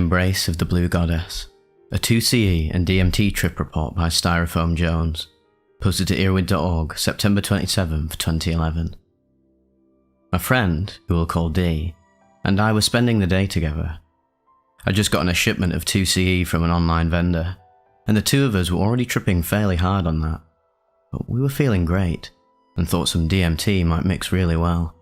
Embrace of the Blue Goddess, a 2CE and DMT trip report by Styrofoam Jones, posted to earwid.org, September 27, 2011. My friend, who we'll call D, and I were spending the day together. I'd just gotten a shipment of 2CE from an online vendor, and the two of us were already tripping fairly hard on that. But we were feeling great, and thought some DMT might mix really well.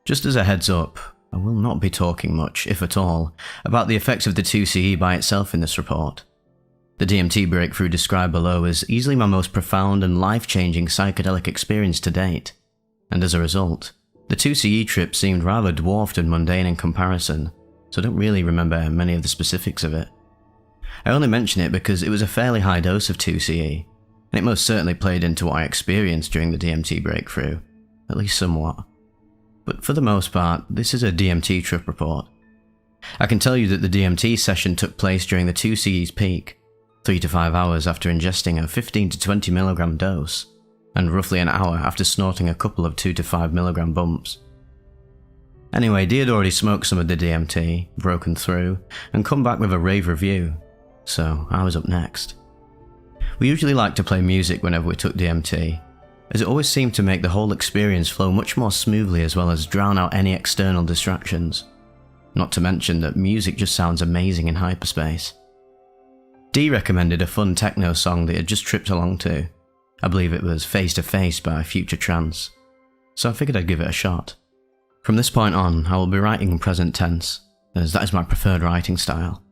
Just as a heads up, I will not be talking much, if at all, about the effects of the 2CE by itself in this report. The DMT breakthrough described below is easily my most profound and life-changing psychedelic experience to date, and as a result, the 2CE trip seemed rather dwarfed and mundane in comparison, so I don't really remember many of the specifics of it. I only mention it because it was a fairly high dose of 2CE, and it most certainly played into what I experienced during the DMT breakthrough, at least somewhat. But for the most part, this is a DMT trip report. I can tell you that the DMT session took place during the 2CE's peak, 3 to 5 hours after ingesting a 15 to 20 milligram dose, and roughly an hour after snorting a couple of 2 to 5 milligram bumps. Anyway, D had already smoked some of the DMT, broken through, and come back with a rave review, so I was up next. We usually like to play music whenever we took DMT, as it always seemed to make the whole experience flow much more smoothly as well as drown out any external distractions. Not to mention that music just sounds amazing in hyperspace. D recommended a fun techno song that he had just tripped along to. I believe it was Face to Face by Future Trance, so I figured I'd give it a shot. From this point on, I will be writing in present tense, as that is my preferred writing style.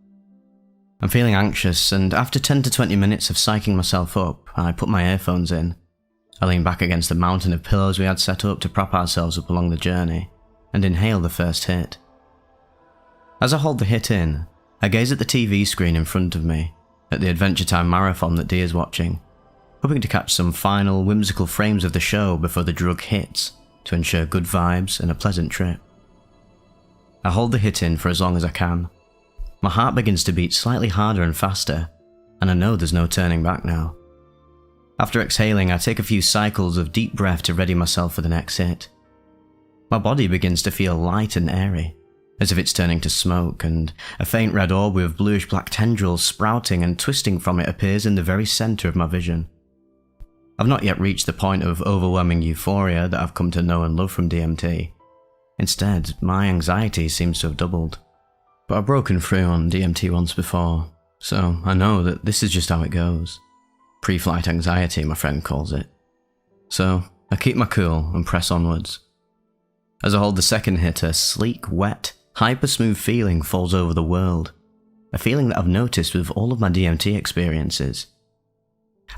I'm feeling anxious, and after 10 to 20 minutes of psyching myself up, I put my earphones in. I lean back against the mountain of pillows we had set up to prop ourselves up along the journey, and inhale the first hit. As I hold the hit in, I gaze at the TV screen in front of me, at the Adventure Time marathon that D is watching, hoping to catch some final, whimsical frames of the show before the drug hits, to ensure good vibes and a pleasant trip. I hold the hit in for as long as I can. My heart begins to beat slightly harder and faster, and I know there's no turning back now. After exhaling, I take a few cycles of deep breath to ready myself for the next hit. My body begins to feel light and airy, as if it's turning to smoke, and a faint red orb with bluish-black tendrils sprouting and twisting from it appears in the very centre of my vision. I've not yet reached the point of overwhelming euphoria that I've come to know and love from DMT. Instead, my anxiety seems to have doubled. But I've broken through on DMT once before, so I know that this is just how it goes. Pre-flight anxiety, my friend calls it. So, I keep my cool and press onwards. As I hold the second hit, a sleek, wet, hyper-smooth feeling falls over the world. A feeling that I've noticed with all of my DMT experiences.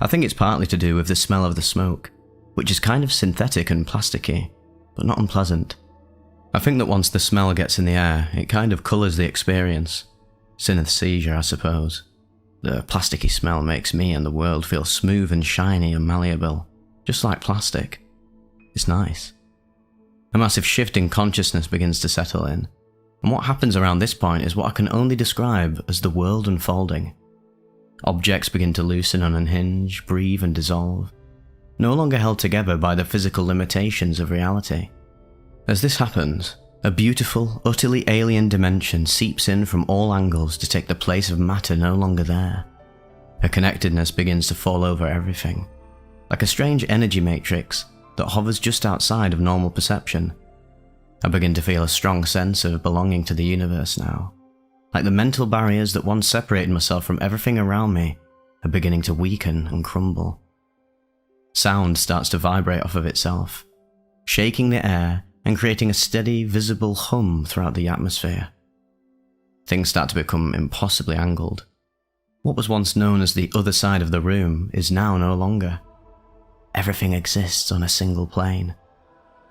I think it's partly to do with the smell of the smoke, which is kind of synthetic and plasticky, but not unpleasant. I think that once the smell gets in the air, it kind of colours the experience. Synesthesia, I suppose. The plasticky smell makes me and the world feel smooth and shiny and malleable, just like plastic. It's nice. A massive shift in consciousness begins to settle in, and what happens around this point is what I can only describe as the world unfolding. Objects begin to loosen and unhinge, breathe and dissolve, no longer held together by the physical limitations of reality. As this happens, a beautiful, utterly alien dimension seeps in from all angles to take the place of matter no longer there. A connectedness begins to fall over everything, like a strange energy matrix that hovers just outside of normal perception. I begin to feel a strong sense of belonging to the universe now, like the mental barriers that once separated myself from everything around me are beginning to weaken and crumble. Sound starts to vibrate off of itself, shaking the air and creating a steady, visible hum throughout the atmosphere. Things start to become impossibly angled. What was once known as the other side of the room is now no longer. Everything exists on a single plane.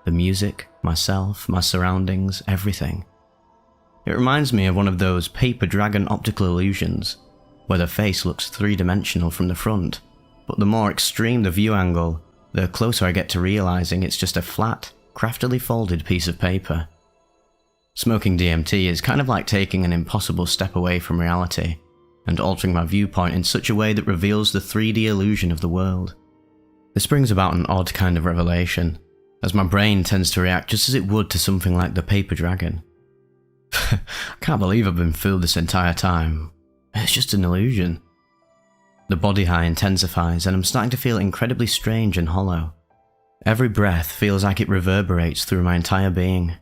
The music, myself, my surroundings, everything. It reminds me of one of those paper dragon optical illusions, where the face looks three-dimensional from the front, but the more extreme the view angle, the closer I get to realizing it's just a flat, craftily folded piece of paper. Smoking DMT is kind of like taking an impossible step away from reality and altering my viewpoint in such a way that reveals the 3D illusion of the world. This brings about an odd kind of revelation, as my brain tends to react just as it would to something like the paper dragon. I can't believe I've been fooled this entire time. It's just an illusion. The body high intensifies and I'm starting to feel incredibly strange and hollow. Every breath feels like it reverberates through my entire being,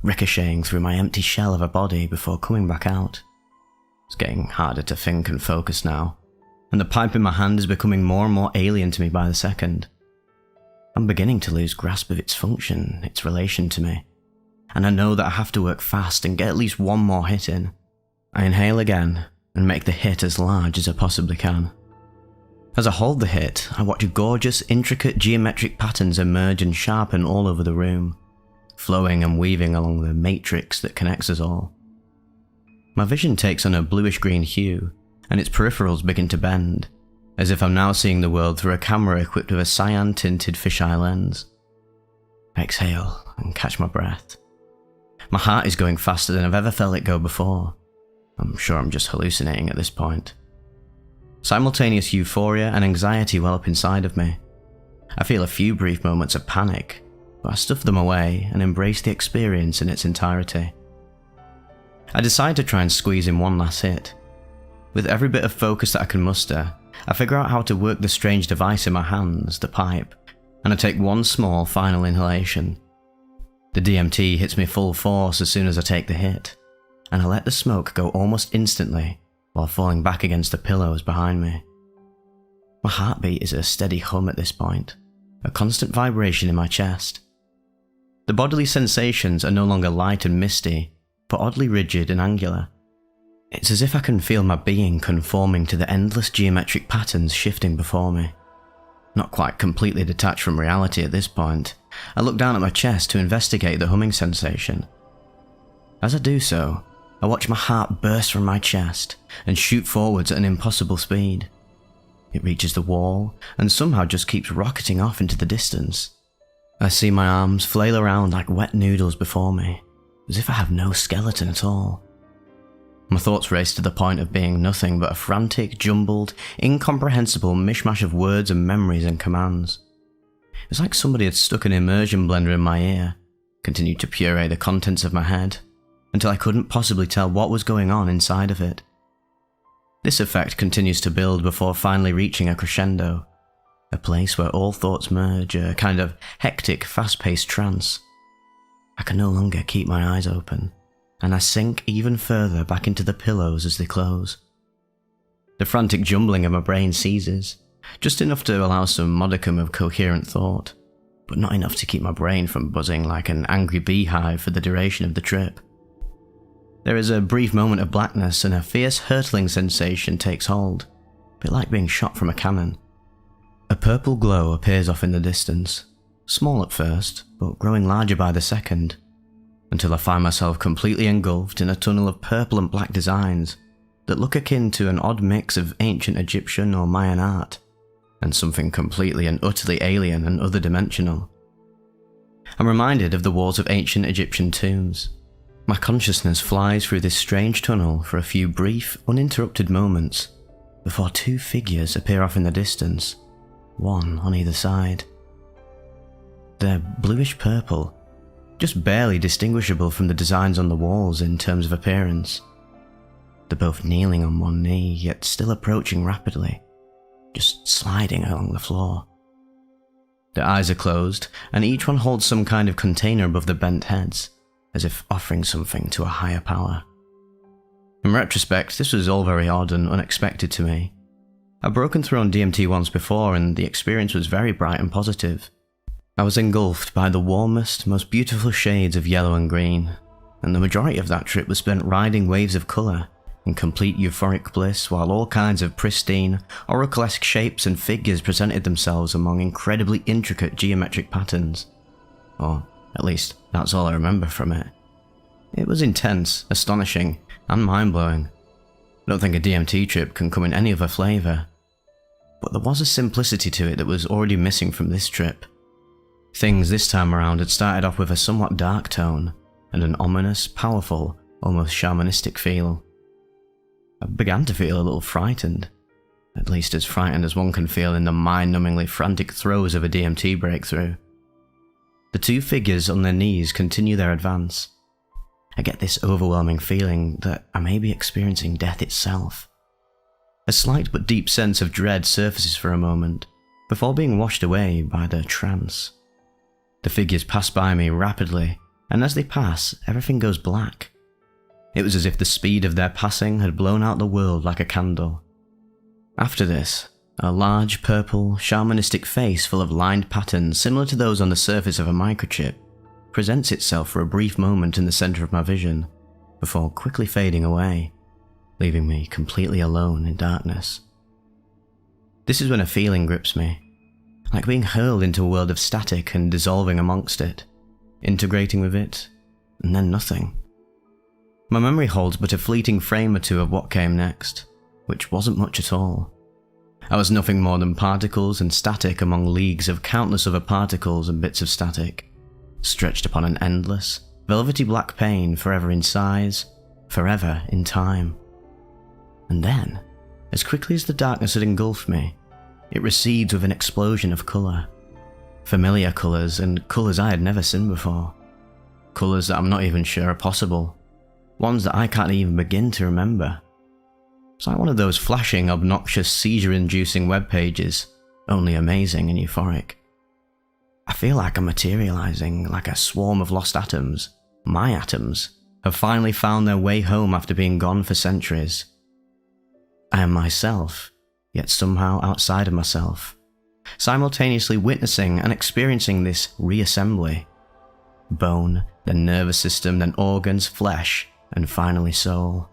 ricocheting through my empty shell of a body before coming back out. It's getting harder to think and focus now, and the pipe in my hand is becoming more and more alien to me by the second. I'm beginning to lose grasp of its function, its relation to me, and I know that I have to work fast and get at least one more hit in. I inhale again and make the hit as large as I possibly can. As I hold the hit, I watch gorgeous, intricate geometric patterns emerge and sharpen all over the room, flowing and weaving along the matrix that connects us all. My vision takes on a bluish-green hue, and its peripherals begin to bend, as if I'm now seeing the world through a camera equipped with a cyan-tinted fisheye lens. I exhale and catch my breath. My heart is going faster than I've ever felt it go before. I'm sure I'm just hallucinating at this point. Simultaneous euphoria and anxiety well up inside of me. I feel a few brief moments of panic, but I stuff them away and embrace the experience in its entirety. I decide to try and squeeze in one last hit. With every bit of focus that I can muster, I figure out how to work the strange device in my hands, the pipe, and I take one small final inhalation. The DMT hits me full force as soon as I take the hit, and I let the smoke go almost instantly while falling back against the pillows behind me. My heartbeat is a steady hum at this point, a constant vibration in my chest. The bodily sensations are no longer light and misty, but oddly rigid and angular. It's as if I can feel my being conforming to the endless geometric patterns shifting before me. Not quite completely detached from reality at this point, I look down at my chest to investigate the humming sensation. As I do so, I watch my heart burst from my chest and shoot forwards at an impossible speed. It reaches the wall and somehow just keeps rocketing off into the distance. I see my arms flail around like wet noodles before me, as if I have no skeleton at all. My thoughts race to the point of being nothing but a frantic, jumbled, incomprehensible mishmash of words and memories and commands. It's like somebody had stuck an immersion blender in my ear, continued to puree the contents of my head, until I couldn't possibly tell what was going on inside of it. This effect continues to build before finally reaching a crescendo, a place where all thoughts merge, a kind of hectic, fast-paced trance. I can no longer keep my eyes open, and I sink even further back into the pillows as they close. The frantic jumbling of my brain ceases, just enough to allow some modicum of coherent thought, but not enough to keep my brain from buzzing like an angry beehive for the duration of the trip. There is a brief moment of blackness and a fierce hurtling sensation takes hold, a bit like being shot from a cannon. A purple glow appears off in the distance, small at first, but growing larger by the second, until I find myself completely engulfed in a tunnel of purple and black designs that look akin to an odd mix of ancient Egyptian or Mayan art, and something completely and utterly alien and other-dimensional. I'm reminded of the walls of ancient Egyptian tombs. My consciousness flies through this strange tunnel for a few brief, uninterrupted moments, before two figures appear off in the distance, one on either side. They're bluish-purple, just barely distinguishable from the designs on the walls in terms of appearance. They're both kneeling on one knee, yet still approaching rapidly, just sliding along the floor. Their eyes are closed, and each one holds some kind of container above their bent heads, as if offering something to a higher power. In retrospect, this was all very odd and unexpected to me. I'd broken through on DMT once before, and the experience was very bright and positive. I was engulfed by the warmest, most beautiful shades of yellow and green, and the majority of that trip was spent riding waves of colour, in complete euphoric bliss, while all kinds of pristine, oracle-esque shapes and figures presented themselves among incredibly intricate geometric patterns. Or, at least, that's all I remember from it. It was intense, astonishing, and mind-blowing. I don't think a DMT trip can come in any other flavour. But there was a simplicity to it that was already missing from this trip. Things this time around had started off with a somewhat dark tone, and an ominous, powerful, almost shamanistic feel. I began to feel a little frightened, at least as frightened as one can feel in the mind-numbingly frantic throes of a DMT breakthrough. The two figures on their knees continue their advance. I get this overwhelming feeling that I may be experiencing death itself. A slight but deep sense of dread surfaces for a moment, before being washed away by the trance. The figures pass by me rapidly, and as they pass, everything goes black. It was as if the speed of their passing had blown out the world like a candle. After this, a large, purple, shamanistic face full of lined patterns similar to those on the surface of a microchip presents itself for a brief moment in the center of my vision, before quickly fading away, leaving me completely alone in darkness. This is when a feeling grips me, like being hurled into a world of static and dissolving amongst it, integrating with it, and then nothing. My memory holds but a fleeting frame or two of what came next, which wasn't much at all. I was nothing more than particles and static among leagues of countless other particles and bits of static, stretched upon an endless, velvety black pane forever in size, forever in time. And then, as quickly as the darkness had engulfed me, it recedes with an explosion of colour. Familiar colours and colours I had never seen before. Colours that I'm not even sure are possible. Ones that I can't even begin to remember. It's like one of those flashing, obnoxious, seizure-inducing web pages, only amazing and euphoric. I feel like I'm materialising like a swarm of lost atoms. My atoms have finally found their way home after being gone for centuries. I am myself, yet somehow outside of myself, simultaneously witnessing and experiencing this reassembly. Bone, then nervous system, then organs, flesh, and finally soul.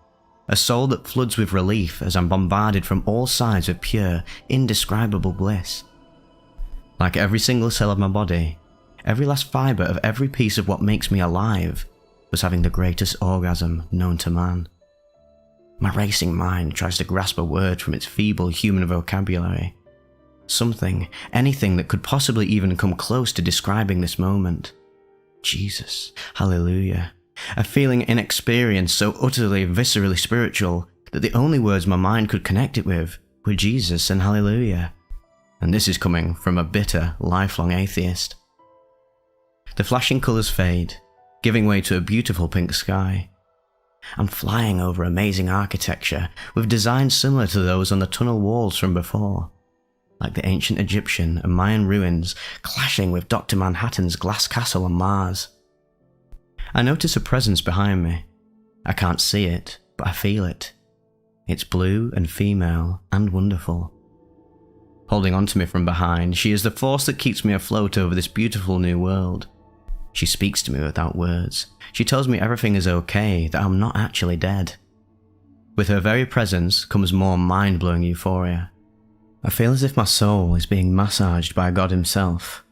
A soul that floods with relief as I'm bombarded from all sides with pure, indescribable bliss. Like every single cell of my body, every last fibre of every piece of what makes me alive was having the greatest orgasm known to man. My racing mind tries to grasp a word from its feeble human vocabulary. Something, anything that could possibly even come close to describing this moment. Jesus, hallelujah. A feeling inexperienced, so utterly, viscerally spiritual that the only words my mind could connect it with were Jesus and hallelujah. And this is coming from a bitter, lifelong atheist. The flashing colours fade, giving way to a beautiful pink sky. I'm flying over amazing architecture with designs similar to those on the tunnel walls from before, like the ancient Egyptian and Mayan ruins clashing with Dr. Manhattan's glass castle on Mars. I notice a presence behind me. I can't see it, but I feel it. It's blue and female and wonderful. Holding on to me from behind, she is the force that keeps me afloat over this beautiful new world. She speaks to me without words. She tells me everything is okay, that I'm not actually dead. With her very presence comes more mind-blowing euphoria. I feel as if my soul is being massaged by God himself.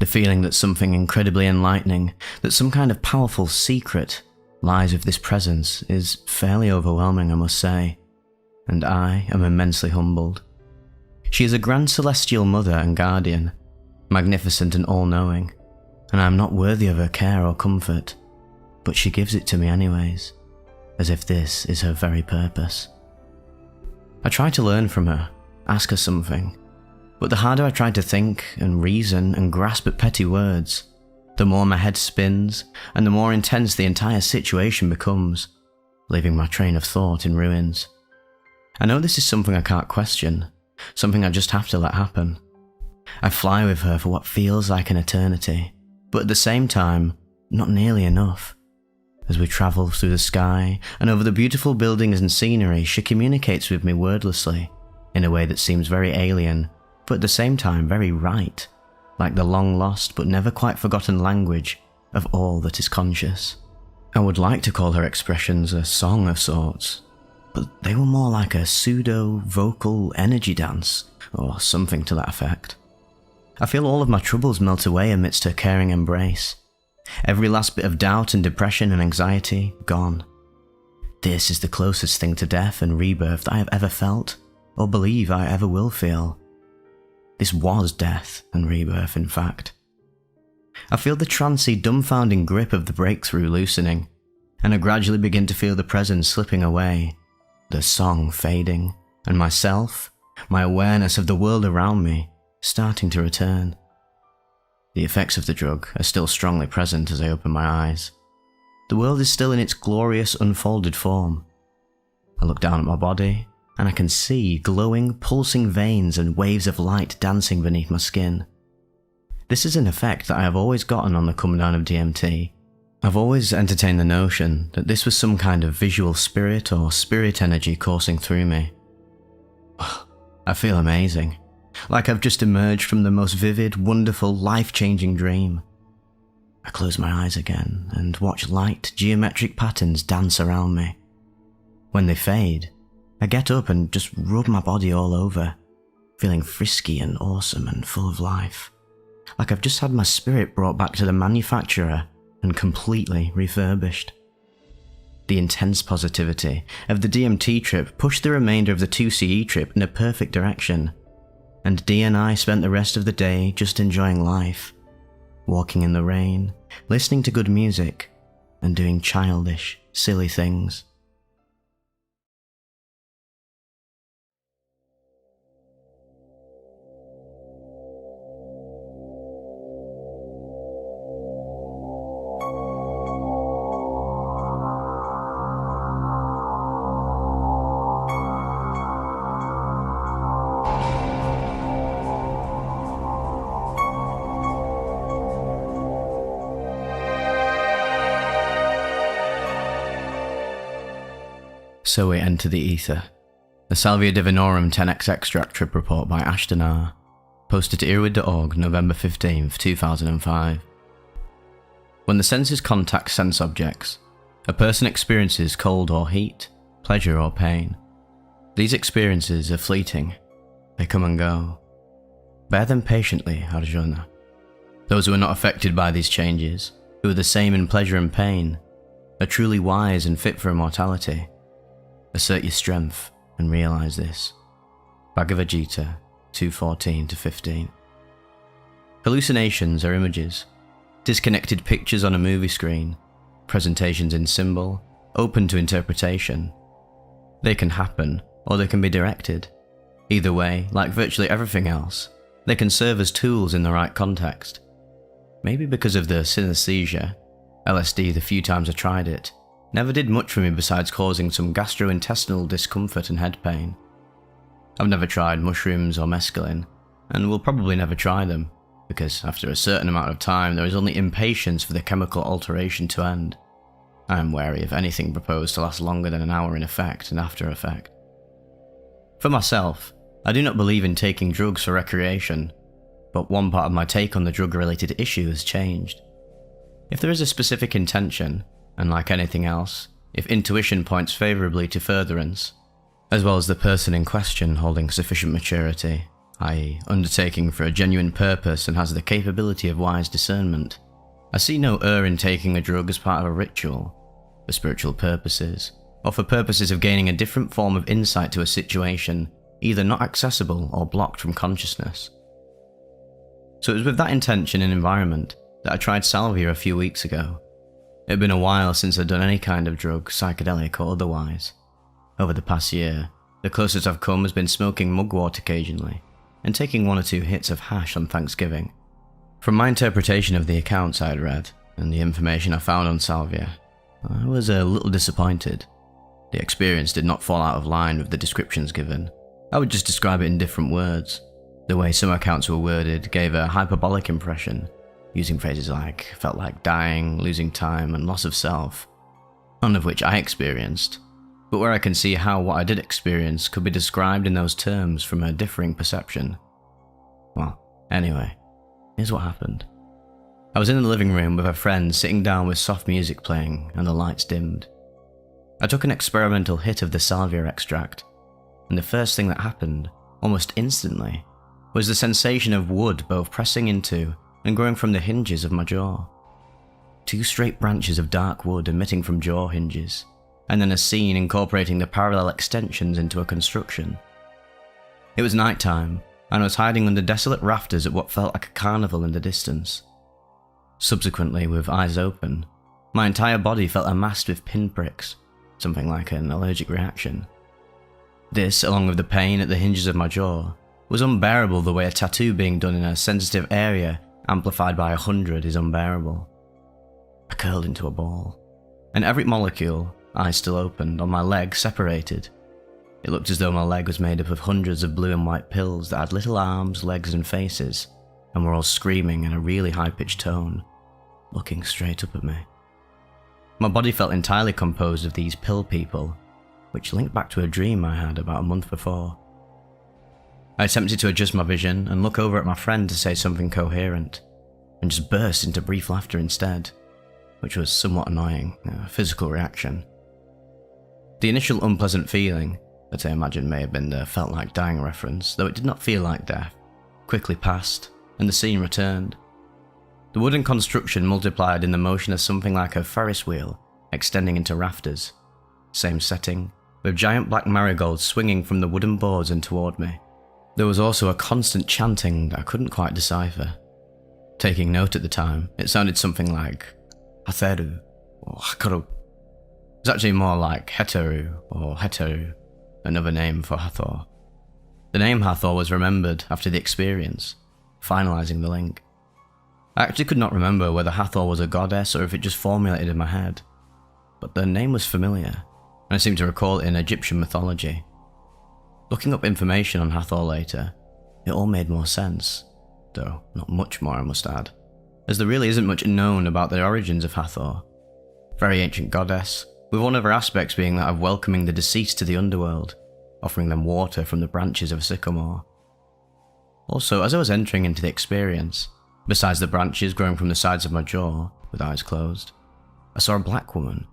The feeling that something incredibly enlightening, that some kind of powerful secret lies with this presence is fairly overwhelming, I must say, and I am immensely humbled. She is a grand celestial mother and guardian, magnificent and all-knowing, and I am not worthy of her care or comfort, but she gives it to me anyways, as if this is her very purpose. I try to learn from her, ask her something, but the harder I try to think and reason and grasp at petty words, the more my head spins and the more intense the entire situation becomes, leaving my train of thought in ruins. I know this is something I can't question, something I just have to let happen. I fly with her for what feels like an eternity, but at the same time, not nearly enough. As we travel through the sky and over the beautiful buildings and scenery, she communicates with me wordlessly, in a way that seems very alien, but at the same time very right, like the long-lost but never quite forgotten language of all that is conscious. I would like to call her expressions a song of sorts, but they were more like a pseudo-vocal energy dance, or something to that effect. I feel all of my troubles melt away amidst her caring embrace. Every last bit of doubt and depression and anxiety gone. This is the closest thing to death and rebirth that I have ever felt, or believe I ever will feel. This was death and rebirth, in fact. I feel the trancey, dumbfounding grip of the breakthrough loosening, and I gradually begin to feel the presence slipping away, the song fading, and myself, my awareness of the world around me, starting to return. The effects of the drug are still strongly present as I open my eyes. the world is still in its glorious unfolded form. I look down at my body, and I can see glowing, pulsing veins and waves of light dancing beneath my skin. This is an effect that I have always gotten on the come down of DMT. I've always entertained the notion that this was some kind of visual spirit or spirit energy coursing through me. I feel amazing, like I've just emerged from the most vivid, wonderful, life-changing dream. I close my eyes again and watch light, geometric patterns dance around me. When they fade, I get up and just rub my body all over, feeling frisky and awesome and full of life. Like I've just had my spirit brought back to the manufacturer and completely refurbished. The intense positivity of the DMT trip pushed the remainder of the 2CE trip in a perfect direction, and D and I spent the rest of the day just enjoying life, walking in the rain, listening to good music, and doing childish, silly things. So we enter the ether. The Salvia Divinorum 10x Extract Trip Report by Ashton R. Posted to earbud.org, November 15th, 2005. When the senses contact sense objects, a person experiences cold or heat, pleasure or pain. These experiences are fleeting. They come and go. Bear them patiently, Arjuna. Those who are not affected by these changes, who are the same in pleasure and pain, are truly wise and fit for immortality. Assert your strength and realize this. Bhagavad Gita 2:14-15. Hallucinations are images, disconnected pictures on a movie screen, presentations in symbol, open to interpretation. They can happen, or they can be directed. Either way, like virtually everything else, they can serve as tools in the right context. Maybe because of the synesthesia, LSD the few times I tried it, never did much for me besides causing some gastrointestinal discomfort and head pain. I've never tried mushrooms or mescaline, and will probably never try them, because after a certain amount of time there is only impatience for the chemical alteration to end. I am wary of anything proposed to last longer than an hour in effect and after effect. For myself, I do not believe in taking drugs for recreation, but one part of my take on the drug-related issue has changed. If there is a specific intention, and like anything else, if intuition points favourably to furtherance, as well as the person in question holding sufficient maturity, i.e. undertaking for a genuine purpose and has the capability of wise discernment, I see no error in taking a drug as part of a ritual, for spiritual purposes, or for purposes of gaining a different form of insight to a situation either not accessible or blocked from consciousness. So it was with that intention and environment that I tried salvia a few weeks ago. It had been a while since I'd done any kind of drug, psychedelic or otherwise. Over the past year, the closest I've come has been smoking mugwort occasionally, and taking 1 or 2 hits of hash on Thanksgiving. From my interpretation of the accounts I had read, and the information I found on salvia, I was a little disappointed. The experience did not fall out of line with the descriptions given. I would just describe it in different words. The way some accounts were worded gave a hyperbolic impression, using phrases like felt like dying, losing time, and loss of self, none of which I experienced, but where I can see how what I did experience could be described in those terms from a differing perception. Well, anyway, here's what happened. I was in the living room with a friend sitting down with soft music playing and the lights dimmed. I took an experimental hit of the salvia extract, and the first thing that happened, almost instantly, was the sensation of wood both pressing into and growing from the hinges of my jaw. 2 straight branches of dark wood emitting from jaw hinges, and then a scene incorporating the parallel extensions into a construction. It was night time, and I was hiding under desolate rafters at what felt like a carnival in the distance. Subsequently, with eyes open, my entire body felt amassed with pinpricks, something like an allergic reaction. This, along with the pain at the hinges of my jaw, was unbearable the way a tattoo being done in a sensitive area amplified by 100 is unbearable. I curled into a ball. and every molecule, eyes still opened, on my leg separated. It looked as though my leg was made up of hundreds of blue and white pills that had little arms, legs and faces, and were all screaming in a really high-pitched tone, looking straight up at me. My body felt entirely composed of these pill people, which linked back to a dream I had about a month before. I attempted to adjust my vision and look over at my friend to say something coherent, and just burst into brief laughter instead, which was somewhat annoying, a physical reaction. The initial unpleasant feeling, that I imagine may have been the felt like dying reference, though it did not feel like death, quickly passed, and the scene returned. The wooden construction multiplied in the motion of something like a Ferris wheel, extending into rafters. Same setting, with giant black marigolds swinging from the wooden boards and toward me. There was also a constant chanting that I couldn't quite decipher. Taking note at the time, it sounded something like Hatheru or Hakaru. It's actually more like Heteru or Heteru, another name for Hathor. The name Hathor was remembered after the experience, finalizing the link. I actually could not remember whether Hathor was a goddess or if it just formulated in my head, but the name was familiar, and I seemed to recall it in Egyptian mythology. Looking up information on Hathor later, it all made more sense, though not much more I must add, as there really isn't much known about the origins of Hathor. Very ancient goddess, with one of her aspects being that of welcoming the deceased to the underworld, offering them water from the branches of a sycamore. Also, as I was entering into the experience, besides the branches growing from the sides of my jaw, with eyes closed, I saw a black woman,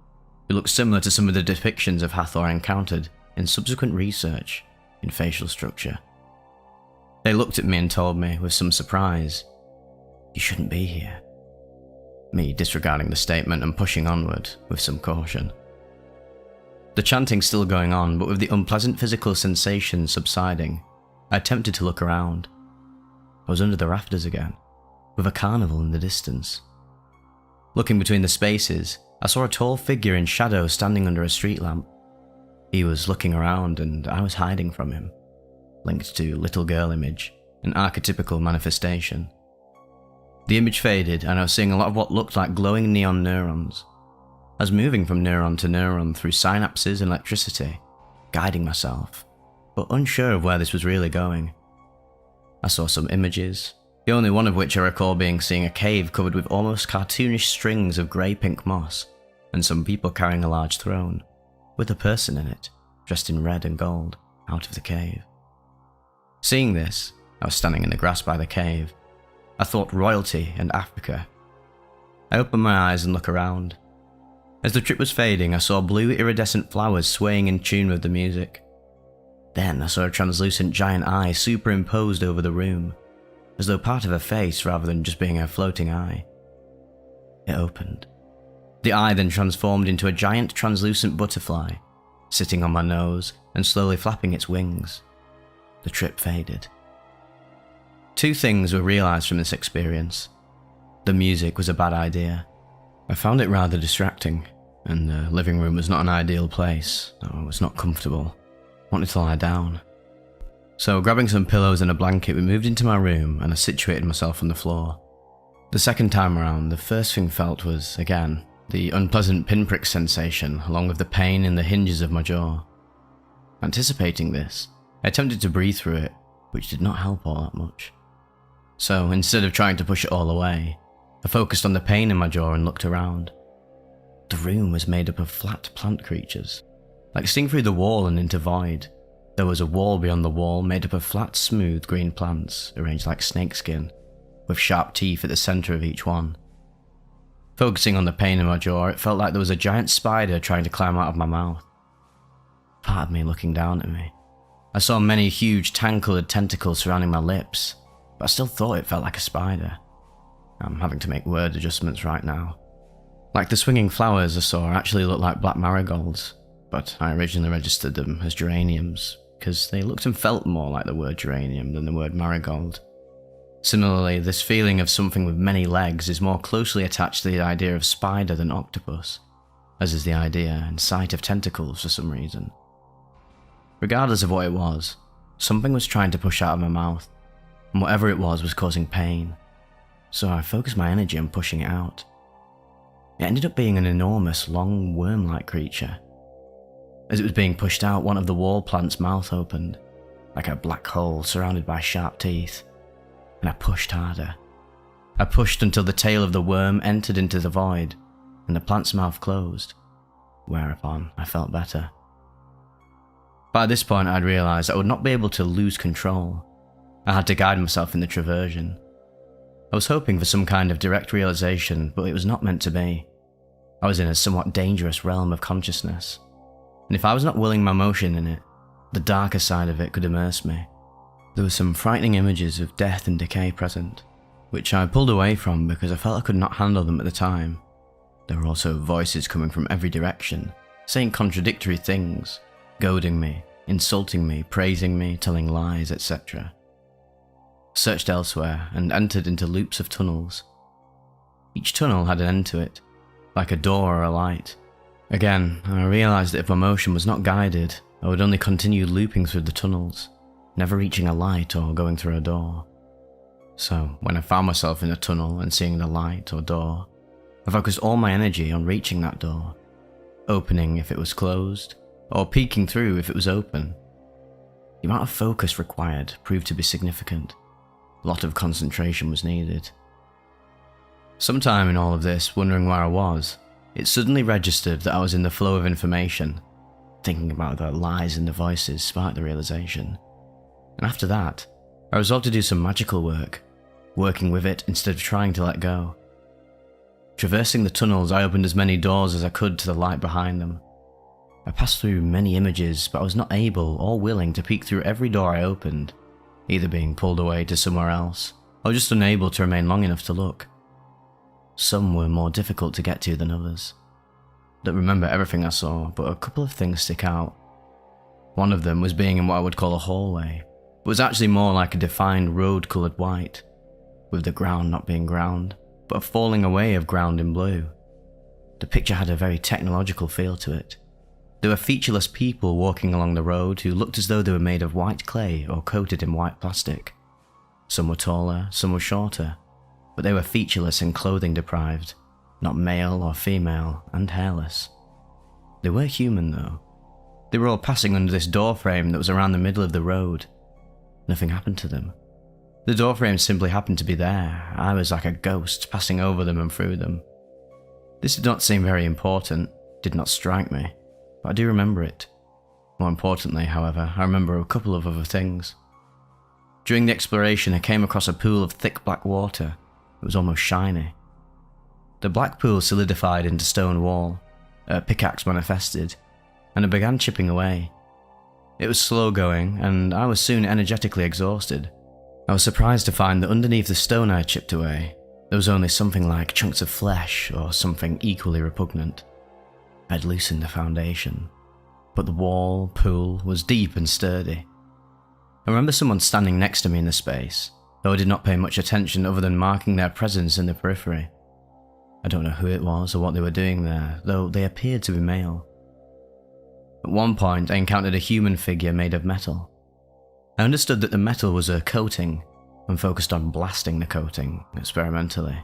who looked similar to some of the depictions of Hathor I encountered in subsequent research in facial structure. They looked at me and told me, with some surprise, "You shouldn't be here." Me disregarding the statement and pushing onward with some caution. The chanting still going on, but with the unpleasant physical sensation subsiding, I attempted to look around. I was under the rafters again, with a carnival in the distance. Looking between the spaces, I saw a tall figure in shadow standing under a street lamp. He was looking around and I was hiding from him, linked to little girl image, an archetypical manifestation. The image faded and I was seeing a lot of what looked like glowing neon neurons. I was moving from neuron to neuron through synapses and electricity, guiding myself, but unsure of where this was really going. I saw some images, the only one of which I recall seeing a cave covered with almost cartoonish strings of grey-pink moss, and some people carrying a large throne, with a person in it, dressed in red and gold, out of the cave. Seeing this, I was standing in the grass by the cave. I thought royalty and Africa. I opened my eyes and looked around. As the trip was fading, I saw blue iridescent flowers swaying in tune with the music. Then I saw a translucent giant eye superimposed over the room, as though part of a face rather than just being a floating eye. It opened. The eye then transformed into a giant translucent butterfly, sitting on my nose and slowly flapping its wings. The trip faded. Two things were realized from this experience. The music was a bad idea. I found it rather distracting, and the living room was not an ideal place. I was not comfortable. I wanted to lie down. So grabbing some pillows and a blanket, we moved into my room and I situated myself on the floor. The second time around, the first thing felt was, again, the unpleasant pinprick sensation along with the pain in the hinges of my jaw. Anticipating this, I attempted to breathe through it, which did not help all that much. So instead of trying to push it all away, I focused on the pain in my jaw and looked around. The room was made up of flat plant creatures. Like seeing through the wall and into void, there was a wall beyond the wall made up of flat, smooth green plants arranged like snakeskin, with sharp teeth at the center of each one. Focusing on the pain in my jaw, it felt like there was a giant spider trying to climb out of my mouth. Part of me looking down at me. I saw many huge tan-coloured tentacles surrounding my lips, but I still thought it felt like a spider. I'm having to make word adjustments right now. Like the swinging flowers I saw actually looked like black marigolds, but I originally registered them as geraniums, because they looked and felt more like the word geranium than the word marigold. Similarly, this feeling of something with many legs is more closely attached to the idea of spider than octopus, as is the idea and sight of tentacles for some reason. Regardless of what it was, something was trying to push out of my mouth, and whatever it was causing pain, so I focused my energy on pushing it out. It ended up being an enormous, long, worm-like creature. As it was being pushed out, one of the wall plant's mouth opened, like a black hole surrounded by sharp teeth, and I pushed harder. I pushed until the tail of the worm entered into the void, and the plant's mouth closed, whereupon I felt better. By this point I'd realised I would not be able to lose control. I had to guide myself in the traversion. I was hoping for some kind of direct realisation, but it was not meant to be. I was in a somewhat dangerous realm of consciousness, and if I was not willing my motion in it, the darker side of it could immerse me. There were some frightening images of death and decay present, which I pulled away from because I felt I could not handle them at the time. There were also voices coming from every direction, saying contradictory things, goading me, insulting me, praising me, telling lies, etc. I searched elsewhere and entered into loops of tunnels. Each tunnel had an end to it, like a door or a light. Again, I realised that if my motion was not guided, I would only continue looping through the tunnels, never reaching a light or going through a door. So, when I found myself in a tunnel and seeing the light or door, I focused all my energy on reaching that door, opening if it was closed, or peeking through if it was open. The amount of focus required proved to be significant. A lot of concentration was needed. Sometime in all of this, wondering where I was, it suddenly registered that I was in the flow of information. Thinking about the lies and the voices sparked the realization. And after that, I resolved to do some magical work, working with it instead of trying to let go. Traversing the tunnels, I opened as many doors as I could to the light behind them. I passed through many images, but I was not able or willing to peek through every door I opened, either being pulled away to somewhere else, or just unable to remain long enough to look. Some were more difficult to get to than others. I don't remember everything I saw, but a couple of things stick out. One of them was being in what I would call a hallway. It was actually more like a defined road-coloured white, with the ground not being ground, but a falling away of ground in blue. The picture had a very technological feel to it. There were featureless people walking along the road who looked as though they were made of white clay or coated in white plastic. Some were taller, some were shorter, but they were featureless and clothing deprived, not male or female, and hairless. They were human though. They were all passing under this door frame that was around the middle of the road. Nothing happened to them. The door frame simply happened to be there. I was like a ghost passing over them and through them. This did not seem very important, did not strike me, but I do remember it. More importantly, however, I remember a couple of other things. During the exploration, I came across a pool of thick black water. It was almost shiny. The black pool solidified into stone wall, a pickaxe manifested, and I began chipping away. It was slow going, and I was soon energetically exhausted. I was surprised to find that underneath the stone I had chipped away, there was only something like chunks of flesh or something equally repugnant. I had loosened the foundation, but the wall, pool, was deep and sturdy. I remember someone standing next to me in the space, though I did not pay much attention other than marking their presence in the periphery. I don't know who it was or what they were doing there, though they appeared to be male. At one point, I encountered a human figure made of metal. I understood that the metal was a coating, and focused on blasting the coating, experimentally.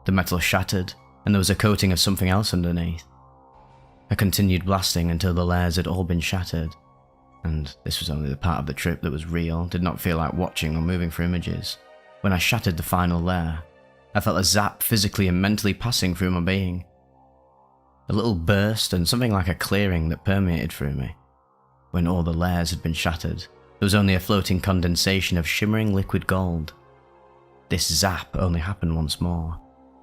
The metal shattered, and there was a coating of something else underneath. I continued blasting until the layers had all been shattered, and this was only the part of the trip that was real, did not feel like watching or moving for images. When I shattered the final layer, I felt a zap physically and mentally passing through my being. A little burst and something like a clearing that permeated through me. When all the layers had been shattered, there was only a floating condensation of shimmering liquid gold. This zap only happened once more,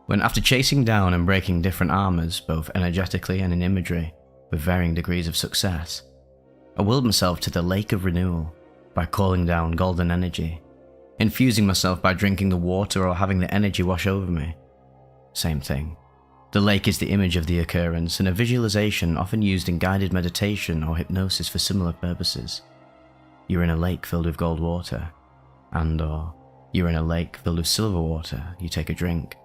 when after chasing down and breaking different armors, both energetically and in imagery, with varying degrees of success, I willed myself to the Lake of Renewal by calling down golden energy, infusing myself by drinking the water or having the energy wash over me. Same thing. The lake is the image of the occurrence and a visualization often used in guided meditation or hypnosis for similar purposes. You're in a lake filled with gold water, or you're in a lake filled with silver water, you take a drink.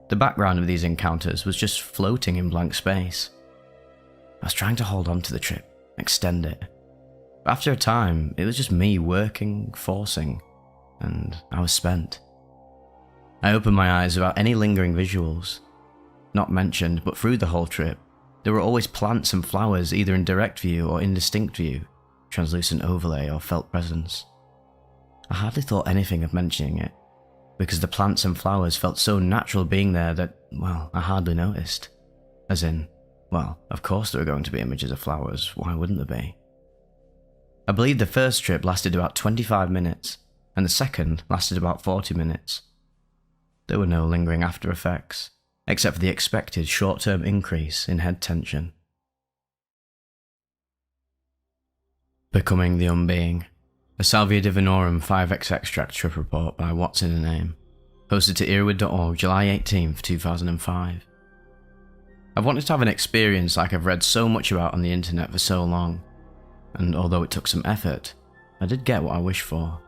The background of these encounters was just floating in blank space. I was trying to hold on to the trip, extend it. But after a time, it was just me working, forcing, and I was spent. I opened my eyes without any lingering visuals. not mentioned, but through the whole trip, there were always plants and flowers either in direct view or indistinct view, translucent overlay or felt presence. I hardly thought anything of mentioning it, because the plants and flowers felt so natural being there that, well, I hardly noticed. As in, well, of course there were going to be images of flowers, why wouldn't there be? I believe the first trip lasted about 25 minutes, and the second lasted about 40 minutes. There were no lingering after effects, except for the expected short-term increase in head tension. Becoming the Unbeing, a Salvia Divinorum 5x extract trip report by What's in a Name, posted to EARBUDS.org July 18, 2005. I've wanted to have an experience like I've read so much about on the internet for so long, and although it took some effort, I did get what I wished for.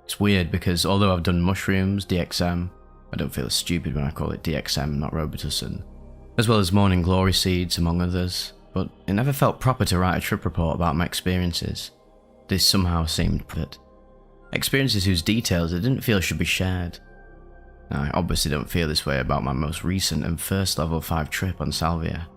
It's weird because although I've done mushrooms, DXM, I don't feel as stupid when I call it DXM, not Robitussin, as well as morning glory seeds among others, but it never felt proper to write a trip report about my experiences. This somehow seemed private. Experiences whose details I didn't feel should be shared. Now, I obviously don't feel this way about my most recent and first level 5 trip on Salvia.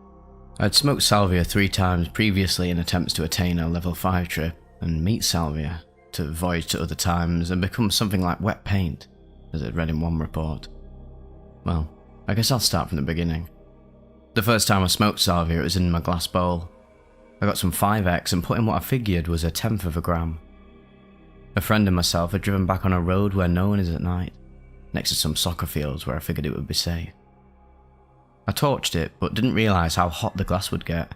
I'd smoked Salvia 3 times previously in attempts to attain a level 5 trip and meet Salvia, to voyage to other times and become something like wet paint, as I'd read in one report. Well, I guess I'll start from the beginning. The first time I smoked Salvia, it was in my glass bowl. I got some 5x and put in what I figured was 1/10 of a gram. A friend and myself had driven back on a road where no one is at night, next to some soccer fields where I figured it would be safe. I torched it, but didn't realise how hot the glass would get.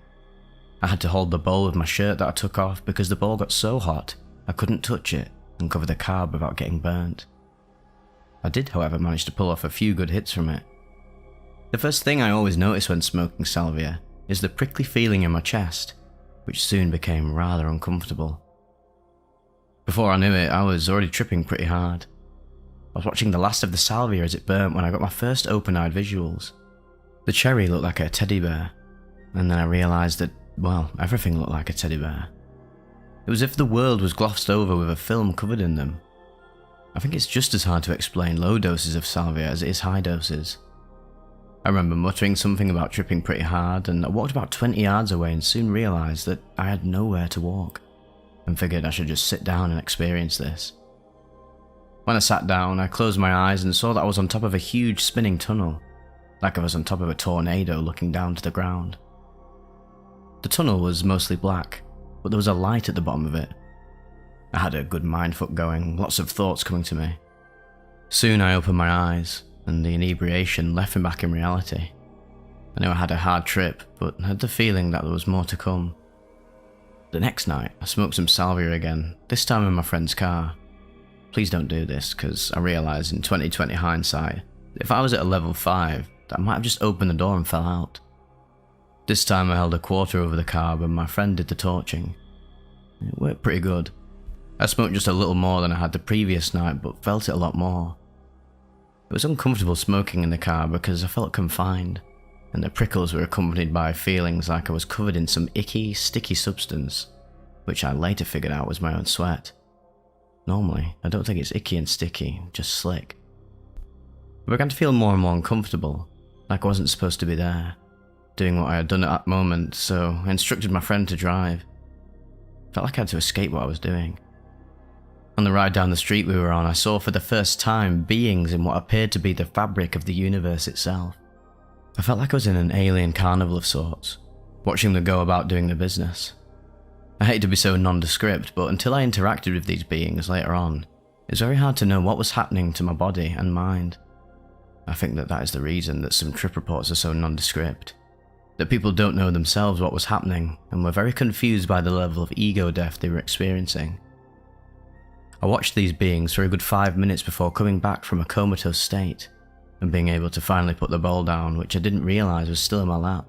I had to hold the bowl with my shirt that I took off because the bowl got so hot I couldn't touch it and cover the carb without getting burnt. I did, however, manage to pull off a few good hits from it. The first thing I always notice when smoking Salvia is the prickly feeling in my chest, which soon became rather uncomfortable. Before I knew it, I was already tripping pretty hard. I was watching the last of the Salvia as it burnt when I got my first open-eyed visuals. The cherry looked like a teddy bear, and then I realised that, well, everything looked like a teddy bear. It was as if the world was glossed over with a film covered in them. I think it's just as hard to explain low doses of Salvia as it is high doses. I remember muttering something about tripping pretty hard, and I walked about 20 yards away and soon realised that I had nowhere to walk, and figured I should just sit down and experience this. When I sat down, I closed my eyes and saw that I was on top of a huge spinning tunnel, like I was on top of a tornado looking down to the ground. The tunnel was mostly black, but there was a light at the bottom of it. I had a good mindfuck going, lots of thoughts coming to me. Soon I opened my eyes, and the inebriation left me back in reality. I knew I had a hard trip, but had the feeling that there was more to come. The next night, I smoked some Salvia again, this time in my friend's car. Please don't do this, because I realised in 2020 hindsight, that if I was at a level 5, that I might have just opened the door and fell out. This time I held a quarter over the carb and my friend did the torching. It worked pretty good. I smoked just a little more than I had the previous night, but felt it a lot more. It was uncomfortable smoking in the car because I felt confined, and the prickles were accompanied by feelings like I was covered in some icky, sticky substance, which I later figured out was my own sweat. Normally, I don't think it's icky and sticky, just slick. I began to feel more and more uncomfortable, like I wasn't supposed to be there, doing what I had done at that moment, so I instructed my friend to drive. Felt like I had to escape what I was doing. On the ride down the street we were on, I saw for the first time beings in what appeared to be the fabric of the universe itself. I felt like I was in an alien carnival of sorts, watching them go about doing their business. I hate to be so nondescript, but until I interacted with these beings later on, it's very hard to know what was happening to my body and mind. I think that is the reason that some trip reports are so nondescript. That people don't know themselves what was happening and were very confused by the level of ego death they were experiencing. I watched these beings for a good 5 minutes before coming back from a comatose state and being able to finally put the bowl down, which I didn't realise was still in my lap.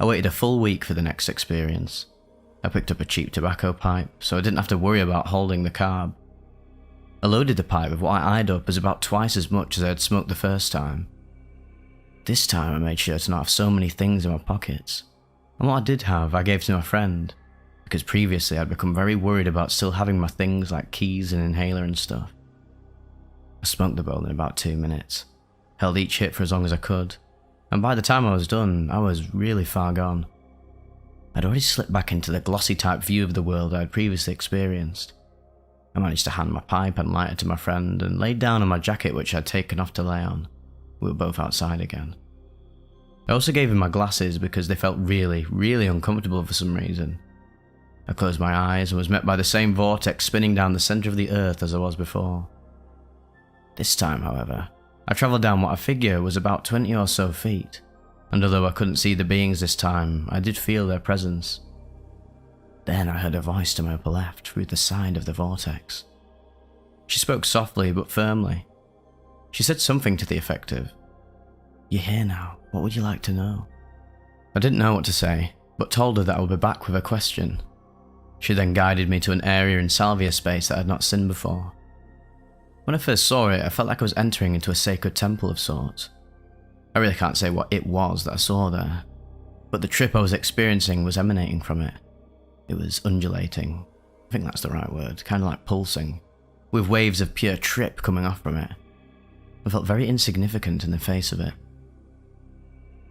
I waited a full week for the next experience. I picked up a cheap tobacco pipe, so I didn't have to worry about holding the carb. I loaded the pipe with what I eyed up as about twice as much as I had smoked the first time. This time I made sure to not have so many things in my pockets, and what I did have I gave to my friend, because previously I'd become very worried about still having my things like keys and inhaler and stuff. I smoked the bowl in about 2 minutes. held each hit for as long as I could, and by the time I was done, I was really far gone. I'd already slipped back into the glossy type view of the world I had previously experienced. I managed to hand my pipe and lighter to my friend and laid down on my jacket which I'd taken off to lay on. We were both outside again. I also gave him my glasses because they felt really, really uncomfortable for some reason. I closed my eyes and was met by the same vortex spinning down the centre of the earth as I was before. This time, however, I travelled down what I figure was about 20 or so feet, and although I couldn't see the beings this time, I did feel their presence. Then I heard a voice to my upper left through the side of the vortex. She spoke softly but firmly. She said something to the effect of, "You're here now, what would you like to know?" I didn't know what to say, but told her that I would be back with a question. She then guided me to an area in salvia space that I had not seen before. When I first saw it, I felt like I was entering into a sacred temple of sorts. I really can't say what it was that I saw there, but the trip I was experiencing was emanating from it. It was undulating, I think that's the right word, kind of like pulsing, with waves of pure trip coming off from it. I felt very insignificant in the face of it.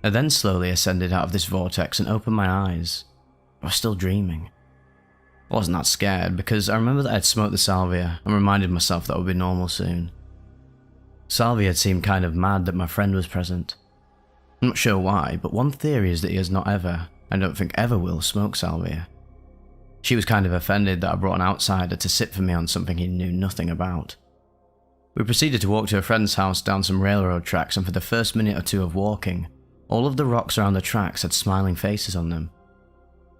I then slowly ascended out of this vortex and opened my eyes. I was still dreaming. I wasn't that scared because I remember that I had smoked the salvia and reminded myself that I would be normal soon. Salvia had seemed kind of mad that my friend was present. I'm not sure why, but one theory is that he has not ever, I don't think ever will, smoke salvia. She was kind of offended that I brought an outsider to sit for me on something he knew nothing about. We proceeded to walk to a friend's house down some railroad tracks, and for the first minute or two of walking, all of the rocks around the tracks had smiling faces on them.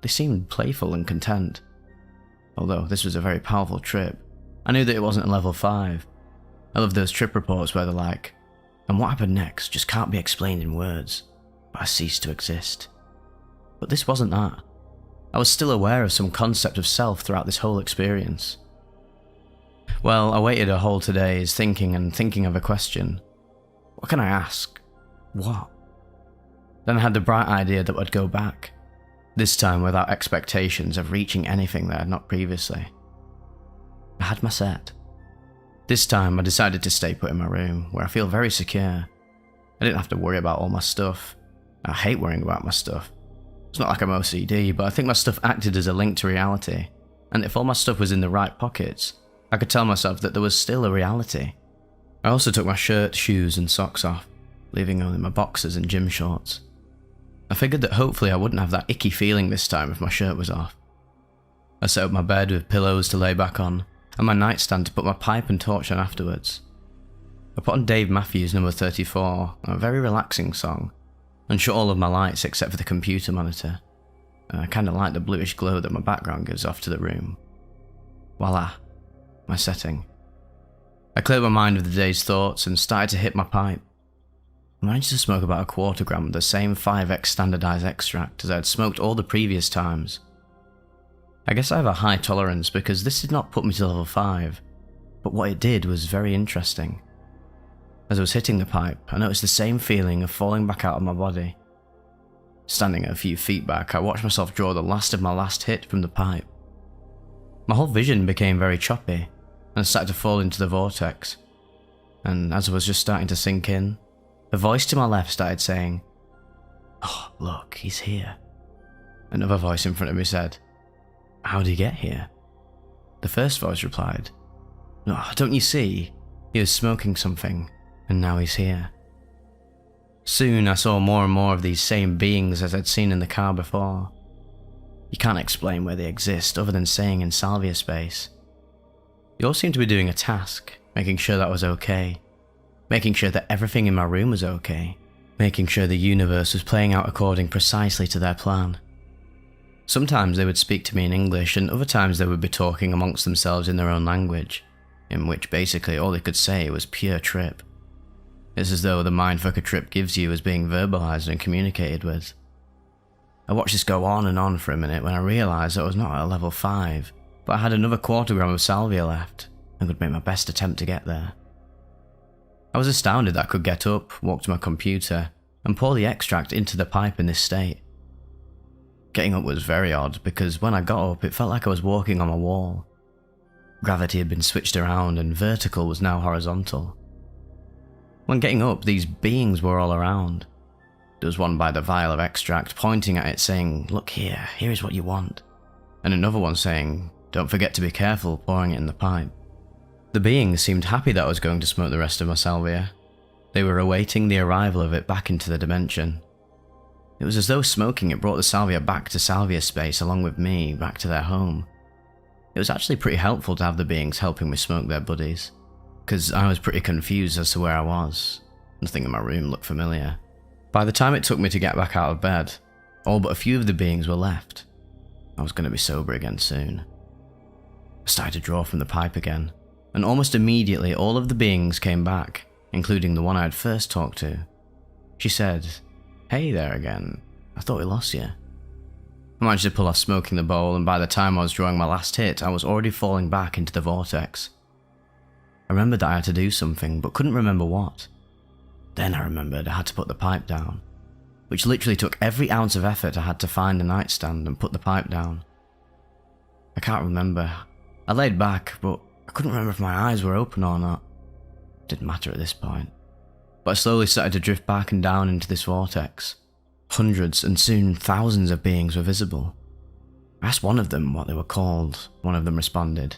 They seemed playful and content. Although this was a very powerful trip, I knew that it wasn't a level 5. I love those trip reports where they're like, "And what happened next just can't be explained in words, but I ceased to exist." But this wasn't that. I was still aware of some concept of self throughout this whole experience. Well, I waited a whole 2 days thinking of a question. What can I ask? What? Then I had the bright idea that I'd go back. This time without expectations of reaching anything that I had not previously. I had my set. This time I decided to stay put in my room, where I feel very secure. I didn't have to worry about all my stuff. I hate worrying about my stuff. It's not like I'm OCD, but I think my stuff acted as a link to reality, and if all my stuff was in the right pockets, I could tell myself that there was still a reality. I also took my shirt, shoes and socks off, leaving only my boxers and gym shorts. I figured that hopefully I wouldn't have that icky feeling this time if my shirt was off. I set up my bed with pillows to lay back on, and my nightstand to put my pipe and torch on afterwards. I put on Dave Matthews No. 34, a very relaxing song, and shut all of my lights except for the computer monitor. I kinda like the bluish glow that my background gives off to the room. Voila, my setting. I cleared my mind of the day's thoughts and started to hit my pipe. I managed to smoke about 1/4 gram of the same 5x standardized extract as I had smoked all the previous times. I guess I have a high tolerance because this did not put me to level 5, but what it did was very interesting. As I was hitting the pipe, I noticed the same feeling of falling back out of my body. Standing a few feet back, I watched myself draw the last of my last hit from the pipe. My whole vision became very choppy, and I started to fall into the vortex. And as I was just starting to sink in, a voice to my left started saying, "Oh, look, he's here." Another voice in front of me said, "How did he get here?" The first voice replied, "Oh, don't you see? He was smoking something, and now he's here." Soon I saw more and more of these same beings as I'd seen in the car before. You can't explain where they exist other than saying in salvia space. They all seemed to be doing a task, making sure that I was okay. Making sure that everything in my room was okay, making sure the universe was playing out according precisely to their plan. Sometimes they would speak to me in English, and other times they would be talking amongst themselves in their own language, in which basically all they could say was pure trip. It's as though the mindfuck a trip gives you is being verbalized and communicated with. I watched this go on and on for a minute when I realised that I was not at a level 5, but I had another 1/4 gram of salvia left, and could make my best attempt to get there. I was astounded that I could get up, walk to my computer, and pour the extract into the pipe in this state. Getting up was very odd because when I got up it felt like I was walking on a wall. Gravity had been switched around and vertical was now horizontal. When getting up, these beings were all around. There was one by the vial of extract, pointing at it saying, "Look here, here is what you want." And another one saying, "Don't forget to be careful pouring it in the pipe." The beings seemed happy that I was going to smoke the rest of my salvia. They were awaiting the arrival of it back into the dimension. It was as though smoking it brought the salvia back to salvia space along with me back to their home. It was actually pretty helpful to have the beings helping me smoke their buddies, because I was pretty confused as to where I was. Nothing in my room looked familiar. By the time it took me to get back out of bed, all but a few of the beings were left. I was going to be sober again soon. I started to draw from the pipe again, and almost immediately all of the beings came back, including the one I had first talked to. She said, "Hey there again, I thought we lost you." I managed to pull off smoking the bowl, and by the time I was drawing my last hit, I was already falling back into the vortex. I remembered that I had to do something, but couldn't remember what. Then I remembered I had to put the pipe down, which literally took every ounce of effort I had to find a nightstand and put the pipe down. I can't remember. I laid back, but I couldn't remember if my eyes were open or not. It didn't matter at this point. But I slowly started to drift back and down into this vortex. Hundreds and soon thousands of beings were visible. I asked one of them what they were called. One of them responded,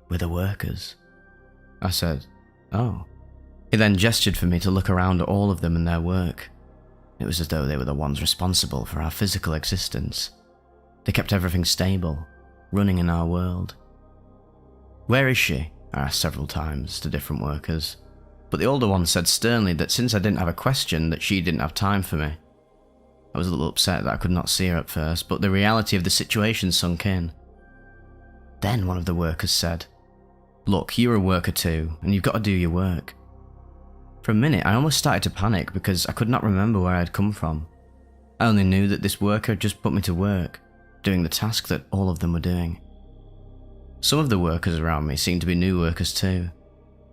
"We're the workers." I said, "Oh." He then gestured for me to look around at all of them and their work. It was as though they were the ones responsible for our physical existence. They kept everything stable, running in our world. "Where is she?" I asked several times to different workers, but the older one said sternly that since I didn't have a question, that she didn't have time for me. I was a little upset that I could not see her at first, but the reality of the situation sunk in. Then one of the workers said, "Look, you're a worker too, and you've got to do your work." For a minute, I almost started to panic because I could not remember where I had come from. I only knew that this worker had just put me to work, doing the task that all of them were doing. Some of the workers around me seemed to be new workers too.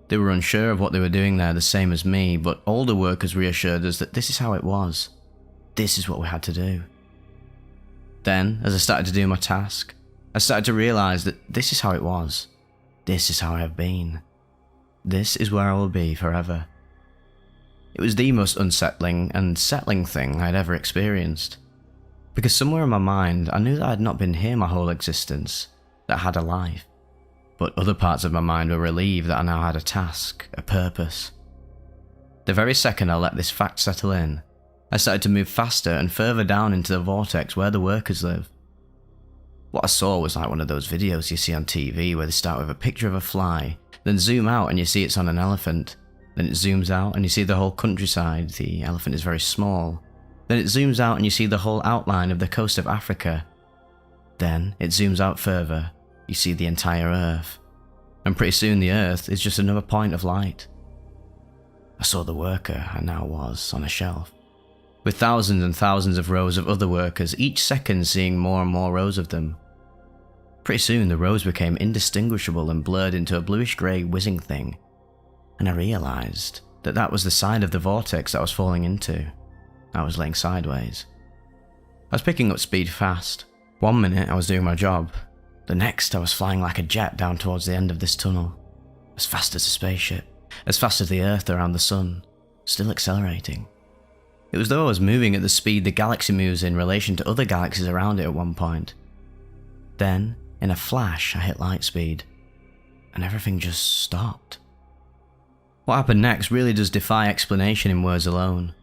They were unsure of what they were doing there, the same as me, but older workers reassured us that this is how it was. This is what we had to do. Then, as I started to do my task, I started to realize that this is how it was. This is how I have been. This is where I will be forever. It was the most unsettling and settling thing I had ever experienced. Because somewhere in my mind, I knew that I had not been here my whole existence, that I had a life. But other parts of my mind were relieved that I now had a task, a purpose. The very second I let this fact settle in, I started to move faster and further down into the vortex where the workers live. What I saw was like one of those videos you see on TV where they start with a picture of a fly, then zoom out and you see it's on an elephant. Then it zooms out and you see the whole countryside, the elephant is very small. Then it zooms out and you see the whole outline of the coast of Africa. Then it zooms out further, you see the entire Earth. And pretty soon the Earth is just another point of light. I saw the worker I now was on a shelf, with thousands and thousands of rows of other workers, each second seeing more and more rows of them. Pretty soon the rows became indistinguishable and blurred into a bluish-grey whizzing thing. And I realised that that was the side of the vortex that I was falling into. I was laying sideways. I was picking up speed fast. One minute I was doing my job. The next I was flying like a jet down towards the end of this tunnel. As fast as a spaceship. As fast as the Earth around the Sun. Still accelerating. It was though I was moving at the speed the galaxy moves in relation to other galaxies around it at one point. Then, in a flash, I hit light speed. And everything just stopped. What happened next really does defy explanation in words alone.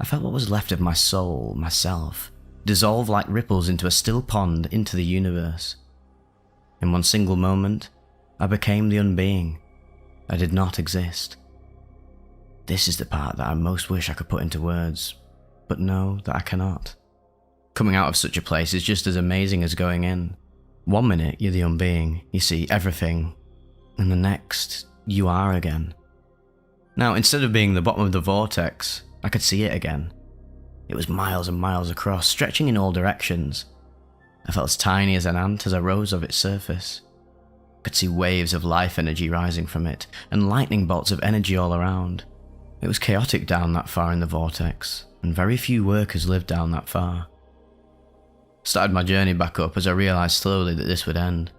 I felt what was left of my soul, myself, dissolve like ripples into a still pond into the universe. In one single moment, I became the unbeing. I did not exist. This is the part that I most wish I could put into words, but know that I cannot. Coming out of such a place is just as amazing as going in. One minute you're the unbeing, you see everything, and the next, you are again. Now, instead of being the bottom of the vortex, I could see it again. It was miles and miles across, stretching in all directions. I felt as tiny as an ant as I rose of its surface. I could see waves of life energy rising from it, and lightning bolts of energy all around. It was chaotic down that far in the vortex, and very few workers lived down that far. I started my journey back up as I realised slowly that this would end.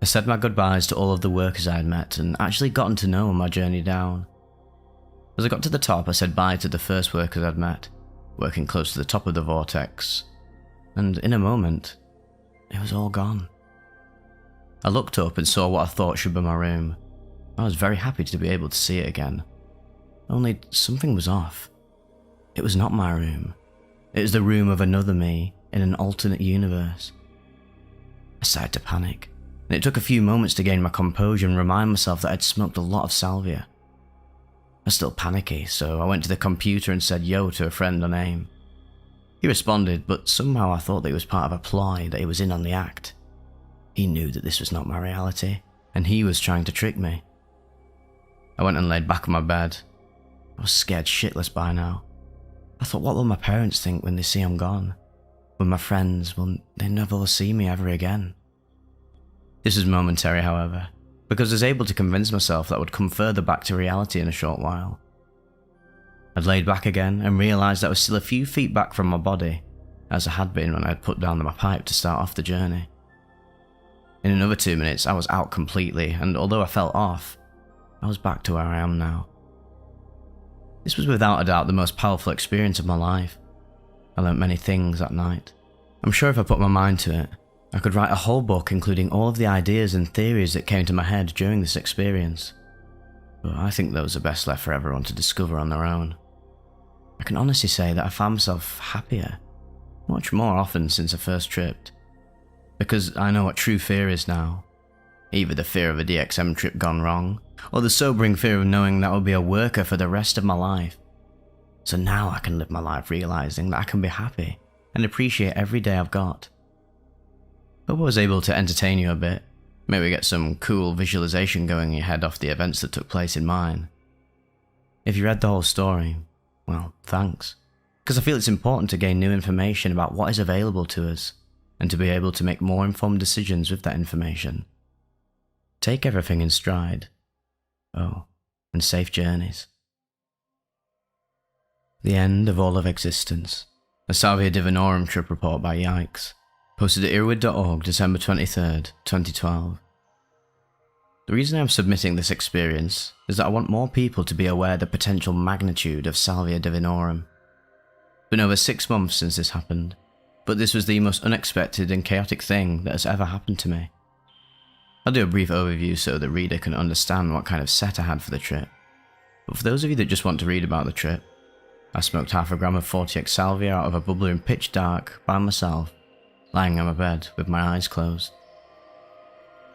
I said my goodbyes to all of the workers I had met and actually gotten to know on my journey down. As I got to the top, I said bye to the first workers I'd met, working close to the top of the vortex, and in a moment, it was all gone. I looked up and saw what I thought should be my room. I was very happy to be able to see it again. Only something was off. It was not my room. It was the room of another me in an alternate universe. I started to panic, and it took a few moments to gain my composure and remind myself that I'd smoked a lot of salvia. I was still panicky, so I went to the computer and said yo to a friend on AIM. He responded, but somehow I thought that he was part of a ploy, that he was in on the act. He knew that this was not my reality, and he was trying to trick me. I went and laid back on my bed. I was scared shitless by now. I thought, what will my parents think when they see I'm gone? When my friends, will they never will see me ever again? This was momentary, however, because I was able to convince myself that I would come further back to reality in a short while. I'd laid back again and realised that I was still a few feet back from my body, as I had been when I had put down my pipe to start off the journey. In another 2 minutes, I was out completely, and although I felt off, I was back to where I am now. This was without a doubt the most powerful experience of my life. I learnt many things that night. I'm sure if I put my mind to it, I could write a whole book including all of the ideas and theories that came to my head during this experience. But I think those are best left for everyone to discover on their own. I can honestly say that I found myself happier, much more often since I first tripped. Because I know what true fear is now. Either the fear of a DXM trip gone wrong, or the sobering fear of knowing that I'll be a worker for the rest of my life. So now I can live my life realising that I can be happy and appreciate every day I've got. Hope I was able to entertain you a bit, maybe get some cool visualisation going in your head off the events that took place in mine. If you read the whole story, well, thanks. Because I feel it's important to gain new information about what is available to us, and to be able to make more informed decisions with that information. Take everything in stride. Oh, and safe journeys. The End of All of Existence. A Salvia Divinorum trip report by Yikes. Posted at EARBUDS.org, December 23rd, 2012. The reason I'm submitting this experience is that I want more people to be aware of the potential magnitude of Salvia Divinorum. It's been over 6 months since this happened, but this was the most unexpected and chaotic thing that has ever happened to me. I'll do a brief overview so the reader can understand what kind of set I had for the trip. But for those of you that just want to read about the trip, I smoked half a gram of 40x salvia out of a bubbler in pitch dark by myself, lying on my bed with my eyes closed.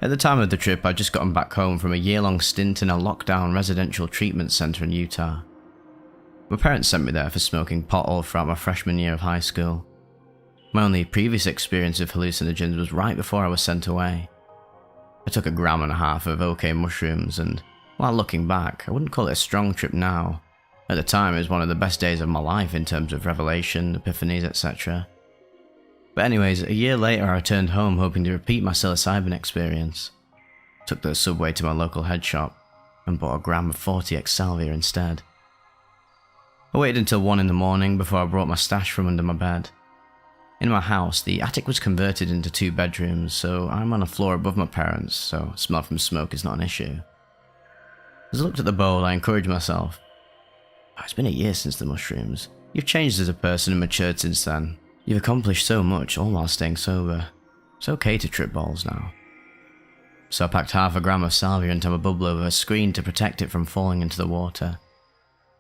At the time of the trip, I'd just gotten back home from a year-long stint in a lockdown residential treatment centre in Utah. My parents sent me there for smoking pot all throughout my freshman year of high school. My only previous experience of hallucinogens was right before I was sent away. I took 1.5 grams of OK mushrooms, and while looking back, I wouldn't call it a strong trip now. At the time, it was one of the best days of my life in terms of revelation, epiphanies, etc. But anyways, a year later I returned home hoping to repeat my psilocybin experience. Took the subway to my local head shop, and bought 1 gram of 40x salvia instead. I waited until 1 in the morning before I brought my stash from under my bed. In my house, the attic was converted into 2 bedrooms, so I'm on a floor above my parents, so smell from smoke is not an issue. As I looked at the bowl, I encouraged myself. Oh, it's been a year since the mushrooms. You've changed as a person and matured since then. You've accomplished so much, all while staying sober. It's okay to trip balls now. So I packed 0.5 gram of salvia into my bubbler with a screen to protect it from falling into the water.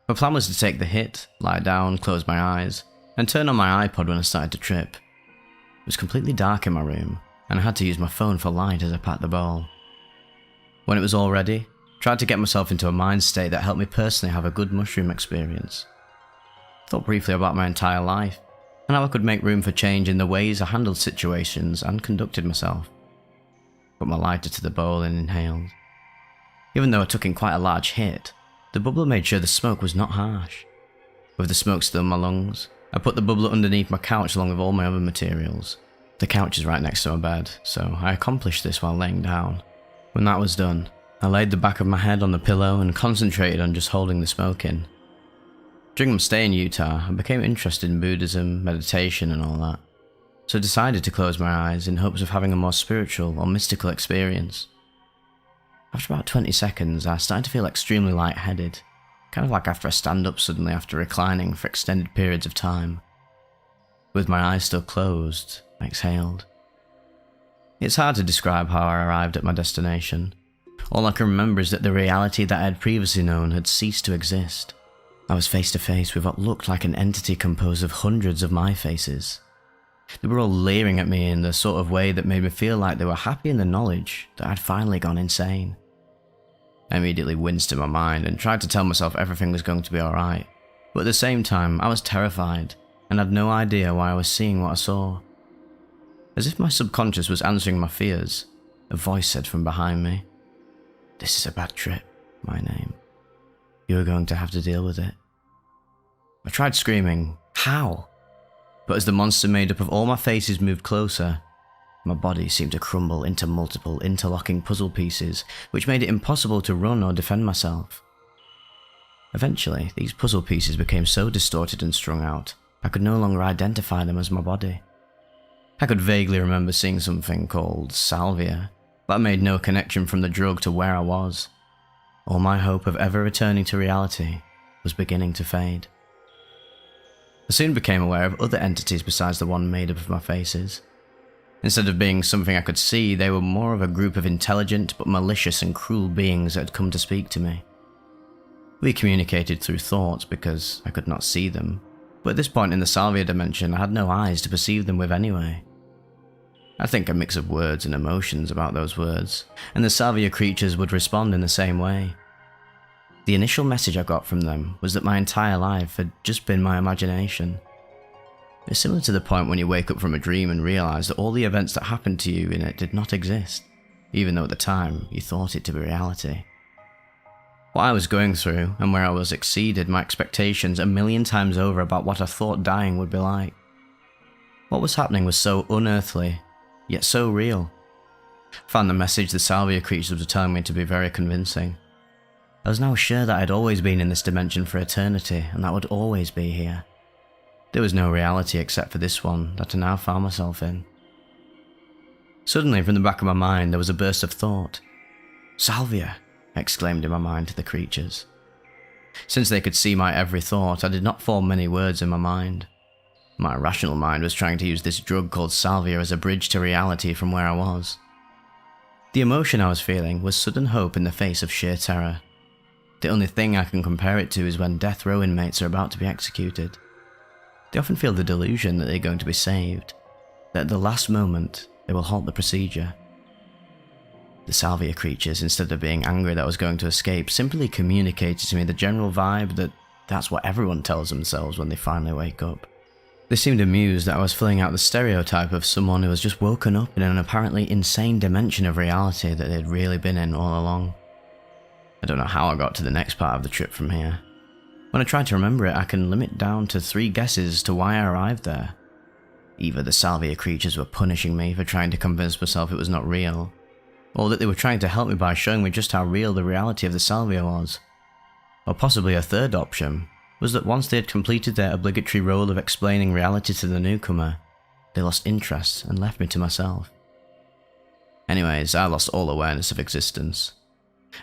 My plan was to take the hit, lie down, close my eyes, and turn on my iPod when I started to trip. It was completely dark in my room, and I had to use my phone for light as I packed the bowl. When it was all ready, I tried to get myself into a mind state that helped me personally have a good mushroom experience. I thought briefly about my entire life, and how I could make room for change in the ways I handled situations and conducted myself. Put my lighter to the bowl and inhaled. Even though I took in quite a large hit, the bubbler made sure the smoke was not harsh. With the smoke still in my lungs, I put the bubbler underneath my couch along with all my other materials. The couch is right next to my bed, so I accomplished this while laying down. When that was done, I laid the back of my head on the pillow and concentrated on just holding the smoke in. During my stay in Utah, I became interested in Buddhism, meditation and all that, so I decided to close my eyes in hopes of having a more spiritual or mystical experience. After about 20 seconds, I started to feel extremely lightheaded. kind of like after I stand up suddenly after reclining for extended periods of time. With my eyes still closed, I exhaled. It's hard to describe how I arrived at my destination. All I can remember is that the reality that I had previously known had ceased to exist. I was face to face with what looked like an entity composed of hundreds of my faces. They were all leering at me in the sort of way that made me feel like they were happy in the knowledge that I'd finally gone insane. I immediately winced in my mind and tried to tell myself everything was going to be alright, but at the same time I was terrified and had no idea why I was seeing what I saw. As if my subconscious was answering my fears, a voice said from behind me, "This is a bad trip, my name. You are going to have to deal with it." I tried screaming, "How?" But as the monster made up of all my faces moved closer, my body seemed to crumble into multiple interlocking puzzle pieces, which made it impossible to run or defend myself. Eventually, these puzzle pieces became so distorted and strung out, I could no longer identify them as my body. I could vaguely remember seeing something called salvia, but I made no connection from the drug to where I was. All my hope of ever returning to reality was beginning to fade. I soon became aware of other entities besides the one made up of my faces. Instead of being something I could see, they were more of a group of intelligent but malicious and cruel beings that had come to speak to me. We communicated through thoughts because I could not see them, but at this point in the salvia dimension I had no eyes to perceive them with anyway. I think a mix of words and emotions about those words, and the salvia creatures would respond in the same way. The initial message I got from them was that my entire life had just been my imagination. It's similar to the point when you wake up from a dream and realise that all the events that happened to you in it did not exist, even though at the time you thought it to be reality. What I was going through, and where I was exceeded my expectations a million times over about what I thought dying would be like. What was happening was so unearthly, yet so real. I found the message the salvia creatures were telling me to be very convincing. I was now sure that I'd always been in this dimension for eternity, and that I would always be here. There was no reality except for this one that I now found myself in. Suddenly, from the back of my mind, there was a burst of thought. "Salvia!" I exclaimed in my mind to the creatures. Since they could see my every thought, I did not form many words in my mind. My rational mind was trying to use this drug called salvia as a bridge to reality from where I was. The emotion I was feeling was sudden hope in the face of sheer terror. The only thing I can compare it to is when death row inmates are about to be executed. They often feel the delusion that they're going to be saved, that at the last moment they will halt the procedure. The salvia creatures, instead of being angry that I was going to escape, simply communicated to me the general vibe that that's what everyone tells themselves when they finally wake up. They seemed amused that I was filling out the stereotype of someone who has just woken up in an apparently insane dimension of reality that they'd really been in all along. I don't know how I got to the next part of the trip from here. When I try to remember it, I can limit down to 3 guesses to why I arrived there. Either the salvia creatures were punishing me for trying to convince myself it was not real, or that they were trying to help me by showing me just how real the reality of the salvia was. Or possibly a third option was that once they had completed their obligatory role of explaining reality to the newcomer, they lost interest and left me to myself. Anyways, I lost all awareness of existence.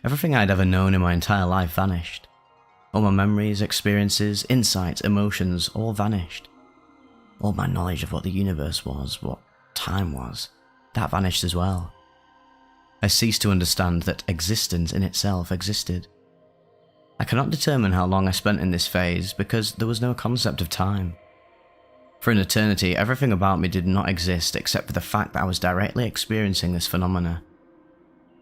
Everything I'd ever known in my entire life vanished. All my memories, experiences, insights, emotions, all vanished. All my knowledge of what the universe was, what time was, that vanished as well. I ceased to understand that existence in itself existed. I cannot determine how long I spent in this phase because there was no concept of time. For an eternity, everything about me did not exist except for the fact that I was directly experiencing this phenomena.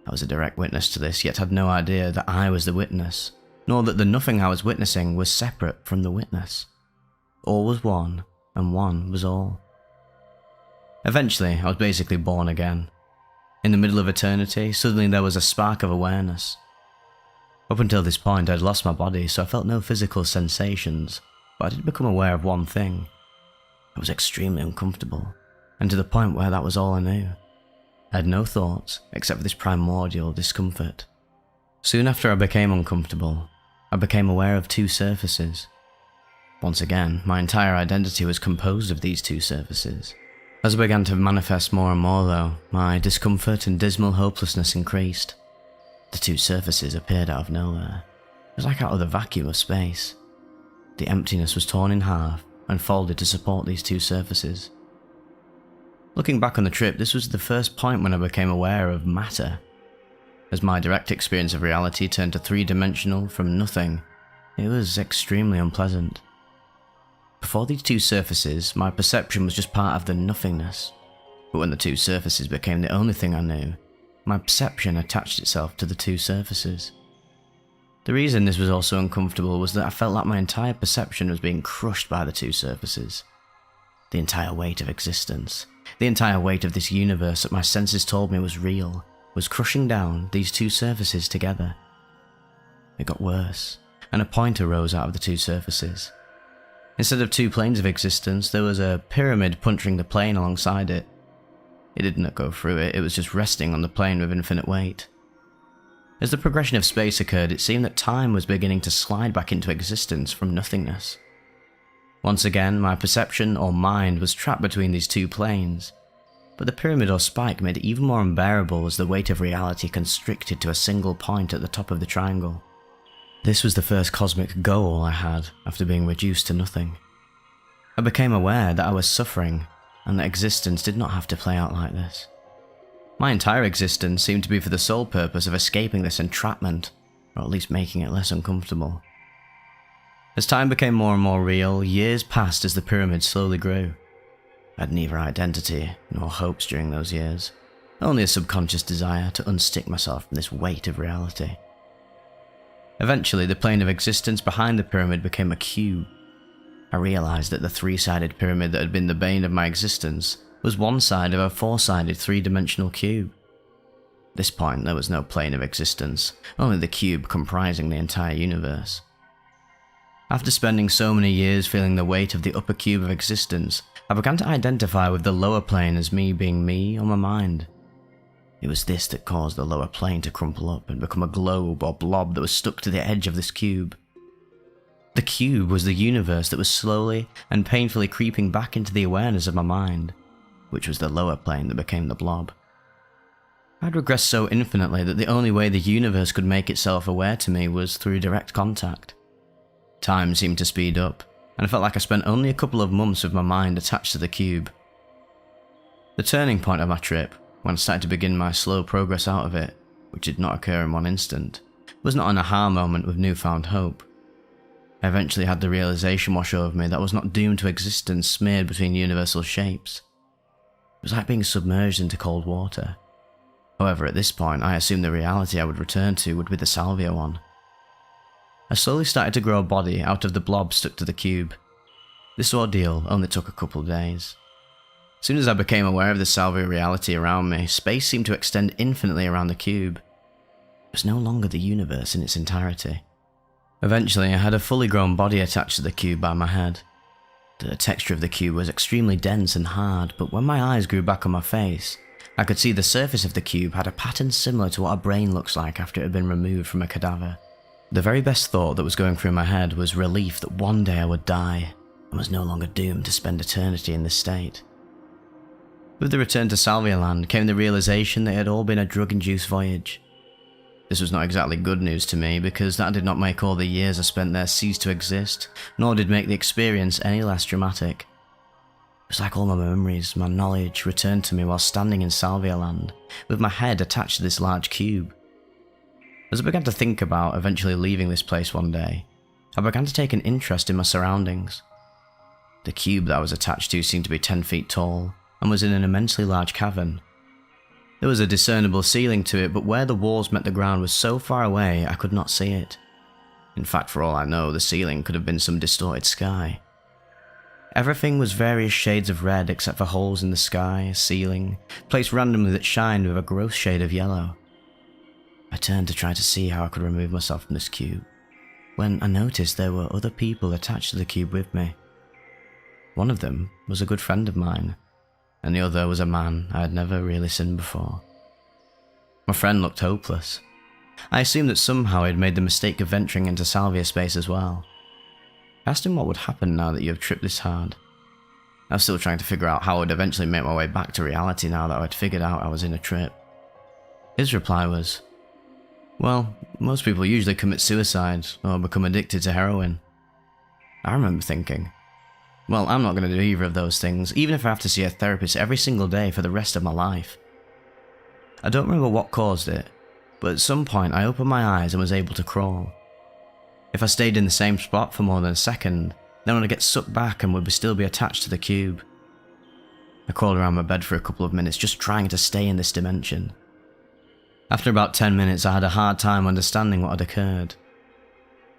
I was a direct witness to this, yet had no idea that I was the witness, nor that the nothing I was witnessing was separate from the witness. All was one, and one was all. Eventually, I was basically born again. In the middle of eternity, suddenly there was a spark of awareness. Up until this point, I'd lost my body, so I felt no physical sensations, but I did become aware of one thing. I was extremely uncomfortable, and to the point where that was all I knew. I had no thoughts, except for this primordial discomfort. Soon after I became uncomfortable, I became aware of 2 surfaces. Once again, my entire identity was composed of these 2 surfaces. As I began to manifest more and more though, my discomfort and dismal hopelessness increased. The 2 surfaces appeared out of nowhere. It was like out of the vacuum of space. The emptiness was torn in half and folded to support these two surfaces. Looking back on the trip, this was the first point when I became aware of matter. As my direct experience of reality turned to three-dimensional from nothing, it was extremely unpleasant. Before these two surfaces, my perception was just part of the nothingness. But when the two surfaces became the only thing I knew, my perception attached itself to the two surfaces. The reason this was also uncomfortable was that I felt like my entire perception was being crushed by the two surfaces. The entire weight of existence, the entire weight of this universe that my senses told me was real, was crushing down these two surfaces together. It got worse, and a point arose out of the two surfaces. Instead of two planes of existence, there was a pyramid puncturing the plane alongside it. It did not go through it, it was just resting on the plane with infinite weight. As the progression of space occurred, it seemed that time was beginning to slide back into existence from nothingness. Once again, my perception or mind was trapped between these two planes, but the pyramid or spike made it even more unbearable as the weight of reality constricted to a single point at the top of the triangle. This was the first cosmic goal I had after being reduced to nothing. I became aware that I was suffering and that existence did not have to play out like this. My entire existence seemed to be for the sole purpose of escaping this entrapment, or at least making it less uncomfortable. As time became more and more real, years passed as the pyramid slowly grew. I had neither identity nor hopes during those years, only a subconscious desire to unstick myself from this weight of reality. Eventually, the plane of existence behind the pyramid became a cube. I realized that the three-sided pyramid that had been the bane of my existence was one side of a four-sided three-dimensional cube. At this point, there was no plane of existence, only the cube comprising the entire universe. After spending so many years feeling the weight of the upper cube of existence, I began to identify with the lower plane as me being me or my mind. It was this that caused the lower plane to crumple up and become a globe or blob that was stuck to the edge of this cube. The cube was the universe that was slowly and painfully creeping back into the awareness of my mind, which was the lower plane that became the blob. I'd regressed so infinitely that the only way the universe could make itself aware to me was through direct contact. Time seemed to speed up, and I felt like I spent only a couple of months with my mind attached to the cube. The turning point of my trip, when I started to begin my slow progress out of it, which did not occur in one instant, was not an aha moment with newfound hope. I eventually had the realization wash over me that I was not doomed to existence smeared between universal shapes. It was like being submerged into cold water. However, at this point, I assumed the reality I would return to would be the salvia one. I slowly started to grow a body out of the blob stuck to the cube. This ordeal only took a couple of days. As soon as I became aware of the salvia reality around me, space seemed to extend infinitely around the cube. It was no longer the universe in its entirety. Eventually, I had a fully grown body attached to the cube by my head. The texture of the cube was extremely dense and hard, but when my eyes grew back on my face, I could see the surface of the cube had a pattern similar to what a brain looks like after it had been removed from a cadaver. The very best thought that was going through my head was relief that one day I would die and was no longer doomed to spend eternity in this state. With the return to Salvia Land came the realization that it had all been a drug-induced voyage. This was not exactly good news to me, because that did not make all the years I spent there cease to exist, nor did make the experience any less dramatic. It was like all my memories, my knowledge, returned to me while standing in Salvia Land, with my head attached to this large cube. As I began to think about eventually leaving this place one day, I began to take an interest in my surroundings. The cube that I was attached to seemed to be 10 feet tall, and was in an immensely large cavern. There was a discernible ceiling to it, but where the walls met the ground was so far away I could not see it. In fact, for all I know, the ceiling could have been some distorted sky. Everything was various shades of red except for holes in the sky, ceiling, placed randomly that shined with a gross shade of yellow. I turned to try to see how I could remove myself from this cube, when I noticed there were other people attached to the cube with me. One of them was a good friend of mine, and the other was a man I had never really seen before. My friend looked hopeless. I assumed that somehow he had made the mistake of venturing into Salvia space as well. I asked him what would happen now that you have tripped this hard. I was still trying to figure out how I would eventually make my way back to reality now that I had figured out I was in a trip. His reply was, Well, most people usually commit suicide or become addicted to heroin. I remember thinking, well, I'm not going to do either of those things, even if I have to see a therapist every single day for the rest of my life. I don't remember what caused it, but at some point I opened my eyes and was able to crawl. If I stayed in the same spot for more than a second, then I'd get sucked back and would still be attached to the cube. I crawled around my bed for a couple of minutes just trying to stay in this dimension. After about 10 minutes I had a hard time understanding what had occurred.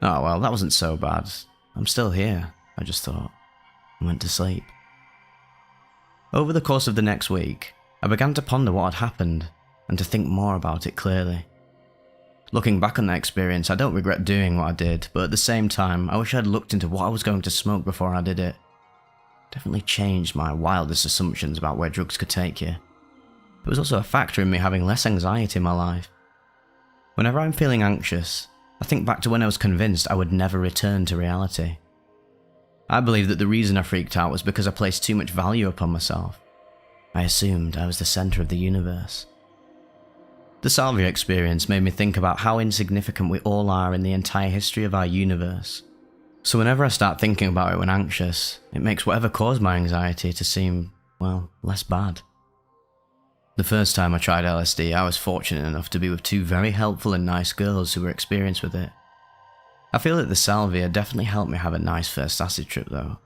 Oh well, that wasn't so bad. I'm still here, I just thought, and went to sleep. Over the course of the next week, I began to ponder what had happened and to think more about it clearly. Looking back on that experience, I don't regret doing what I did, but at the same time, I wish I had looked into what I was going to smoke before I did it. Definitely changed my wildest assumptions about where drugs could take you. It was also a factor in me having less anxiety in my life. Whenever I'm feeling anxious, I think back to when I was convinced I would never return to reality. I believe that the reason I freaked out was because I placed too much value upon myself. I assumed I was the center of the universe. The salvia experience made me think about how insignificant we all are in the entire history of our universe. So whenever I start thinking about it when anxious, it makes whatever caused my anxiety to seem, well, less bad. The first time I tried LSD, I was fortunate enough to be with two very helpful and nice girls who were experienced with it. I feel that the salvia definitely helped me have a nice first acid trip though.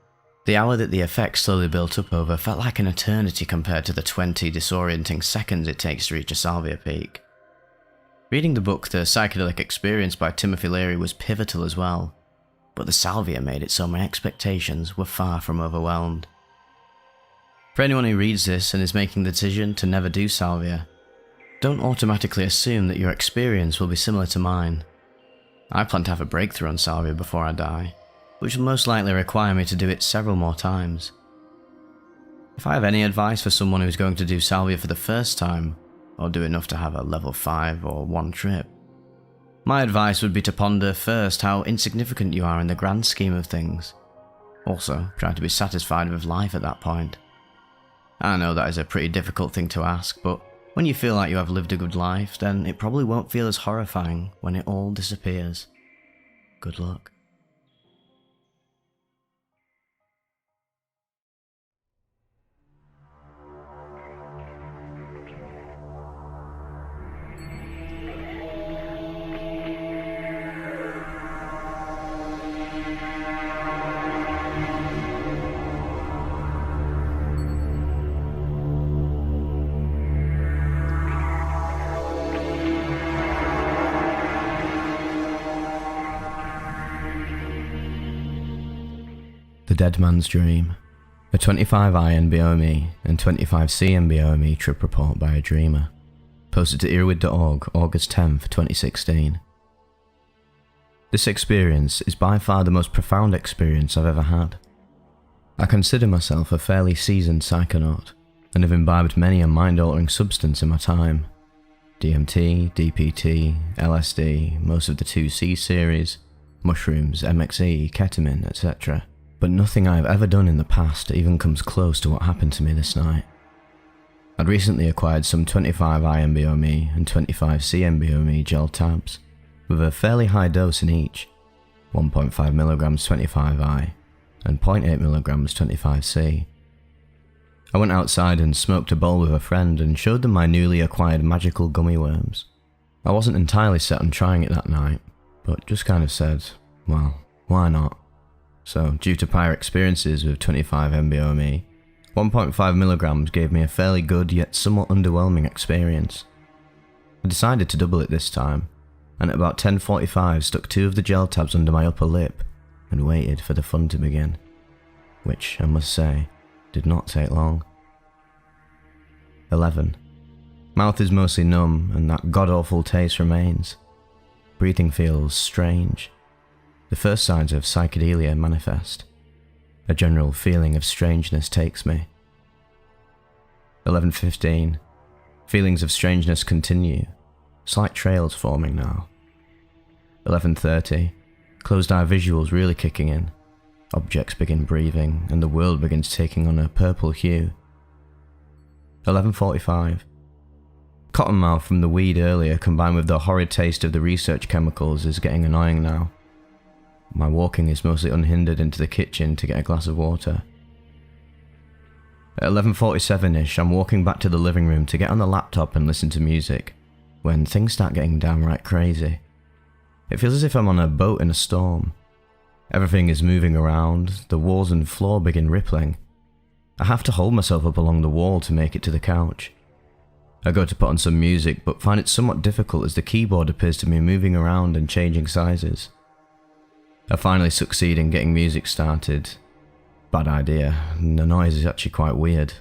The hour that the effects slowly built up over felt like an eternity compared to the 20 disorienting seconds it takes to reach a salvia peak. Reading the book The Psychedelic Experience by Timothy Leary was pivotal as well, but the salvia made it so my expectations were far from overwhelmed. For anyone who reads this and is making the decision to never do salvia, don't automatically assume that your experience will be similar to mine. I plan to have a breakthrough on salvia before I die, which will most likely require me to do it several more times. If I have any advice for someone who is going to do salvia for the first time, or do enough to have a level 5 or 1 trip, my advice would be to ponder first how insignificant you are in the grand scheme of things. Also, try to be satisfied with life at that point. I know that is a pretty difficult thing to ask, but when you feel like you have lived a good life, then it probably won't feel as horrifying when it all disappears. Good luck. The Dead Man's Dream, a 25I NBOME and 25C NBOME trip report by a dreamer, posted to EARBUDS.org August 10th, 2016. This experience is by far the most profound experience I've ever had. I consider myself a fairly seasoned psychonaut, and have imbibed many a mind-altering substance in my time. DMT, DPT, LSD, most of the 2C series, mushrooms, MXE, ketamine, etc. But nothing I have ever done in the past even comes close to what happened to me this night. I'd recently acquired some 25I NBOME and 25C NBOME gel tabs, with a fairly high dose in each, 1.5mg 25I and 0.8mg 25C. I went outside and smoked a bowl with a friend and showed them my newly acquired magical gummy worms. I wasn't entirely set on trying it that night, but just kind of said, well, why not? So, due to prior experiences with 25 NBOME, 1.5mg gave me a fairly good yet somewhat underwhelming experience. I decided to double it this time, and at about 10:45 stuck 2 of the gel tabs under my upper lip and waited for the fun to begin, which, I must say, did not take long. 11. Mouth is mostly numb and that god-awful taste remains. Breathing feels strange. The first signs of psychedelia manifest. A general feeling of strangeness takes me. 11:15. Feelings of strangeness continue. Slight trails forming now. 11:30. Closed eye visuals really kicking in. Objects begin breathing and the world begins taking on a purple hue. 11:45. Cottonmouth from the weed earlier combined with the horrid taste of the research chemicals is getting annoying now. My walking is mostly unhindered into the kitchen to get a glass of water. At 11:47ish, I'm walking back to the living room to get on the laptop and listen to music, when things start getting downright crazy. It feels as if I'm on a boat in a storm. Everything is moving around, the walls and floor begin rippling. I have to hold myself up along the wall to make it to the couch. I go to put on some music, but find it somewhat difficult as the keyboard appears to be moving around and changing sizes. I finally succeed in getting music started. Bad idea, the noise is actually quite weird.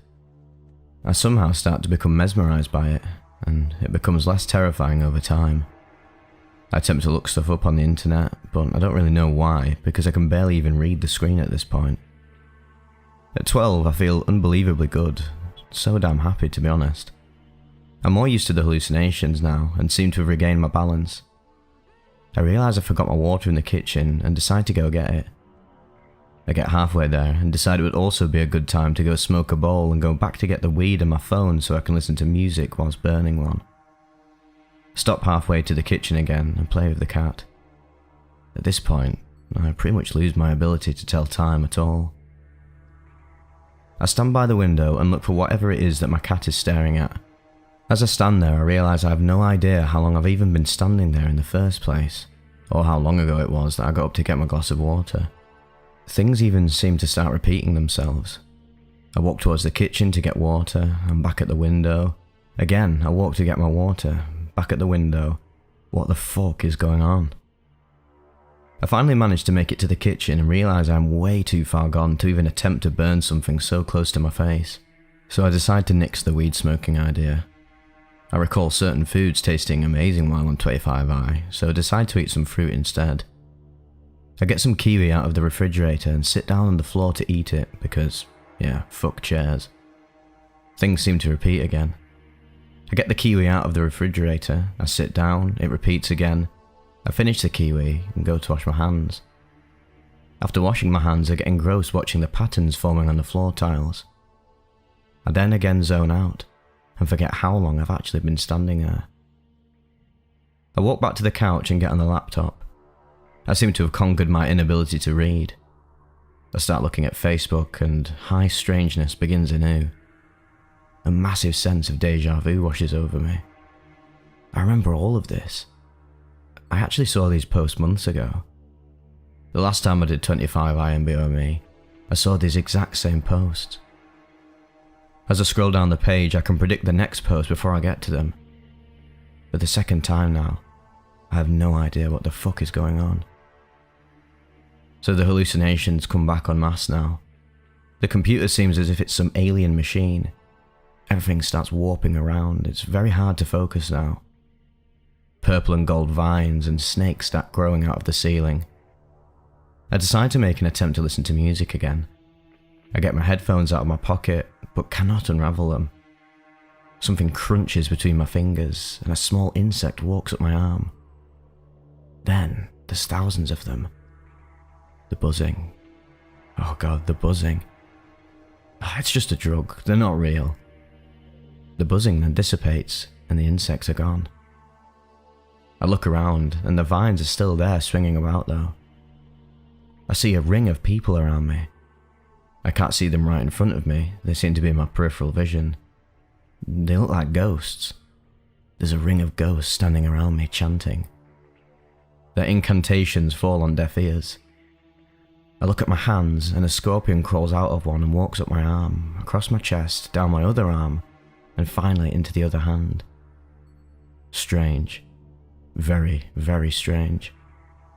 I somehow start to become mesmerised by it, and it becomes less terrifying over time. I attempt to look stuff up on the internet, but I don't really know why, because I can barely even read the screen at this point. At 12, I feel unbelievably good, so damn happy to be honest. I'm more used to the hallucinations now, and seem to have regained my balance. I realise I forgot my water in the kitchen, and decide to go get it. I get halfway there, and decide it would also be a good time to go smoke a bowl and go back to get the weed and my phone so I can listen to music whilst burning one. Stop halfway to the kitchen again and play with the cat. At this point, I pretty much lose my ability to tell time at all. I stand by the window and look for whatever it is that my cat is staring at. As I stand there, I realise I have no idea how long I've even been standing there in the first place, or how long ago it was that I got up to get my glass of water. Things even seem to start repeating themselves. I walk towards the kitchen to get water, I'm back at the window. Again, I walk to get my water, back at the window. What the fuck is going on? I finally manage to make it to the kitchen and realise I'm way too far gone to even attempt to burn something so close to my face, so I decide to nix the weed smoking idea. I recall certain foods tasting amazing while on 25i, so I decide to eat some fruit instead. I get some kiwi out of the refrigerator and sit down on the floor to eat it because, yeah, fuck chairs. Things seem to repeat again. I get the kiwi out of the refrigerator, I sit down, it repeats again. I finish the kiwi and go to wash my hands. After washing my hands, I get engrossed watching the patterns forming on the floor tiles. I then again zone out and forget how long I've actually been standing there. I walk back to the couch and get on the laptop. I seem to have conquered my inability to read. I start looking at Facebook and high strangeness begins anew. A massive sense of deja vu washes over me. I remember all of this. I actually saw these posts months ago. The last time I did 25 IMBOME, I saw these exact same posts. As I scroll down the page, I can predict the next post before I get to them. For the second time now, I have no idea what the fuck is going on. So the hallucinations come back en masse now. The computer seems as if it's some alien machine. Everything starts warping around, it's very hard to focus now. Purple and gold vines and snakes start growing out of the ceiling. I decide to make an attempt to listen to music again. I get my headphones out of my pocket, but cannot unravel them. Something crunches between my fingers, and a small insect walks up my arm. Then, there's thousands of them. The buzzing. Oh god, the buzzing. It's just a drug, they're not real. The buzzing then dissipates, and the insects are gone. I look around, and the vines are still there swinging about though. I see a ring of people around me. I can't see them right in front of me, they seem to be in my peripheral vision. They look like ghosts. There's a ring of ghosts standing around me chanting. Their incantations fall on deaf ears. I look at my hands and a scorpion crawls out of one and walks up my arm, across my chest, down my other arm, and finally into the other hand. Strange. Very, very strange.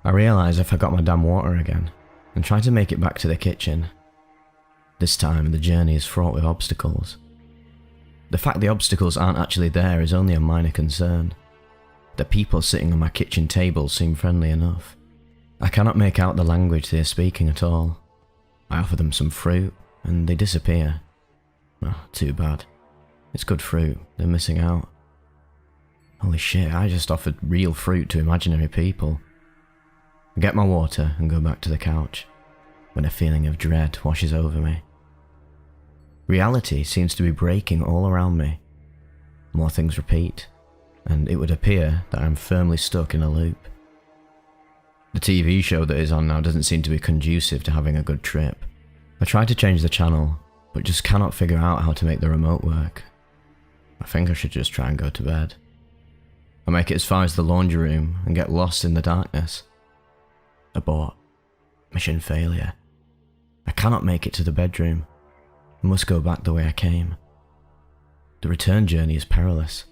I realise I forgot my damn water again, and try to make it back to the kitchen. This time the journey is fraught with obstacles. The fact the obstacles aren't actually there is only a minor concern. The people sitting on my kitchen table seem friendly enough. I cannot make out the language they are speaking at all. I offer them some fruit, and they disappear. Oh, too bad. It's good fruit, they're missing out. Holy shit, I just offered real fruit to imaginary people. I get my water and go back to the couch, when a feeling of dread washes over me. Reality seems to be breaking all around me. more things repeat, and it would appear that I'm firmly stuck in a loop. The TV show that is on now doesn't seem to be conducive to having a good trip. I try to change the channel, but just cannot figure out how to make the remote work. I think I should just try and go to bed. I make it as far as the laundry room and get lost in the darkness. Abort. Mission failure. I cannot make it to the bedroom. I must go back the way I came. The return journey is perilous.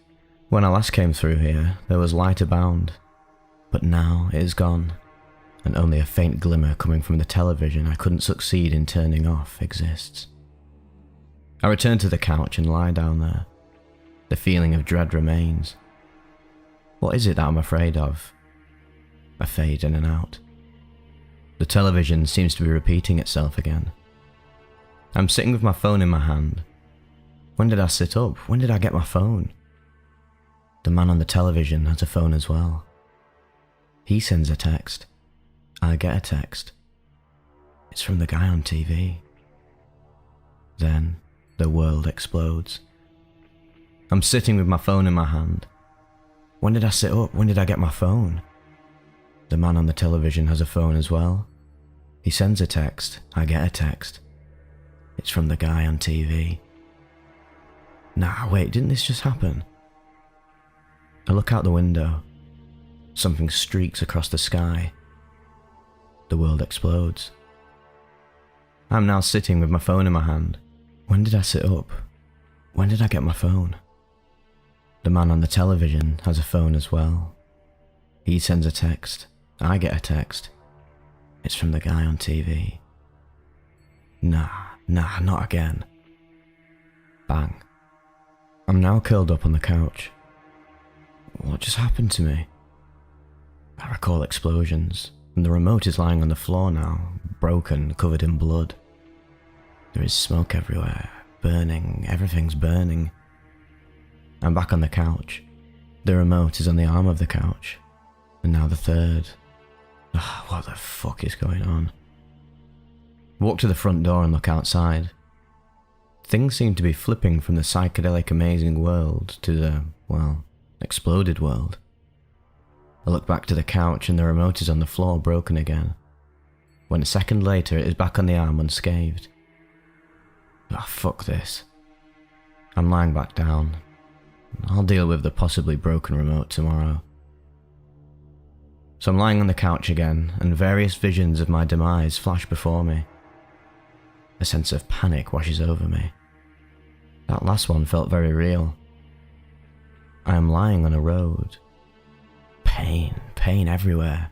When I last came through here, there was light abound, but now it is gone, and only a faint glimmer coming from the television I couldn't succeed in turning off exists. I return to the couch and lie down there. The feeling of dread remains. What is it that I'm afraid of? I fade in and out. The television seems to be repeating itself again. I'm sitting with my phone in my hand. When did I sit up? When did I get my phone? The man on the television has a phone as well. He sends a text. I get a text. It's from the guy on TV. Then the world explodes. I'm sitting with my phone in my hand. When did I sit up? When did I get my phone? The man on the television has a phone as well. He sends a text. I get a text. It's from the guy on TV. Nah, wait, didn't this just happen? I look out the window. Something streaks across the sky. The world explodes. I'm now sitting with my phone in my hand. When did I sit up? When did I get my phone? The man on the television has a phone as well. He sends a text. I get a text. It's from the guy on TV. Nah, not again. Bang. I'm now curled up on the couch. What just happened to me? I recall explosions, and the remote is lying on the floor now, broken, covered in blood. There is smoke everywhere, burning, everything's burning. I'm back on the couch. The remote is on the arm of the couch, and now the third. What the fuck is going on? Walk to the front door and look outside. Things seem to be flipping from the psychedelic amazing world to the, well, exploded world. I look back to the couch and the remote is on the floor broken again, when a second later it is back on the arm unscathed. Fuck this. I'm lying back down. I'll deal with the possibly broken remote tomorrow. So I'm lying on the couch again, and various visions of my demise flash before me. A sense of panic washes over me. That last one felt very real. I am lying on a road. Pain everywhere.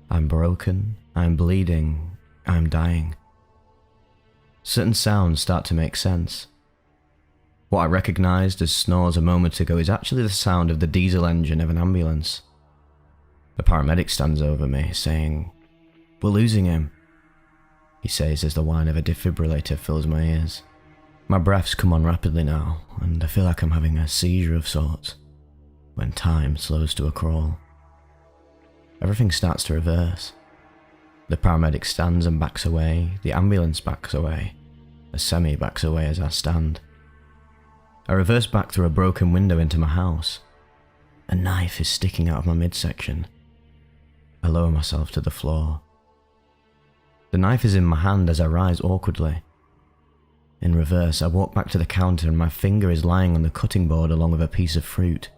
I'm broken, I'm bleeding, I'm dying. Certain sounds start to make sense. What I recognised as snores a moment ago is actually the sound of the diesel engine of an ambulance. The paramedic stands over me, saying, "We're losing him," he says as the whine of a defibrillator fills my ears. My breaths come on rapidly now, and I feel like I'm having a seizure of sorts, when time slows to a crawl. Everything starts to reverse. The paramedic stands and backs away, the ambulance backs away, a semi backs away as I stand. I reverse back through a broken window into my house. A knife is sticking out of my midsection. I lower myself to the floor. The knife is in my hand as I rise awkwardly. In reverse, I walk back to the counter and my finger is lying on the cutting board along with a piece of fruit.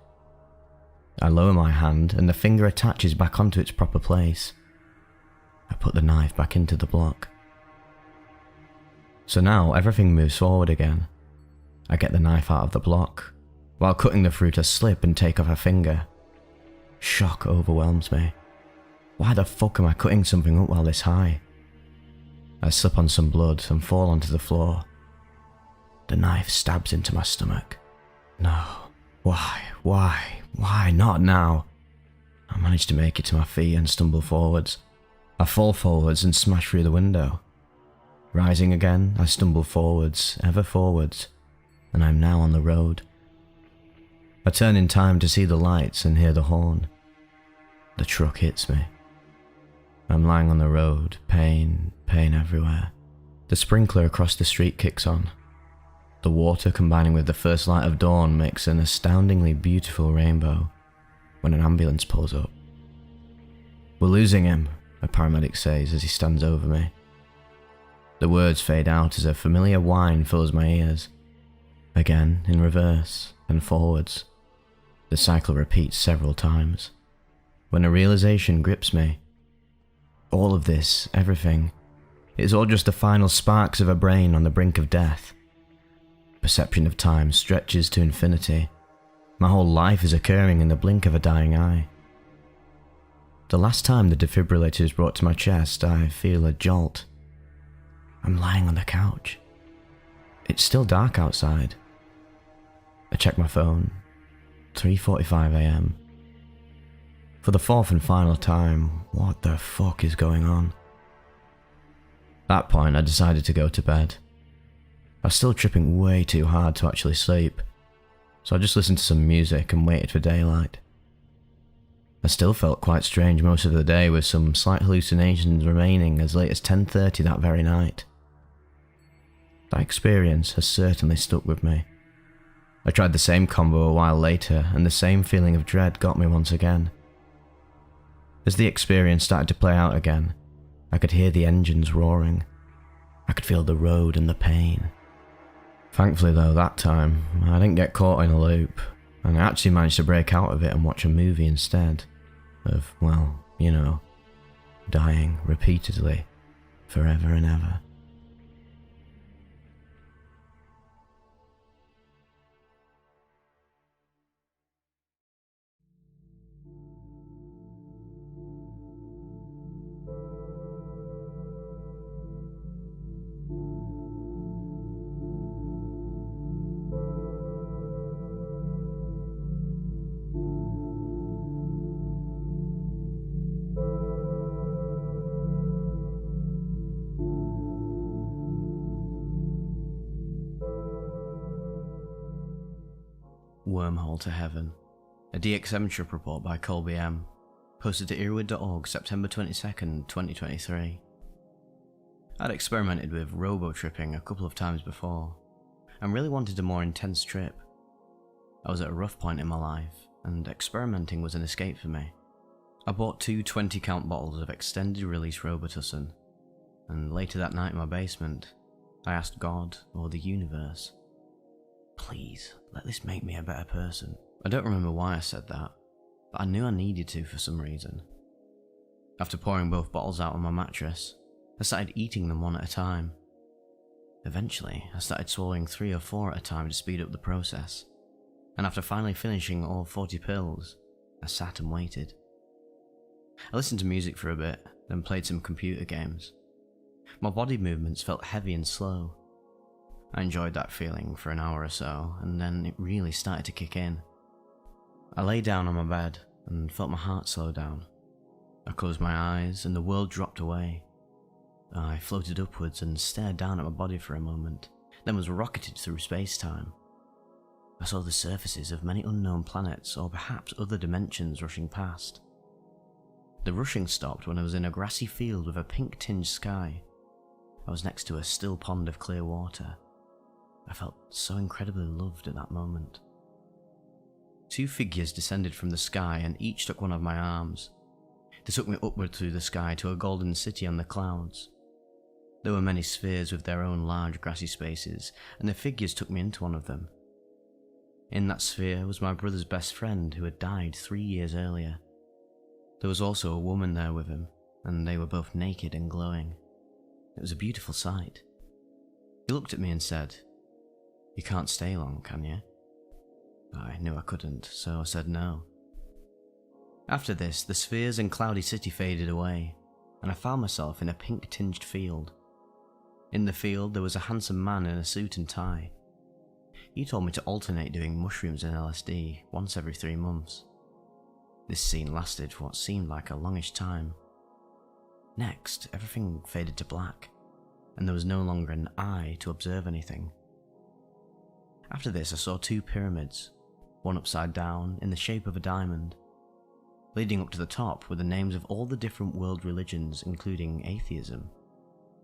I lower my hand and the finger attaches back onto its proper place. I put the knife back into the block. So now everything moves forward again. I get the knife out of the block. While cutting the fruit, I slip and take off a finger. Shock overwhelms me. Why the fuck am I cutting something up while this high? I slip on some blood and fall onto the floor. The knife stabs into my stomach. No. Why not now? I manage to make it to my feet and stumble forwards. I fall forwards and smash through the window. Rising again, I stumble forwards, ever forwards, and I'm now on the road. I turn in time to see the lights and hear the horn. The truck hits me. I'm lying on the road, pain everywhere. The sprinkler across the street kicks on. The water combining with the first light of dawn makes an astoundingly beautiful rainbow when an ambulance pulls up. "We're losing him," a paramedic says as he stands over me. The words fade out as a familiar whine fills my ears. Again, in reverse, and forwards. The cycle repeats several times. When a realization grips me. All of this, everything, is all just the final sparks of a brain on the brink of death. Perception of time stretches to infinity. My whole life is occurring in the blink of a dying eye. The last time the defibrillator is brought to my chest, I feel a jolt. I'm lying on the couch. It's still dark outside. I check my phone. 3:45 AM. For the fourth and final time, what the fuck is going on? At that point, I decided to go to bed. I was still tripping way too hard to actually sleep, so I just listened to some music and waited for daylight. I still felt quite strange most of the day, with some slight hallucinations remaining as late as 10:30 that very night. That experience has certainly stuck with me. I tried the same combo a while later, and the same feeling of dread got me once again. As the experience started to play out again, I could hear the engines roaring. I could feel the road and the pain. Thankfully though, that time, I didn't get caught in a loop, and I actually managed to break out of it and watch a movie instead of, well, you know, dying repeatedly, forever and ever. Wormhole to Heaven, a DXM trip report by Colby M, posted to earwid.org September 22nd, 2023. I'd experimented with robo-tripping a couple of times before, and really wanted a more intense trip. I was at a rough point in my life, and experimenting was an escape for me. I bought 2 20-count bottles of extended release Robitussin, and later that night in my basement, I asked God, or the universe, "Please, let this make me a better person." I don't remember why I said that, but I knew I needed to for some reason. After pouring both bottles out on my mattress, I started eating them one at a time. Eventually, I started swallowing 3 or 4 at a time to speed up the process, and after finally finishing all 40 pills, I sat and waited. I listened to music for a bit, then played some computer games. My body movements felt heavy and slow. I enjoyed that feeling for an hour or so, and then it really started to kick in. I lay down on my bed and felt my heart slow down. I closed my eyes and the world dropped away. I floated upwards and stared down at my body for a moment, then was rocketed through space-time. I saw the surfaces of many unknown planets, or perhaps other dimensions, rushing past. The rushing stopped when I was in a grassy field with a pink-tinged sky. I was next to a still pond of clear water. I felt so incredibly loved at that moment. 2 figures descended from the sky and each took one of my arms. They took me upward through the sky to a golden city on the clouds. There were many spheres with their own large grassy spaces, and the figures took me into one of them. In that sphere was my brother's best friend who had died 3 years earlier. There was also a woman there with him, and they were both naked and glowing. It was a beautiful sight. He looked at me and said, "You can't stay long, can you?" I knew I couldn't, so I said no. After this, the spheres and cloudy city faded away, and I found myself in a pink-tinged field. In the field, there was a handsome man in a suit and tie. He told me to alternate doing mushrooms and LSD once every 3 months. This scene lasted for what seemed like a longish time. Next, everything faded to black, and there was no longer an eye to observe anything. After this, I saw 2 pyramids, one upside down in the shape of a diamond. Leading up to the top were the names of all the different world religions, including atheism.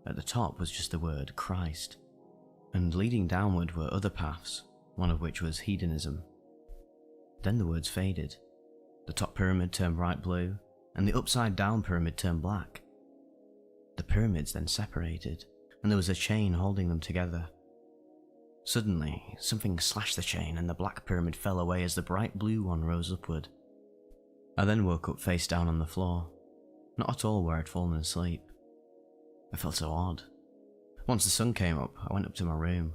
At the top was just the word Christ. and leading downward were other paths, one of which was hedonism. Then the words faded. The top pyramid turned bright blue, and the upside down pyramid turned black. The pyramids then separated, and there was a chain holding them together. Suddenly, something slashed the chain and the black pyramid fell away as the bright blue one rose upward. I then woke up face down on the floor, not at all where I'd fallen asleep. I felt so odd. Once the sun came up, I went up to my room.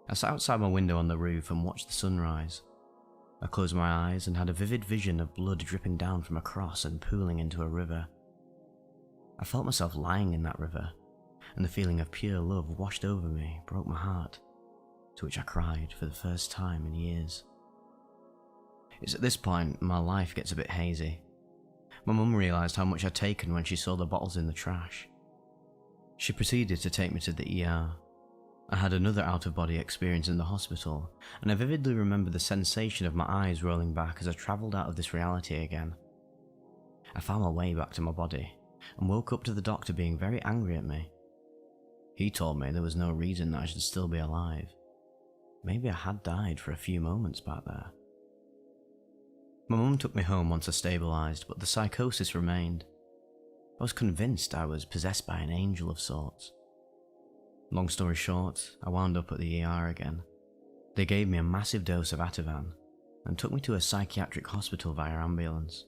I sat outside my window on the roof and watched the sunrise. I closed my eyes and had a vivid vision of blood dripping down from a cross and pooling into a river. I felt myself lying in that river, and the feeling of pure love washed over me, broke my heart, to which I cried for the first time in years. It's at this point my life gets a bit hazy. My mum realised how much I'd taken when she saw the bottles in the trash. She proceeded to take me to the ER. I had another out-of-body experience in the hospital, and I vividly remember the sensation of my eyes rolling back as I travelled out of this reality again. I found my way back to my body, and woke up to the doctor being very angry at me. He told me there was no reason that I should still be alive. Maybe I had died for a few moments back there. My mum took me home once I stabilised, but the psychosis remained. I was convinced I was possessed by an angel of sorts. Long story short, I wound up at the ER again. They gave me a massive dose of Ativan and took me to a psychiatric hospital via ambulance.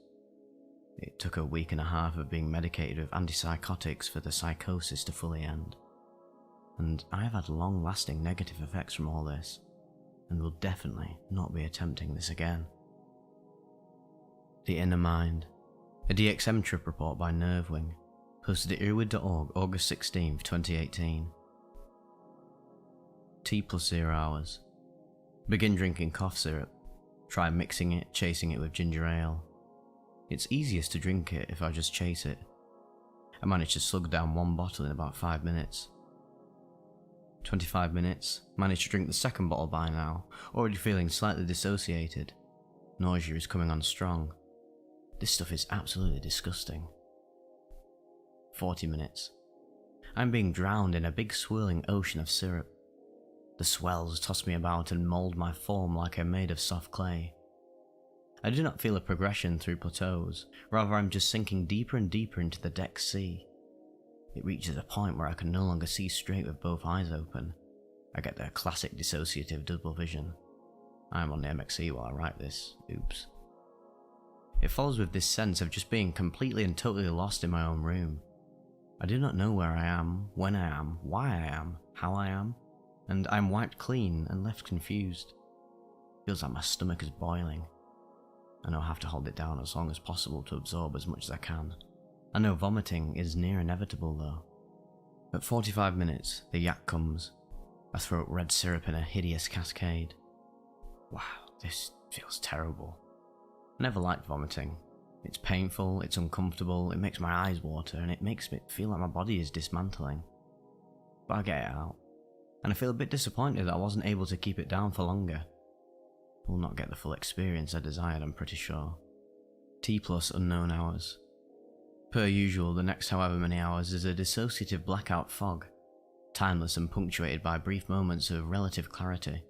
It took a week and a half of being medicated with antipsychotics for the psychosis to fully end. And I have had long-lasting negative effects from all this, and will definitely not be attempting this again. The Inner Mind, a DXM trip report by Nervewing, posted at EARBUDS.org August 16, 2018. T plus 0 hours. Begin drinking cough syrup. Try mixing it, chasing it with ginger ale. It's easiest to drink it if I just chase it. I managed to slug down one bottle in about 5 minutes. 25 minutes, managed to drink the second bottle by now, already feeling slightly dissociated. Nausea is coming on strong. This stuff is absolutely disgusting. 40 minutes. I'm being drowned in a big swirling ocean of syrup. The swells toss me about and mould my form like I'm made of soft clay. I do not feel a progression through plateaus, rather I'm just sinking deeper and deeper into the depths sea. It reaches a point where I can no longer see straight with both eyes open. I get the classic dissociative double vision. I am on the MXE while I write this, oops. It follows with this sense of just being completely and totally lost in my own room. I do not know where I am, when I am, why I am, how I am, and I'm wiped clean and left confused. Feels like my stomach is boiling. I know I have to hold it down as long as possible to absorb as much as I can. I know vomiting is near inevitable though. At 45 minutes, the yak comes. I throw up red syrup in a hideous cascade. Wow, this feels terrible. I never liked vomiting. It's painful, it's uncomfortable, it makes my eyes water, and it makes me feel like my body is dismantling. But I get it out, and I feel a bit disappointed that I wasn't able to keep it down for longer. Will not get the full experience I desired, I'm pretty sure. T plus unknown hours. Per usual, the next however many hours is a dissociative blackout fog, timeless and punctuated by brief moments of relative clarity.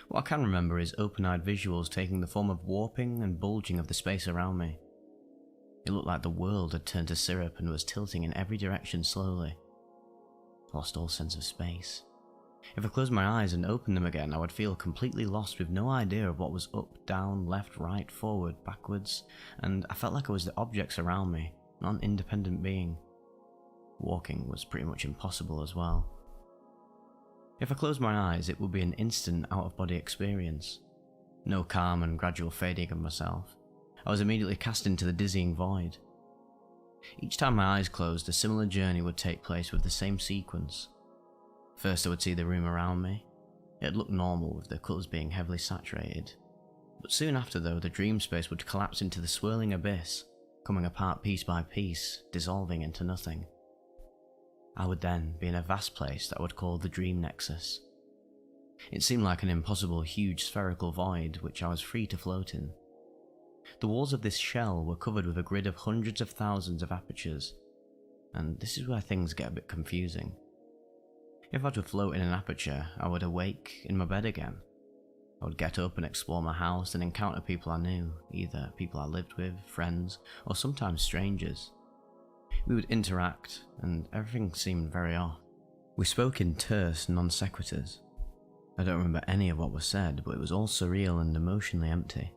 What I can remember is open-eyed visuals taking the form of warping and bulging of the space around me. It looked like the world had turned to syrup and was tilting in every direction slowly. I lost all sense of space. If I closed my eyes and opened them again, I would feel completely lost with no idea of what was up, down, left, right, forward, backwards, and I felt like I was the objects around me, not an independent being. Walking was pretty much impossible as well. If I closed my eyes, it would be an instant out-of-body experience. No calm and gradual fading of myself. I was immediately cast into the dizzying void. Each time my eyes closed, a similar journey would take place with the same sequence. First I would see the room around me. It looked normal with the colours being heavily saturated. But soon after though, the dream space would collapse into the swirling abyss, coming apart piece by piece, dissolving into nothing. I would then be in a vast place that I would call the Dream Nexus. It seemed like an impossible huge spherical void which I was free to float in. The walls of this shell were covered with a grid of hundreds of thousands of apertures, and this is where things get a bit confusing. If I were to float in an aperture, I would awake in my bed again. I would get up and explore my house and encounter people I knew, either people I lived with, friends, or sometimes strangers. We would interact, and everything seemed very off. We spoke in terse non sequiturs. I don't remember any of what was said, but it was all surreal and emotionally empty.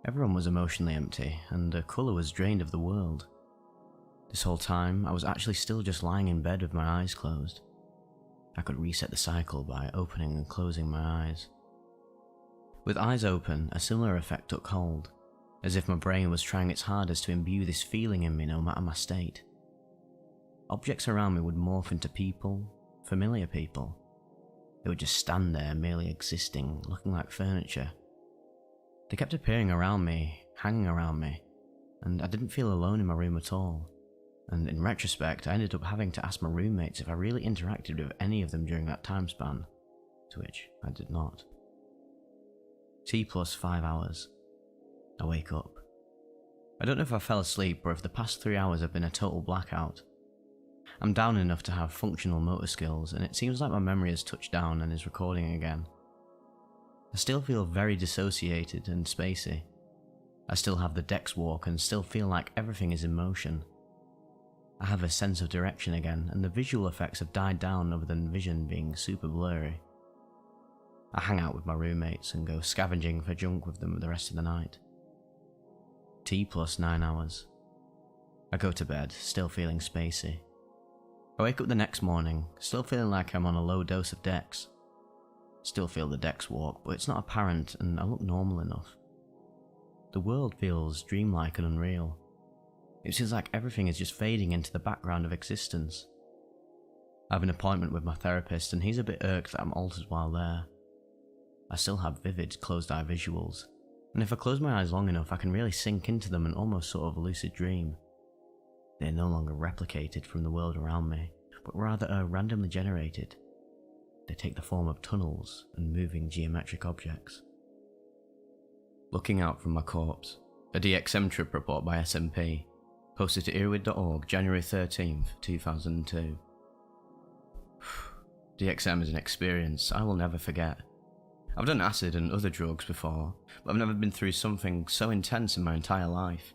Everyone was emotionally empty, and the colour was drained of the world. This whole time, I was actually still just lying in bed with my eyes closed. I could reset the cycle by opening and closing my eyes. With eyes open, a similar effect took hold, as if my brain was trying its hardest to imbue this feeling in me no matter my state. Objects around me would morph into people, familiar people. They would just stand there merely existing, looking like furniture. They kept appearing around me, hanging around me, and I didn't feel alone in my room at all. And in retrospect, I ended up having to ask my roommates if I really interacted with any of them during that time span, to which I did not. T plus 5 hours. I wake up. I don't know if I fell asleep or if the past 3 hours have been a total blackout. I'm down enough to have functional motor skills, and it seems like my memory has touched down and is recording again. I still feel very dissociated and spacey. I still have the Dex walk and still feel like everything is in motion. I have a sense of direction again, and the visual effects have died down other than vision being super blurry. I hang out with my roommates and go scavenging for junk with them the rest of the night. T plus 9 hours. I go to bed, still feeling spacey. I wake up the next morning, still feeling like I'm on a low dose of Dex. Still feel the Dex walk, but it's not apparent and I look normal enough. The world feels dreamlike and unreal. It seems like everything is just fading into the background of existence. I have an appointment with my therapist and he's a bit irked that I'm altered while there. I still have vivid closed-eye visuals, and if I close my eyes long enough I can really sink into them and almost sort of lucid dream. They are no longer replicated from the world around me, but rather are randomly generated. They take the form of tunnels and moving geometric objects. Looking out from my corpse, a DXM trip report by SMP, posted to earbud.org January 13th, 2002. DXM is an experience I will never forget. I've done acid and other drugs before, but I've never been through something so intense in my entire life.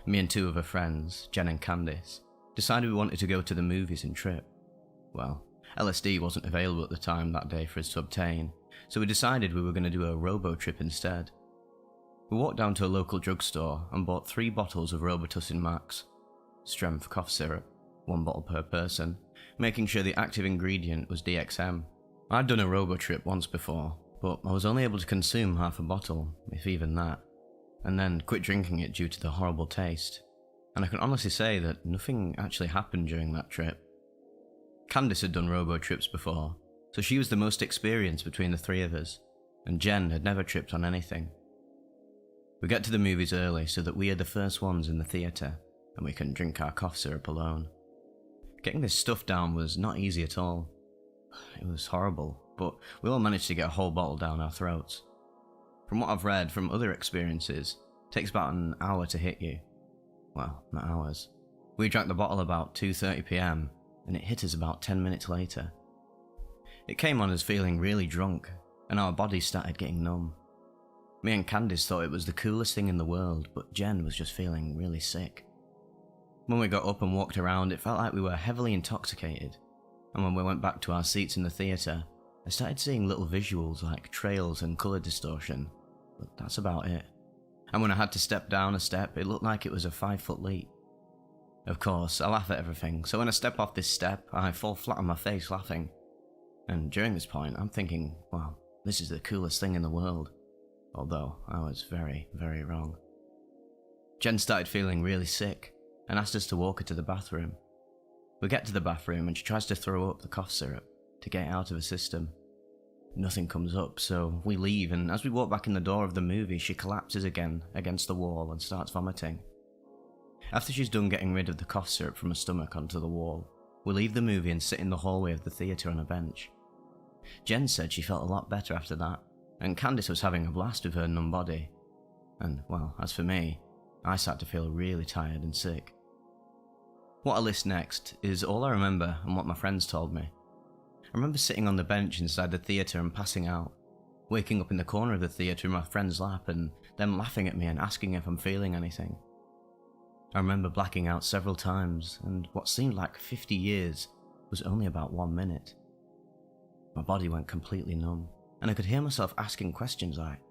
Me and two of her friends, Jen and Candice, decided we wanted to go to the movies and trip. Well, LSD wasn't available at the time that day for us to obtain, so we decided we were going to do a robo trip instead. We walked down to a local drugstore and bought 3 bottles of Robitussin Max, strength cough syrup, 1 bottle per person, making sure the active ingredient was DXM. I'd done a robo trip once before, but I was only able to consume half a bottle, if even that, and then quit drinking it due to the horrible taste. And I can honestly say that nothing actually happened during that trip. Candice had done robo trips before, so she was the most experienced between the 3 of us, and Jen had never tripped on anything. We get to the movies early so that we are the first ones in the theatre, and we can drink our cough syrup alone. Getting this stuff down was not easy at all. It was horrible, but we all managed to get a whole bottle down our throats. From what I've read from other experiences, it takes about an hour to hit you. Well, not hours. We drank the bottle about 2:30 PM, and it hit us about 10 minutes later. It came on us feeling really drunk, and our bodies started getting numb. Me and Candice thought it was the coolest thing in the world, but Jen was just feeling really sick. When we got up and walked around, it felt like we were heavily intoxicated, and when we went back to our seats in the theatre, I started seeing little visuals like trails and colour distortion, but that's about it. And when I had to step down a step, it looked like it was a 5-foot leap. Of course, I laugh at everything, so when I step off this step, I fall flat on my face laughing. And during this point, I'm thinking, wow, this is the coolest thing in the world. Although, I was very, very wrong. Jen started feeling really sick, and asked us to walk her to the bathroom. We get to the bathroom and she tries to throw up the cough syrup to get it out of her system. Nothing comes up, so we leave, and as we walk back in the door of the movie, she collapses again against the wall and starts vomiting. After she's done getting rid of the cough syrup from her stomach onto the wall, we leave the movie and sit in the hallway of the theatre on a bench. Jen said she felt a lot better after that, and Candice was having a blast with her numb body. And, well, as for me, I started to feel really tired and sick. What I list next is all I remember and what my friends told me. I remember sitting on the bench inside the theatre and passing out, waking up in the corner of the theatre in my friend's lap and them laughing at me and asking if I'm feeling anything. I remember blacking out several times, and what seemed like 50 years was only about 1 minute. My body went completely numb, and I could hear myself asking questions like,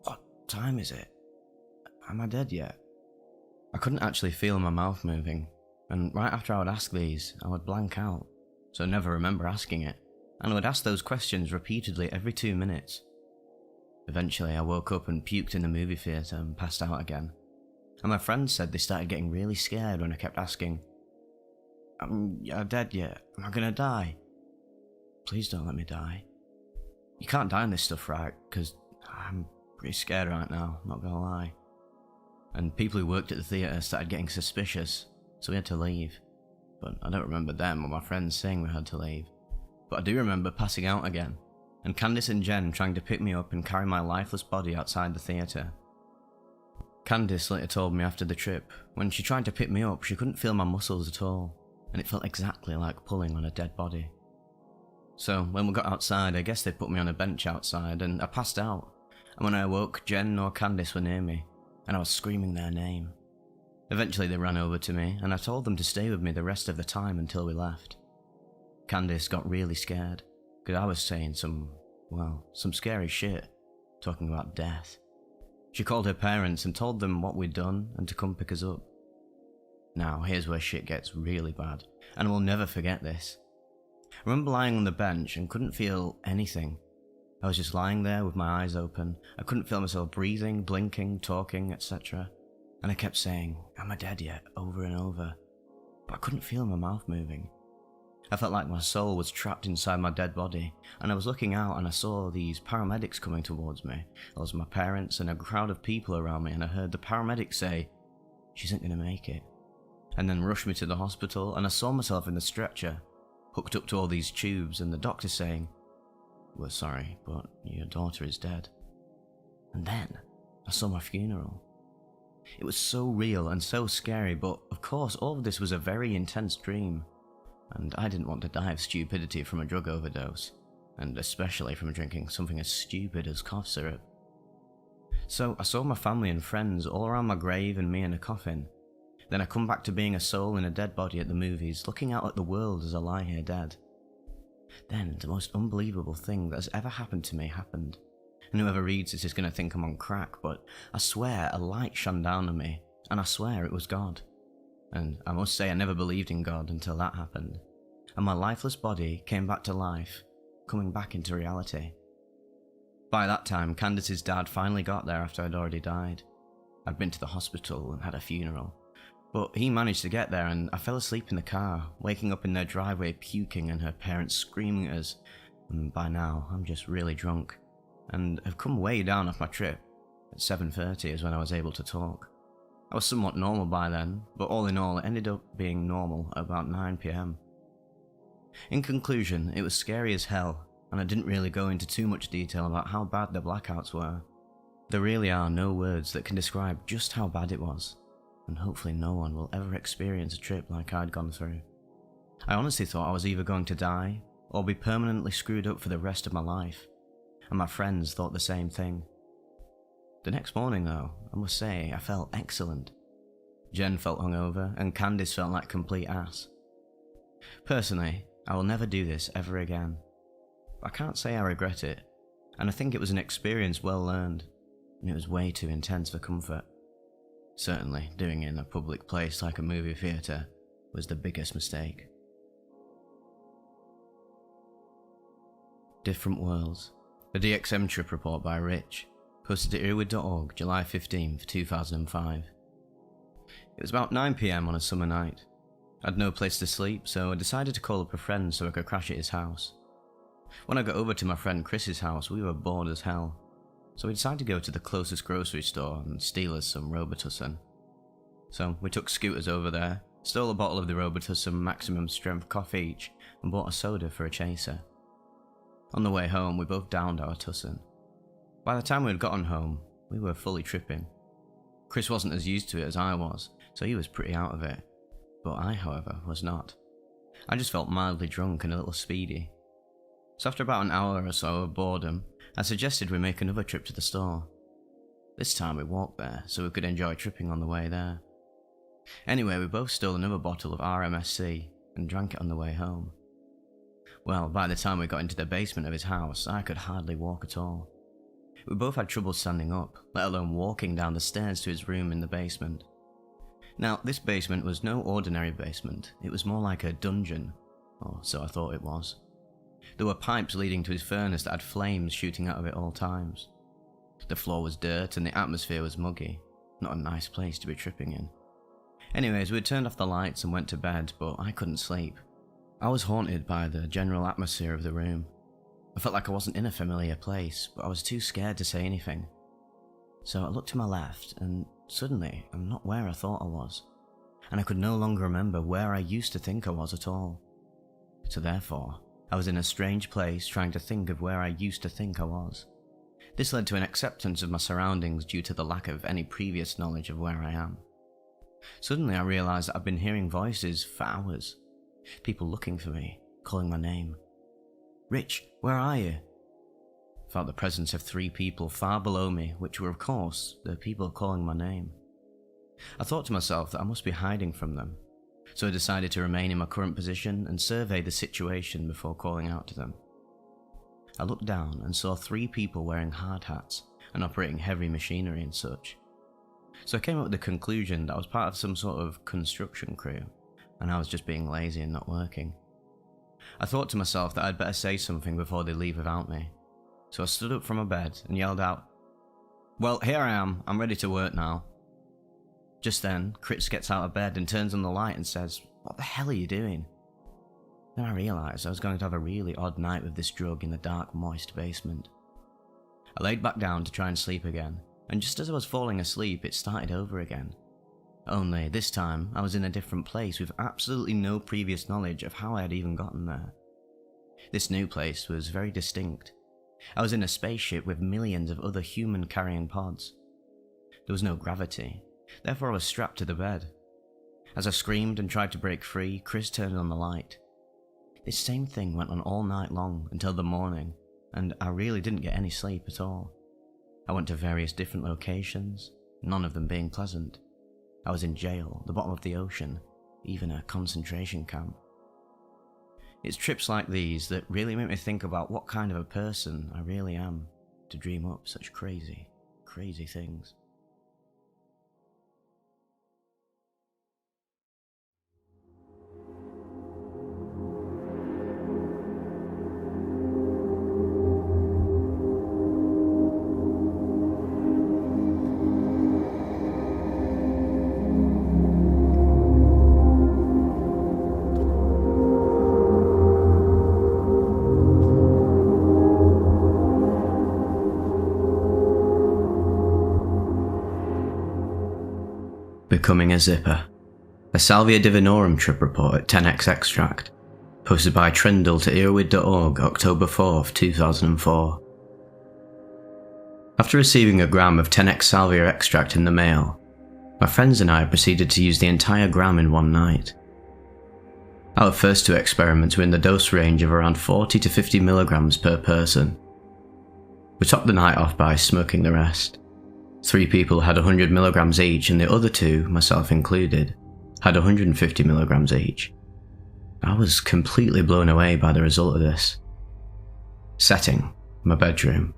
"What time is it? Am I dead yet?" I couldn't actually feel my mouth moving, and right after I would ask these, I would blank out, so I never remember asking it, and I would ask those questions repeatedly every 2 minutes. Eventually I woke up and puked in the movie theatre and passed out again, and my friends said they started getting really scared when I kept asking, "Am I dead yet? Am I gonna die? Please don't let me die. You can't die in this stuff, right? Because I'm pretty scared right now, not gonna lie." And people who worked at the theatre started getting suspicious, so we had to leave. But I don't remember them or my friends saying we had to leave. But I do remember passing out again, and Candice and Jen trying to pick me up and carry my lifeless body outside the theatre. Candice later told me after the trip, when she tried to pick me up, she couldn't feel my muscles at all, and it felt exactly like pulling on a dead body. So when we got outside, I guess they put me on a bench outside, and I passed out, and when I awoke, Jen or Candice were near me, and I was screaming their name. Eventually they ran over to me, and I told them to stay with me the rest of the time until we left. Candice got really scared, because I was saying some scary shit, talking about death. She called her parents and told them what we'd done and to come pick us up. Now, here's where shit gets really bad, and I will never forget this. I remember lying on the bench and couldn't feel anything. I was just lying there with my eyes open. I couldn't feel myself breathing, blinking, talking, etc. And I kept saying, "Am I dead yet?" over and over. But I couldn't feel my mouth moving. I felt like my soul was trapped inside my dead body, and I was looking out and I saw these paramedics coming towards me. There was my parents and a crowd of people around me, and I heard the paramedics say, "She isn't going to make it," and then rush me to the hospital, and I saw myself in the stretcher, hooked up to all these tubes, and the doctor saying, "We're sorry, but your daughter is dead." And then I saw my funeral. It was so real and so scary, but of course all of this was a very intense dream, and I didn't want to die of stupidity from a drug overdose, and especially from drinking something as stupid as cough syrup. So I saw my family and friends all around my grave and me in a coffin. Then I come back to being a soul in a dead body at the movies, looking out at the world as I lie here dead. Then the most unbelievable thing that has ever happened to me happened. And whoever reads this is going to think I'm on crack, but I swear a light shone down on me, and I swear it was God. And I must say I never believed in God until that happened. And my lifeless body came back to life, coming back into reality. By that time, Candice's dad finally got there after I'd already died. I'd been to the hospital and had a funeral. But he managed to get there, and I fell asleep in the car, waking up in their driveway puking and her parents screaming at us. And by now, I'm just really drunk, and have come way down off my trip. At 7:30 is when I was able to talk. I was somewhat normal by then, but all in all it ended up being normal at about 9 PM. In conclusion, it was scary as hell, and I didn't really go into too much detail about how bad the blackouts were. There really are no words that can describe just how bad it was, and hopefully no one will ever experience a trip like I'd gone through. I honestly thought I was either going to die, or be permanently screwed up for the rest of my life, and my friends thought the same thing. The next morning though, I must say I felt excellent. Jen felt hungover, and Candice felt like complete ass. Personally, I will never do this ever again. I can't say I regret it, and I think it was an experience well learned, and it was way too intense for comfort. Certainly, doing it in a public place like a movie theatre was the biggest mistake. Different Worlds. The DXM Trip Report by Rich, posted to earwid.org July 15th, 2005. It was about 9 PM on a summer night. I had no place to sleep, so I decided to call up a friend so I could crash at his house. When I got over to my friend Chris's house, we were bored as hell, so we decided to go to the closest grocery store and steal us some Robitussin. So we took scooters over there, stole a bottle of the Robitussin maximum strength coffee each, and bought a soda for a chaser. On the way home, we both downed our Tussin. By the time we had gotten home, we were fully tripping. Chris wasn't as used to it as I was, so he was pretty out of it. But I, however, was not. I just felt mildly drunk and a little speedy. So after about an hour or so of boredom, I suggested we make another trip to the store. This time we walked there so we could enjoy tripping on the way there. Anyway, we both stole another bottle of RMSC and drank it on the way home. Well, by the time we got into the basement of his house, I could hardly walk at all. We both had trouble standing up, let alone walking down the stairs to his room in the basement. Now, this basement was no ordinary basement, it was more like a dungeon, or so I thought it was. There were pipes leading to his furnace that had flames shooting out of it all times. The floor was dirt and the atmosphere was muggy, not a nice place to be tripping in. Anyways, we turned off the lights and went to bed, but I couldn't sleep. I was haunted by the general atmosphere of the room. I felt like I wasn't in a familiar place, but I was too scared to say anything. So I looked to my left, and suddenly I'm not where I thought I was, and I could no longer remember where I used to think I was at all. So therefore, I was in a strange place trying to think of where I used to think I was. This led to an acceptance of my surroundings due to the lack of any previous knowledge of where I am. Suddenly I realised that I've been hearing voices for hours. People looking for me, calling my name. "Rich, where are you?" I felt the presence of 3 people far below me, which were of course the people calling my name. I thought to myself that I must be hiding from them, so I decided to remain in my current position and survey the situation before calling out to them. I looked down and saw 3 people wearing hard hats and operating heavy machinery and such. So I came up with the conclusion that I was part of some sort of construction crew, and I was just being lazy and not working. I thought to myself that I'd better say something before they leave without me, so I stood up from my bed and yelled out, "Well, here I am, I'm ready to work now." Just then, Chris gets out of bed and turns on the light and says, "What the hell are you doing?" Then I realised I was going to have a really odd night with this drug in the dark, moist basement. I laid back down to try and sleep again, and just as I was falling asleep, it started over again. Only, this time, I was in a different place with absolutely no previous knowledge of how I had even gotten there. This new place was very distinct. I was in a spaceship with millions of other human-carrying pods. There was no gravity, therefore I was strapped to the bed. As I screamed and tried to break free, Chris turned on the light. This same thing went on all night long until the morning, and I really didn't get any sleep at all. I went to various different locations, none of them being pleasant. I was in jail, the bottom of the ocean, even a concentration camp. It's trips like these that really make me think about what kind of a person I really am to dream up such crazy, crazy things. Becoming a Zipper. A Salvia Divinorum trip report at 10x extract. Posted by Trindle to EARBUDS.org, October 4th, 2004. After receiving a gram of 10x Salvia extract in the mail, my friends and I proceeded to use the entire gram in one night. Our first 2 experiments were in the dose range of around 40 to 50 milligrams per person. We topped the night off by smoking the rest. 3 people had 100 milligrams each, and the other 2, myself included, had 150 milligrams each. I was completely blown away by the result of this. Setting: my bedroom.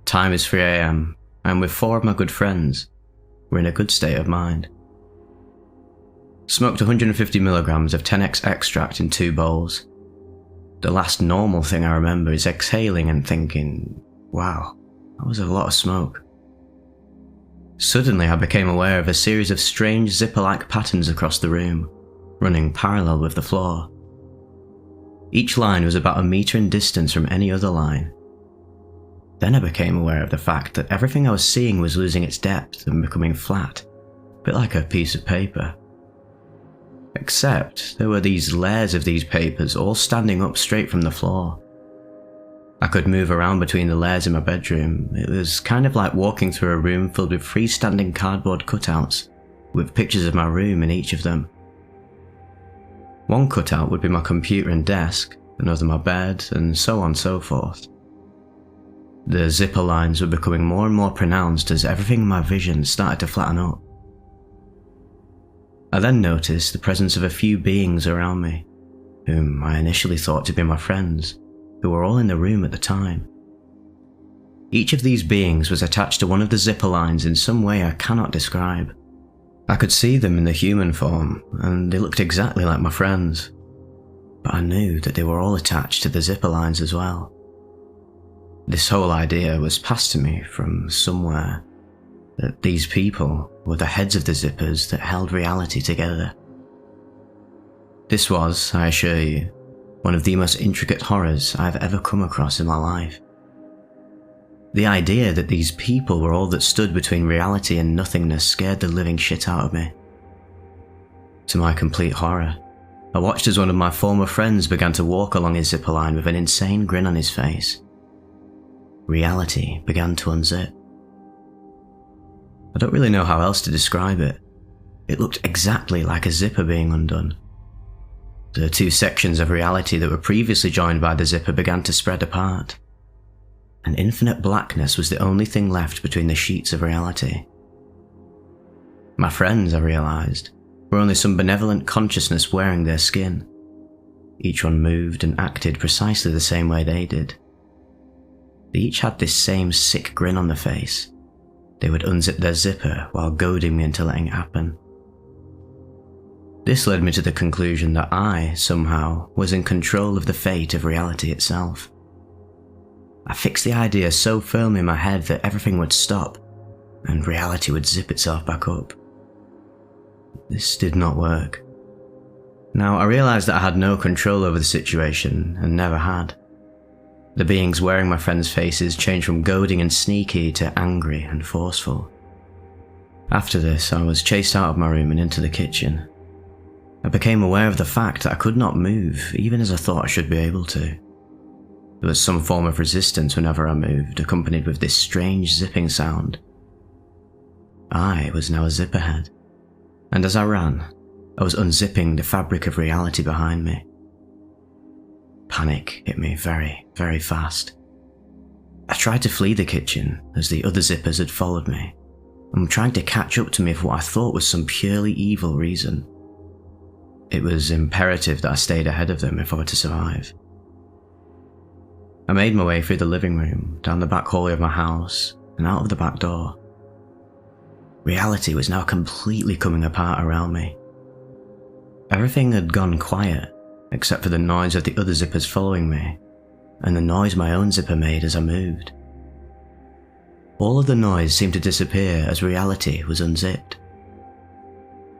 Time is 3 AM, and with 4 of my good friends, we're in a good state of mind. Smoked 150 milligrams of 10x extract in 2 bowls. The last normal thing I remember is exhaling and thinking, wow, that was a lot of smoke. Suddenly I became aware of a series of strange zipper-like patterns across the room, running parallel with the floor. Each line was about 1 meter in distance from any other line. Then I became aware of the fact that everything I was seeing was losing its depth and becoming flat, a bit like a piece of paper. Except there were these layers of these papers all standing up straight from the floor. I could move around between the layers in my bedroom. It was kind of like walking through a room filled with freestanding cardboard cutouts, with pictures of my room in each of them. One cutout would be my computer and desk, another my bed, and so on and so forth. The zipper lines were becoming more and more pronounced as everything in my vision started to flatten up. I then noticed the presence of a few beings around me, whom I initially thought to be my friends, who were all in the room at the time. Each of these beings was attached to one of the zipper lines in some way I cannot describe. I could see them in the human form, and they looked exactly like my friends, but I knew that they were all attached to the zipper lines as well. This whole idea was passed to me from somewhere, that these people were the heads of the zippers that held reality together. This was, I assure you, one of the most intricate horrors I've ever come across in my life. The idea that these people were all that stood between reality and nothingness scared the living shit out of me. To my complete horror, I watched as one of my former friends began to walk along his zipper line with an insane grin on his face. Reality began to unzip. I don't really know how else to describe it. It looked exactly like a zipper being undone. The two sections of reality that were previously joined by the zipper began to spread apart. And infinite blackness was the only thing left between the sheets of reality. My friends, I realized, were only some benevolent consciousness wearing their skin. Each one moved and acted precisely the same way they did. They each had this same sick grin on their face. They would unzip their zipper while goading me into letting it happen. This led me to the conclusion that I, somehow, was in control of the fate of reality itself. I fixed the idea so firmly in my head that everything would stop, and reality would zip itself back up. This did not work. Now, I realized that I had no control over the situation, and never had. The beings wearing my friends' faces changed from goading and sneaky to angry and forceful. After this, I was chased out of my room and into the kitchen. I became aware of the fact that I could not move, even as I thought I should be able to. There was some form of resistance whenever I moved, accompanied with this strange zipping sound. I was now a zipperhead, and as I ran, I was unzipping the fabric of reality behind me. Panic hit me very, very fast. I tried to flee the kitchen as the other zippers had followed me, and were trying to catch up to me for what I thought was some purely evil reason. It was imperative that I stayed ahead of them if I were to survive. I made my way through the living room, down the back hallway of my house, and out of the back door. Reality was now completely coming apart around me. Everything had gone quiet, except for the noise of the other zippers following me, and the noise my own zipper made as I moved. All of the noise seemed to disappear as reality was unzipped.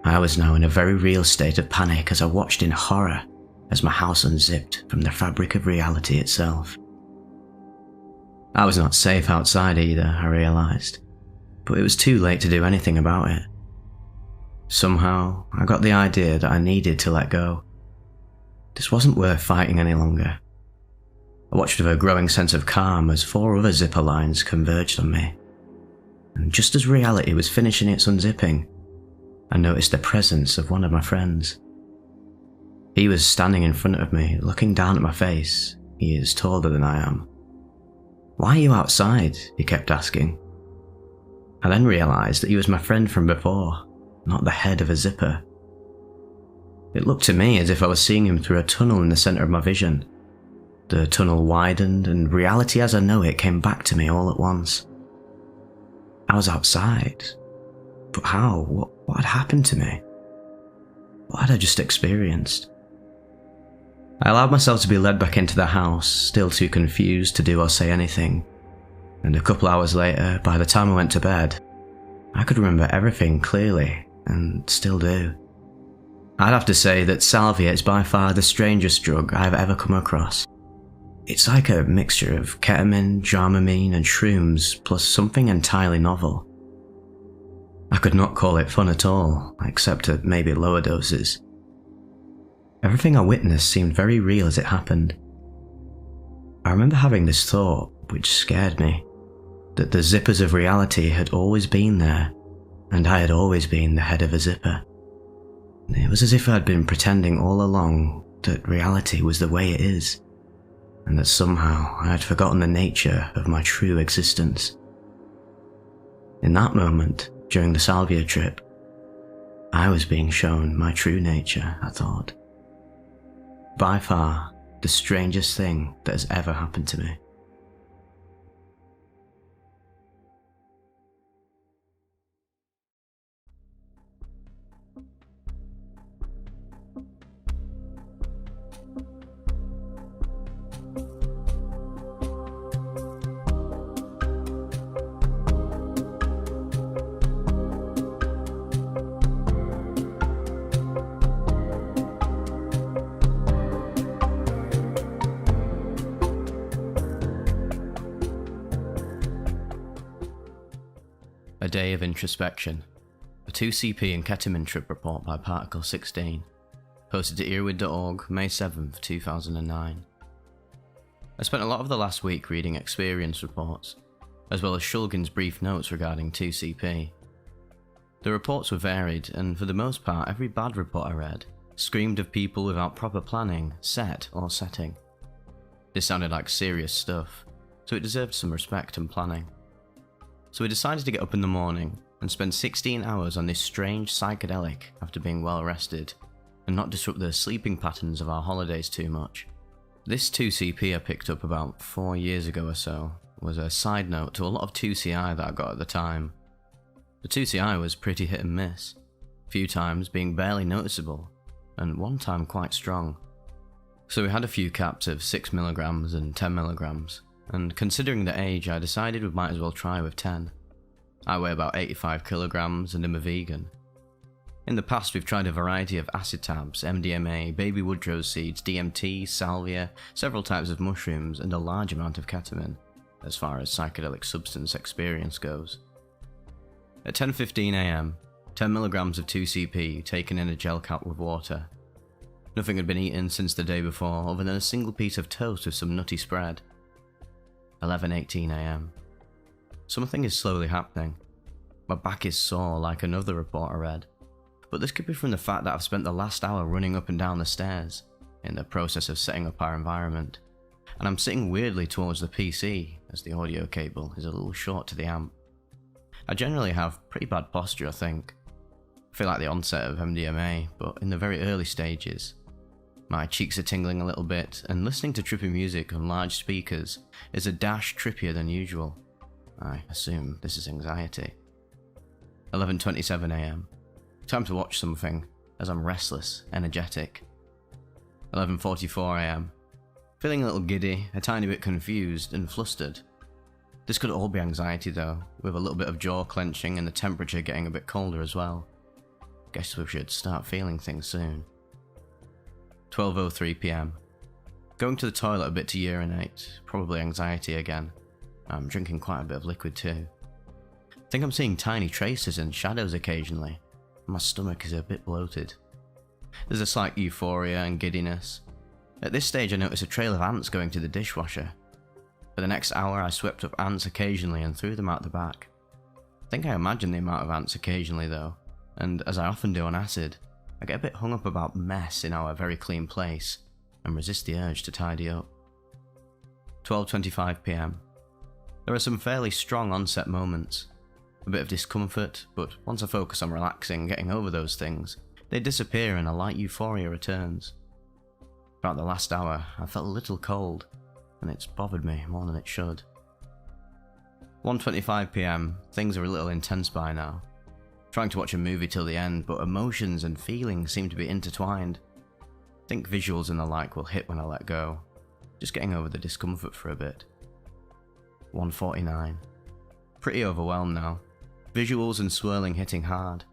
I was now in a very real state of panic as I watched in horror as my house unzipped from the fabric of reality itself. I was not safe outside either, I realized, but it was too late to do anything about it. Somehow, I got the idea that I needed to let go. This wasn't worth fighting any longer. I watched with a growing sense of calm as 4 other zipper lines converged on me. And just as reality was finishing its unzipping, I noticed the presence of one of my friends. He was standing in front of me, looking down at my face. He is taller than I am. "Why are you outside?" he kept asking. I then realized that he was my friend from before, not the head of a zipper. It looked to me as if I was seeing him through a tunnel in the center of my vision. The tunnel widened, and reality as I know it came back to me all at once. I was outside. But how? What had happened to me? What had I just experienced? I allowed myself to be led back into the house, still too confused to do or say anything. And a couple hours later, by the time I went to bed, I could remember everything clearly, and still do. I'd have to say that salvia is by far the strangest drug I've ever come across. It's like a mixture of ketamine, dramamine, and shrooms, plus something entirely novel. I could not call it fun at all, except at maybe lower doses. Everything I witnessed seemed very real as it happened. I remember having this thought, which scared me, that the zippers of reality had always been there, and I had always been the head of a zipper. It was as if I'd been pretending all along that reality was the way it is, and that somehow I had forgotten the nature of my true existence. In that moment, during the salvia trip, I was being shown my true nature, I thought. By far, the strangest thing that has ever happened to me. A Day of Introspection, a 2CP and ketamine trip report by Particle 16, posted to earbud.org, May 7th, 2009. I spent a lot of the last week reading experience reports, as well as Shulgin's brief notes regarding 2CP. The reports were varied, and for the most part every bad report I read screamed of people without proper planning, set or setting. This sounded like serious stuff, so it deserved some respect and planning. So we decided to get up in the morning and spend 16 hours on this strange psychedelic after being well rested, and not disrupt the sleeping patterns of our holidays too much. This 2CP I picked up about 4 years ago or so was a side note to a lot of 2CI that I got at the time. The 2CI was pretty hit and miss, a few times being barely noticeable, and one time quite strong. So we had a few caps of 6mg and 10mg. And considering the age, I decided we might as well try with 10. I weigh about 85 kilograms and am a vegan. In the past we've tried a variety of acid tabs, MDMA, baby woodrose seeds, DMT, salvia, several types of mushrooms and a large amount of ketamine, as far as psychedelic substance experience goes. At 10:15 AM, 10mg of 2CP taken in a gel cap with water. Nothing had been eaten since the day before other than a single piece of toast with some nutty spread. 11:18 AM. Something is slowly happening. My back is sore like another report I read, but this could be from the fact that I've spent the last hour running up and down the stairs in the process of setting up our environment, and I'm sitting weirdly towards the PC as the audio cable is a little short to the amp. I generally have pretty bad posture, I think. I feel like the onset of MDMA, but in the very early stages. My cheeks are tingling a little bit, and listening to trippy music on large speakers is a dash trippier than usual. I assume this is anxiety. 11:27 AM. Time to watch something, as I'm restless, energetic. 11:44 AM. Feeling a little giddy, a tiny bit confused and flustered. This could all be anxiety though, with a little bit of jaw clenching and the temperature getting a bit colder as well. Guess we should start feeling things soon. 12:03 PM. Going to the toilet a bit to urinate, probably anxiety again. I'm drinking quite a bit of liquid too. I think I'm seeing tiny traces and shadows occasionally. My stomach is a bit bloated. There's a slight euphoria and giddiness. At this stage I notice a trail of ants going to the dishwasher. For the next hour I swept up ants occasionally and threw them out the back. I think I imagine the amount of ants occasionally though, and as I often do on acid, I get a bit hung up about mess in our very clean place and resist the urge to tidy up. 12:25 PM. There are some fairly strong onset moments. A bit of discomfort, but once I focus on relaxing and getting over those things, they disappear and a light euphoria returns. Throughout the last hour, I felt a little cold, and it's bothered me more than it should. 1:25 PM, things are a little intense by now. Trying to watch a movie till the end, but emotions and feelings seem to be intertwined. I think visuals and the like will hit when I let go. Just getting over the discomfort for a bit. 1:49. Pretty overwhelmed now. Visuals and swirling hitting hard.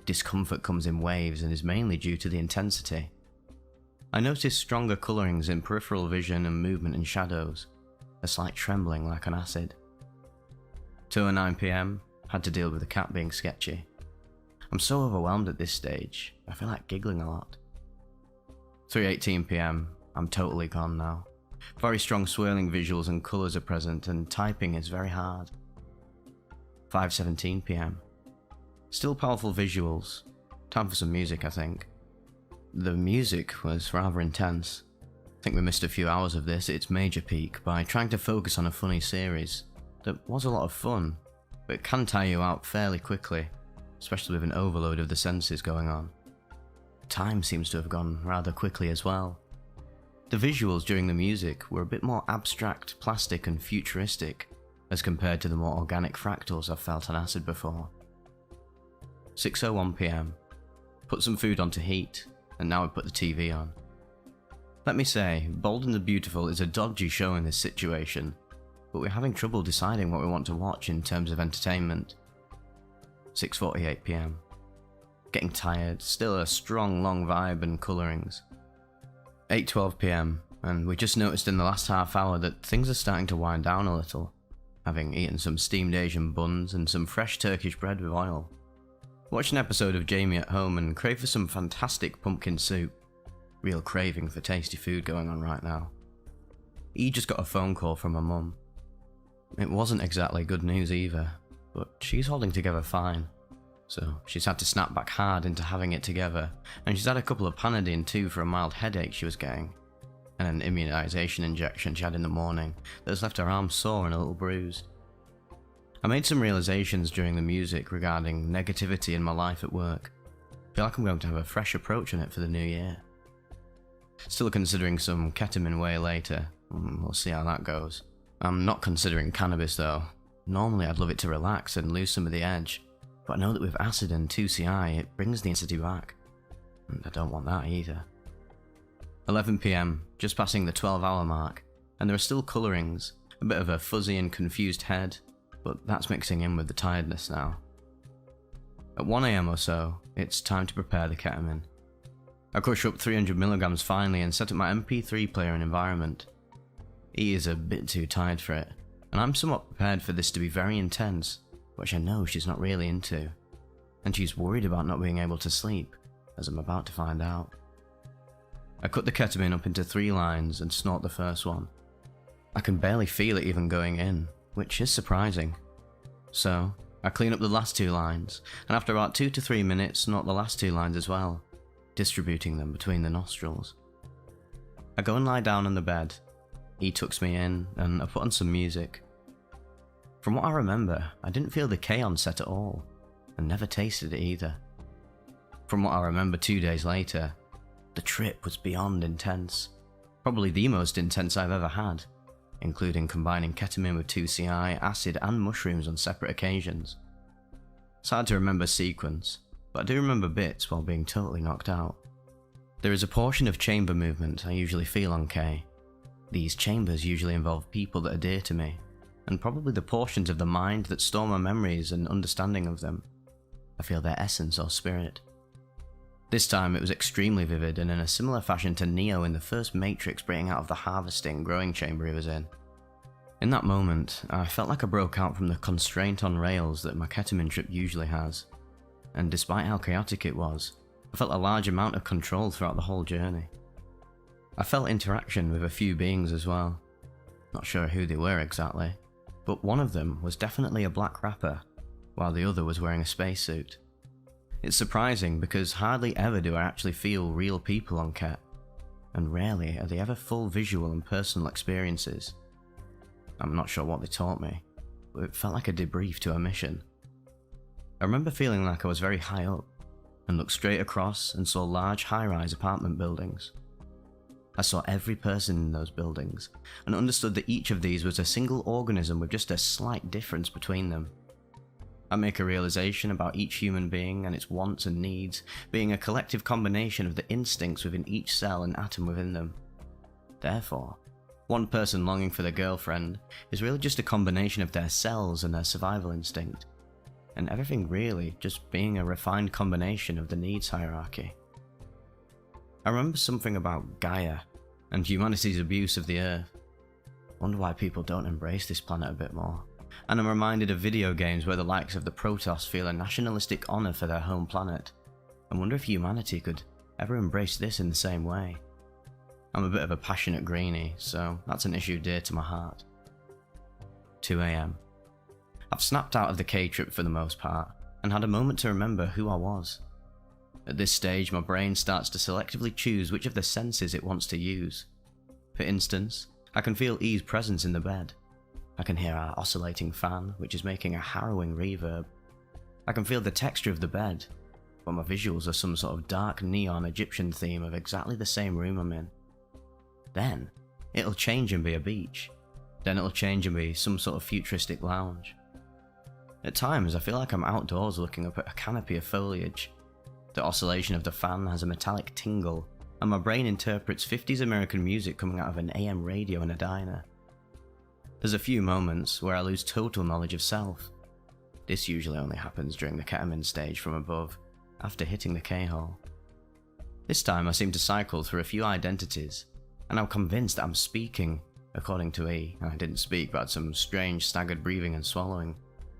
Discomfort comes in waves and is mainly due to the intensity. I notice stronger colourings in peripheral vision and movement in shadows. A slight trembling like on acid. 2:09 PM. Had to deal with the cat being sketchy. I'm so overwhelmed at this stage, I feel like giggling a lot. 3:18 PM, I'm totally gone now. Very strong swirling visuals and colours are present and typing is very hard. 5:17 PM. Still powerful visuals. Time for some music, I think. The music was rather intense. think we missed a few hours of this at its major peak by trying to focus on a funny series that was a lot of fun, but it can tire you out fairly quickly, especially with an overload of the senses going on. Time seems to have gone rather quickly as well. The visuals during the music were a bit more abstract, plastic and futuristic as compared to the more organic fractals I've felt on acid before. 6:01 PM. Put some food on to heat, and now I put the TV on. Let me say, Bold and the Beautiful is a dodgy show in this situation, but we're having trouble deciding what we want to watch in terms of entertainment. 6:48 PM. Getting tired, still a strong long vibe and colourings. 8:12 PM, and we just noticed in the last half hour that things are starting to wind down a little, having eaten some steamed Asian buns and some fresh Turkish bread with oil. Watched an episode of Jamie at home and craved for some fantastic pumpkin soup. Real craving for tasty food going on right now. E just got a phone call from her mum. It wasn't exactly good news either, but she's holding together fine. So she's had to snap back hard into having it together, and she's had a couple of Panadine too for a mild headache she was getting, and an immunisation injection she had in the morning that has left her arm sore and a little bruised. I made some realisations during the music regarding negativity in my life at work. I feel like I'm going to have a fresh approach on it for the new year. Still considering some ketamine way later, we'll see how that goes. I'm not considering cannabis though. Normally I'd love it to relax and lose some of the edge, but I know that with acid and 2CI it brings the intensity back, and I don't want that either. 11 PM, just passing the 12-hour mark, and there are still colourings, a bit of a fuzzy and confused head, but that's mixing in with the tiredness now. At 1 AM or so, it's time to prepare the ketamine. I crush up 300mg finally and set up my MP3 player and environment. E is a bit too tired for it, and I'm somewhat prepared for this to be very intense, which I know she's not really into, and she's worried about not being able to sleep, as I'm about to find out. I cut the ketamine up into 3 lines and snort the first one. I can barely feel it even going in, which is surprising. So, I clean up the last 2 lines, and after about 2 to 3 minutes snort the last 2 lines as well, distributing them between the nostrils. I go and lie down on the bed. E tucks me in, and I put on some music. From what I remember, I didn't feel the K on set at all, and never tasted it either. From what I remember 2 days later, the trip was beyond intense. Probably the most intense I've ever had, including combining ketamine with 2CI, acid and mushrooms on separate occasions. It's hard to remember sequence, but I do remember bits while being totally knocked out. There is a portion of chamber movement I usually feel on K. These chambers usually involve people that are dear to me, and probably the portions of the mind that store my memories and understanding of them. I feel their essence or spirit. This time it was extremely vivid and in a similar fashion to Neo in the first Matrix breaking out of the harvesting growing chamber he was in. In that moment, I felt like I broke out from the constraint on rails that my ketamine trip usually has, and despite how chaotic it was, I felt a large amount of control throughout the whole journey. I felt interaction with a few beings as well. Not sure who they were exactly, but one of them was definitely a black rapper, while the other was wearing a spacesuit. It's surprising because hardly ever do I actually feel real people on Ket, and rarely are they ever full visual and personal experiences. I'm not sure what they taught me, but it felt like a debrief to a mission. I remember feeling like I was very high up, and looked straight across and saw large high-rise apartment buildings. I saw every person in those buildings, and understood that each of these was a single organism with just a slight difference between them. I make a realization about each human being and its wants and needs being a collective combination of the instincts within each cell and atom within them. Therefore, one person longing for their girlfriend is really just a combination of their cells and their survival instinct, and everything really just being a refined combination of the needs hierarchy. I remember something about Gaia and humanity's abuse of the Earth. Wonder why people don't embrace this planet a bit more. And I'm reminded of video games where the likes of the Protoss feel a nationalistic honour for their home planet. I wonder if humanity could ever embrace this in the same way. I'm a bit of a passionate greenie, so that's an issue dear to my heart. 2 AM. I've snapped out of the K-trip for the most part, and had a moment to remember who I was. At this stage, my brain starts to selectively choose which of the senses it wants to use. For instance, I can feel E's presence in the bed. I can hear our oscillating fan, which is making a harrowing reverb. I can feel the texture of the bed, but my visuals are some sort of dark neon Egyptian theme of exactly the same room I'm in. Then, it'll change and be a beach. Then it'll change and be some sort of futuristic lounge. At times, I feel like I'm outdoors looking up at a canopy of foliage. The oscillation of the fan has a metallic tingle, and my brain interprets 50s American music coming out of an AM radio in a diner. There's a few moments where I lose total knowledge of self. This usually only happens during the ketamine stage from above, after hitting the K-hole. This time I seem to cycle through a few identities, and I'm convinced that I'm speaking, according to E. I didn't speak, but had some strange staggered breathing and swallowing.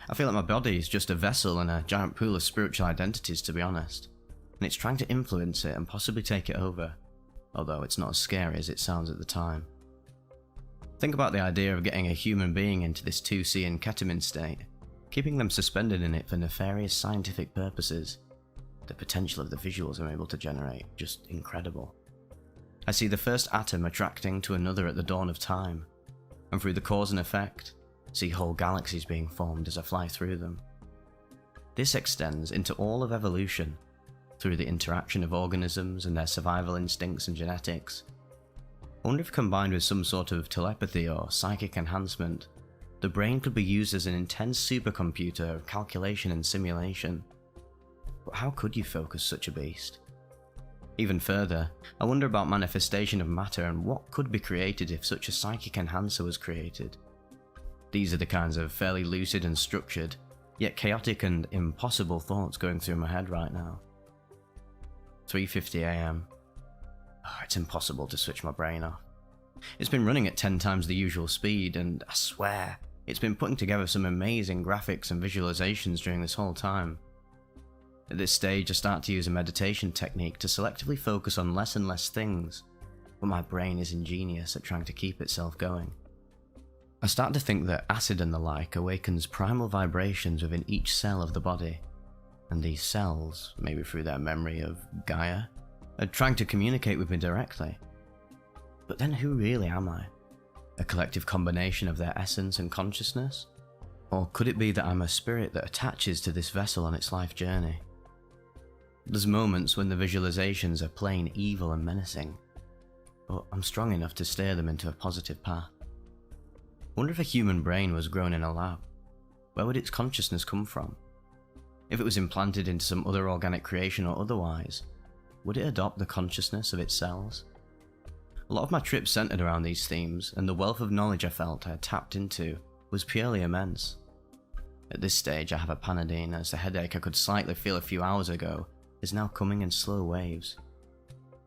I feel like my body is just a vessel in a giant pool of spiritual identities, to be honest, and it's trying to influence it and possibly take it over, although it's not as scary as it sounds at the time. Think about the idea of getting a human being into this 2C and ketamine state, keeping them suspended in it for nefarious scientific purposes. The potential of the visuals I'm able to generate, just incredible. I see the first atom attracting to another at the dawn of time, and through the cause and effect, see whole galaxies being formed as I fly through them. This extends into all of evolution, through the interaction of organisms and their survival instincts and genetics. I wonder if combined with some sort of telepathy or psychic enhancement, the brain could be used as an intense supercomputer of calculation and simulation. But how could you focus such a beast? Even further, I wonder about manifestation of matter and what could be created if such a psychic enhancer was created. These are the kinds of fairly lucid and structured, yet chaotic and impossible thoughts going through my head right now. 3:50 AM. It's impossible to switch my brain off. It's been running at 10 times the usual speed, and I swear, it's been putting together some amazing graphics and visualizations during this whole time. At this stage, I start to use a meditation technique to selectively focus on less and less things, but my brain is ingenious at trying to keep itself going. I start to think that acid and the like awakens primal vibrations within each cell of the body, and these cells, maybe through their memory of Gaia, are trying to communicate with me directly. But then who really am I? A collective combination of their essence and consciousness? Or could it be that I'm a spirit that attaches to this vessel on its life journey? There's moments when the visualizations are plain evil and menacing, but I'm strong enough to steer them into a positive path. Wonder if a human brain was grown in a lab, where would its consciousness come from? If it was implanted into some other organic creation or otherwise, would it adopt the consciousness of its cells? A lot of my trips centered around these themes, and the wealth of knowledge I felt I had tapped into was purely immense. At this stage I have a Panadine, as the headache I could slightly feel a few hours ago is now coming in slow waves.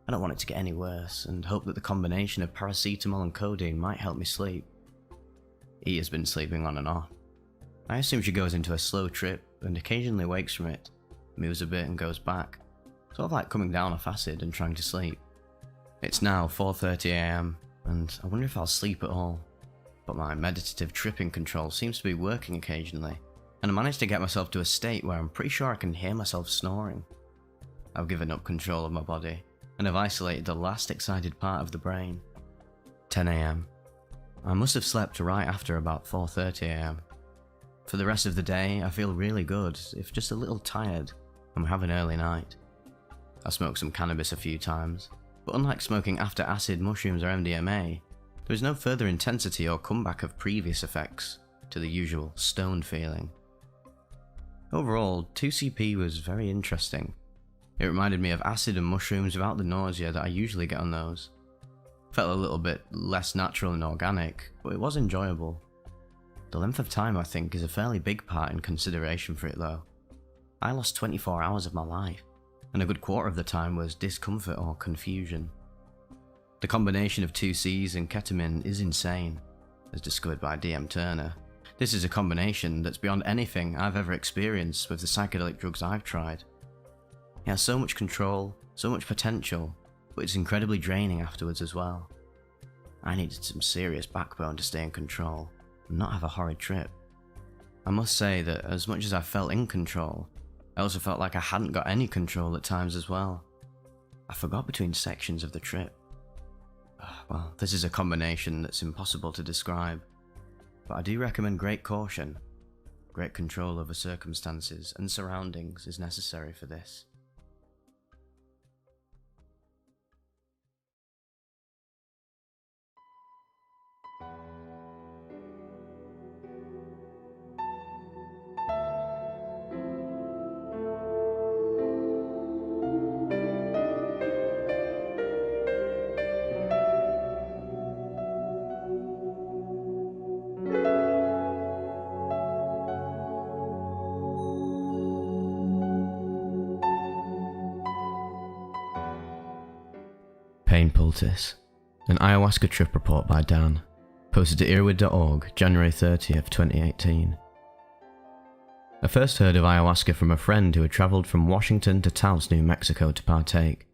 I don't want it to get any worse, and hope that the combination of paracetamol and codeine might help me sleep. E has been sleeping on and off. I assume she goes into a slow trip and occasionally wakes from it, moves a bit and goes back, sort of like coming down off acid and trying to sleep. It's now 4:30 AM, and I wonder if I'll sleep at all, but my meditative tripping control seems to be working occasionally, and I managed to get myself to a state where I'm pretty sure I can hear myself snoring. I've given up control of my body, and have isolated the last excited part of the brain. 10 AM. I must have slept right after about 4:30 AM. For the rest of the day, I feel really good, if just a little tired, and we have an early night. I smoked some cannabis a few times, but unlike smoking after acid, mushrooms or MDMA, there is no further intensity or comeback of previous effects to the usual stoned feeling. Overall, 2CP was very interesting. It reminded me of acid and mushrooms without the nausea that I usually get on those. Felt a little bit less natural and organic, but it was enjoyable. The length of time, I think, is a fairly big part in consideration for it though. I lost 24 hours of my life, and a good quarter of the time was discomfort or confusion. The combination of 2Cs and ketamine is insane, as discovered by D.M. Turner. This is a combination that's beyond anything I've ever experienced with the psychedelic drugs I've tried. It has so much control, so much potential, but it's incredibly draining afterwards as well. I needed some serious backbone to stay in control and not have a horrid trip. I must say that as much as I felt in control, I also felt like I hadn't got any control at times as well. I forgot between sections of the trip. Well, this is a combination that's impossible to describe, but I do recommend great caution. Great control over circumstances and surroundings is necessary for this. Pain Poultice, an ayahuasca trip report by Dan, posted to EARBUDS.org, January 30th, 2018. I first heard of ayahuasca from a friend who had travelled from Washington to Taos, New Mexico to partake.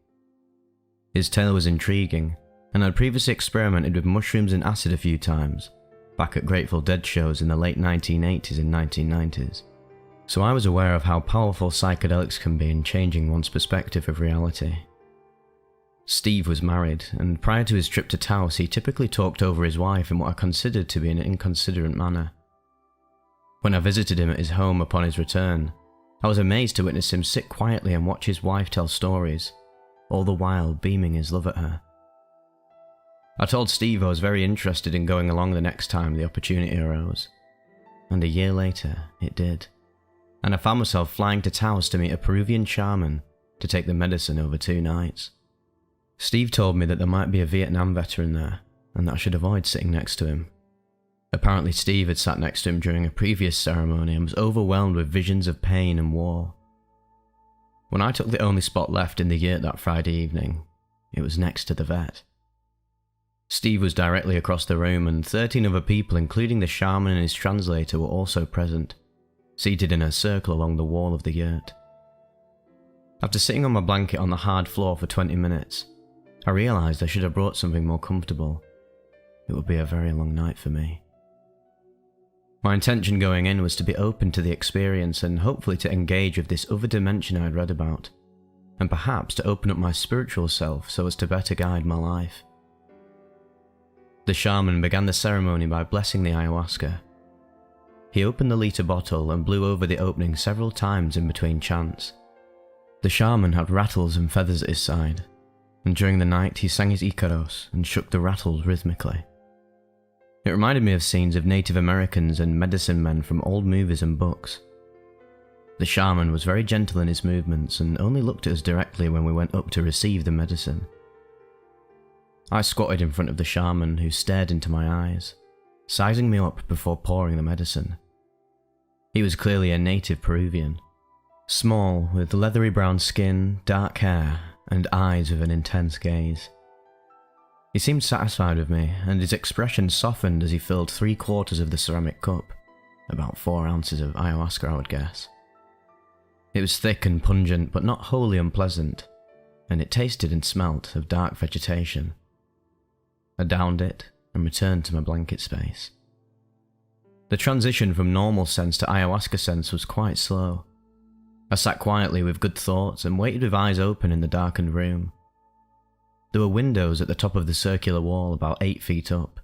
His tale was intriguing, and I'd previously experimented with mushrooms and acid a few times, back at Grateful Dead shows in the late 1980s and 1990s, so I was aware of how powerful psychedelics can be in changing one's perspective of reality. Steve was married, and prior to his trip to Taos, he typically talked over his wife in what I considered to be an inconsiderate manner. When I visited him at his home upon his return, I was amazed to witness him sit quietly and watch his wife tell stories, all the while beaming his love at her. I told Steve I was very interested in going along the next time the opportunity arose, and a year later it did, and I found myself flying to Taos to meet a Peruvian shaman to take the medicine over 2 nights. Steve told me that there might be a Vietnam veteran there, and that I should avoid sitting next to him. Apparently Steve had sat next to him during a previous ceremony and was overwhelmed with visions of pain and war. When I took the only spot left in the yurt that Friday evening, it was next to the vet. Steve was directly across the room, and 13 other people, including the shaman and his translator, were also present, seated in a circle along the wall of the yurt. After sitting on my blanket on the hard floor for 20 minutes, I realised I should have brought something more comfortable. It would be a very long night for me. My intention going in was to be open to the experience and hopefully to engage with this other dimension I had read about, and perhaps to open up my spiritual self so as to better guide my life. The shaman began the ceremony by blessing the ayahuasca. He opened the liter bottle and blew over the opening several times in between chants. The shaman had rattles and feathers at his side, and during the night he sang his Icaros and shook the rattles rhythmically. It reminded me of scenes of Native Americans and medicine men from old movies and books. The shaman was very gentle in his movements and only looked at us directly when we went up to receive the medicine. I squatted in front of the shaman, who stared into my eyes, sizing me up before pouring the medicine. He was clearly a native Peruvian, small, with leathery brown skin, dark hair, and eyes with an intense gaze. He seemed satisfied with me, and his expression softened as he filled 3/4 of the ceramic cup, about 4 ounces of ayahuasca I would guess. It was thick and pungent, but not wholly unpleasant, and it tasted and smelt of dark vegetation. I downed it and returned to my blanket space. The transition from normal sense to ayahuasca sense was quite slow. I sat quietly with good thoughts and waited with eyes open in the darkened room. There were windows at the top of the circular wall about 8 feet up,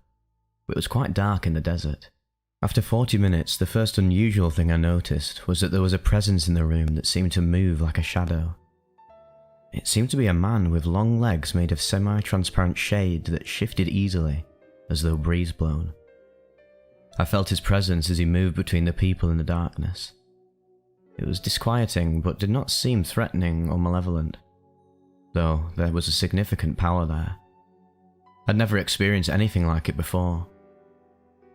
but it was quite dark in the desert. After 40 minutes, the first unusual thing I noticed was that there was a presence in the room that seemed to move like a shadow. It seemed to be a man with long legs made of semi-transparent shade that shifted easily, as though breeze blown. I felt his presence as he moved between the people in the darkness. It was disquieting, but did not seem threatening or malevolent, though there was a significant power there. I'd never experienced anything like it before.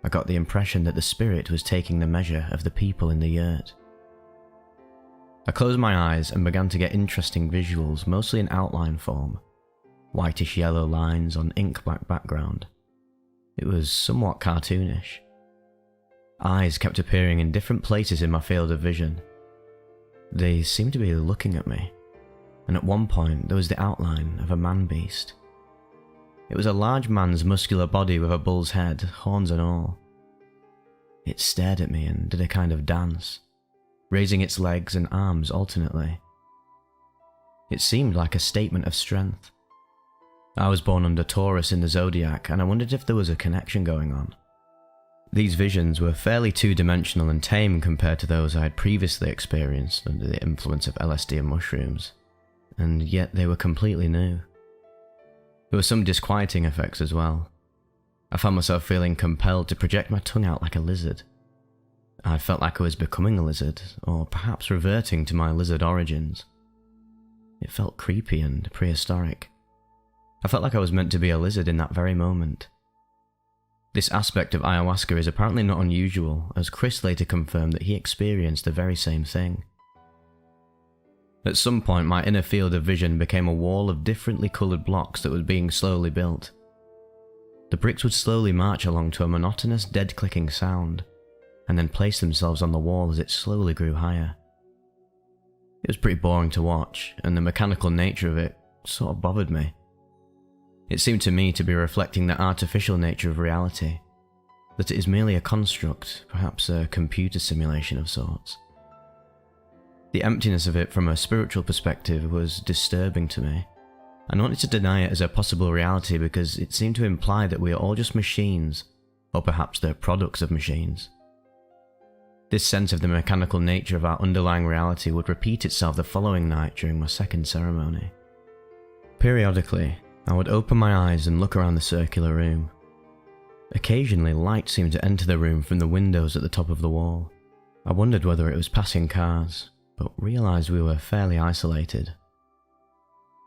I got the impression that the spirit was taking the measure of the people in the yurt. I closed my eyes and began to get interesting visuals, mostly in outline form, whitish yellow lines on ink black background. It was somewhat cartoonish. Eyes kept appearing in different places in my field of vision. They seemed to be looking at me, and at one point there was the outline of a man-beast. It was a large man's muscular body with a bull's head, horns and all. It stared at me and did a kind of dance, raising its legs and arms alternately. It seemed like a statement of strength. I was born under Taurus in the zodiac, and I wondered if there was a connection going on. These visions were fairly two-dimensional and tame compared to those I had previously experienced under the influence of LSD and mushrooms, and yet they were completely new. There were some disquieting effects as well. I found myself feeling compelled to project my tongue out like a lizard. I felt like I was becoming a lizard, or perhaps reverting to my lizard origins. It felt creepy and prehistoric. I felt like I was meant to be a lizard in that very moment. This aspect of ayahuasca is apparently not unusual, as Chris later confirmed that he experienced the very same thing. At some point, my inner field of vision became a wall of differently coloured blocks that was being slowly built. The bricks would slowly march along to a monotonous dead-clicking sound, and then place themselves on the wall as it slowly grew higher. It was pretty boring to watch, and the mechanical nature of it sort of bothered me. It seemed to me to be reflecting the artificial nature of reality, that it is merely a construct, perhaps a computer simulation of sorts. The emptiness of it from a spiritual perspective was disturbing to me. I wanted to deny it as a possible reality because it seemed to imply that we are all just machines, or perhaps the products of machines. This sense of the mechanical nature of our underlying reality would repeat itself the following night during my second ceremony. Periodically, I would open my eyes and look around the circular room. Occasionally, light seemed to enter the room from the windows at the top of the wall. I wondered whether it was passing cars, but realised we were fairly isolated.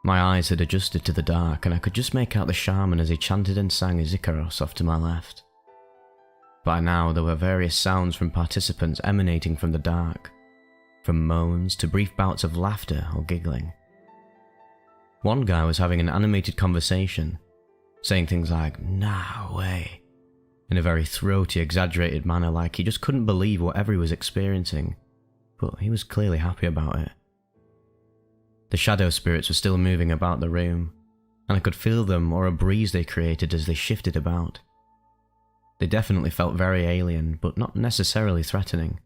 My eyes had adjusted to the dark, and I could just make out the shaman as he chanted and sang his Icaros off to my left. By now, there were various sounds from participants emanating from the dark, from moans to brief bouts of laughter or giggling. One guy was having an animated conversation, saying things like, "Nah way," in a very throaty, exaggerated manner, like he just couldn't believe whatever he was experiencing, but he was clearly happy about it. The shadow spirits were still moving about the room, and I could feel them or a breeze they created as they shifted about. They definitely felt very alien, but not necessarily threatening.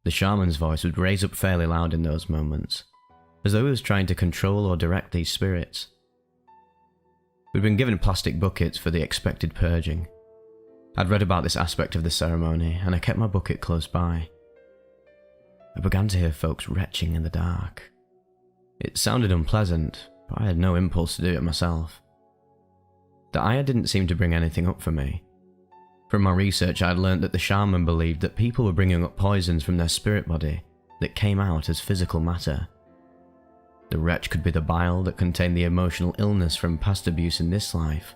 The shaman's voice would raise up fairly loud in those moments, as though he was trying to control or direct these spirits. We'd been given plastic buckets for the expected purging. I'd read about this aspect of the ceremony, and I kept my bucket close by. I began to hear folks retching in the dark. It sounded unpleasant, but I had no impulse to do it myself. The ayah didn't seem to bring anything up for me. From my research, I had learnt that the shaman believed that people were bringing up poisons from their spirit body that came out as physical matter. The retch could be the bile that contained the emotional illness from past abuse in this life,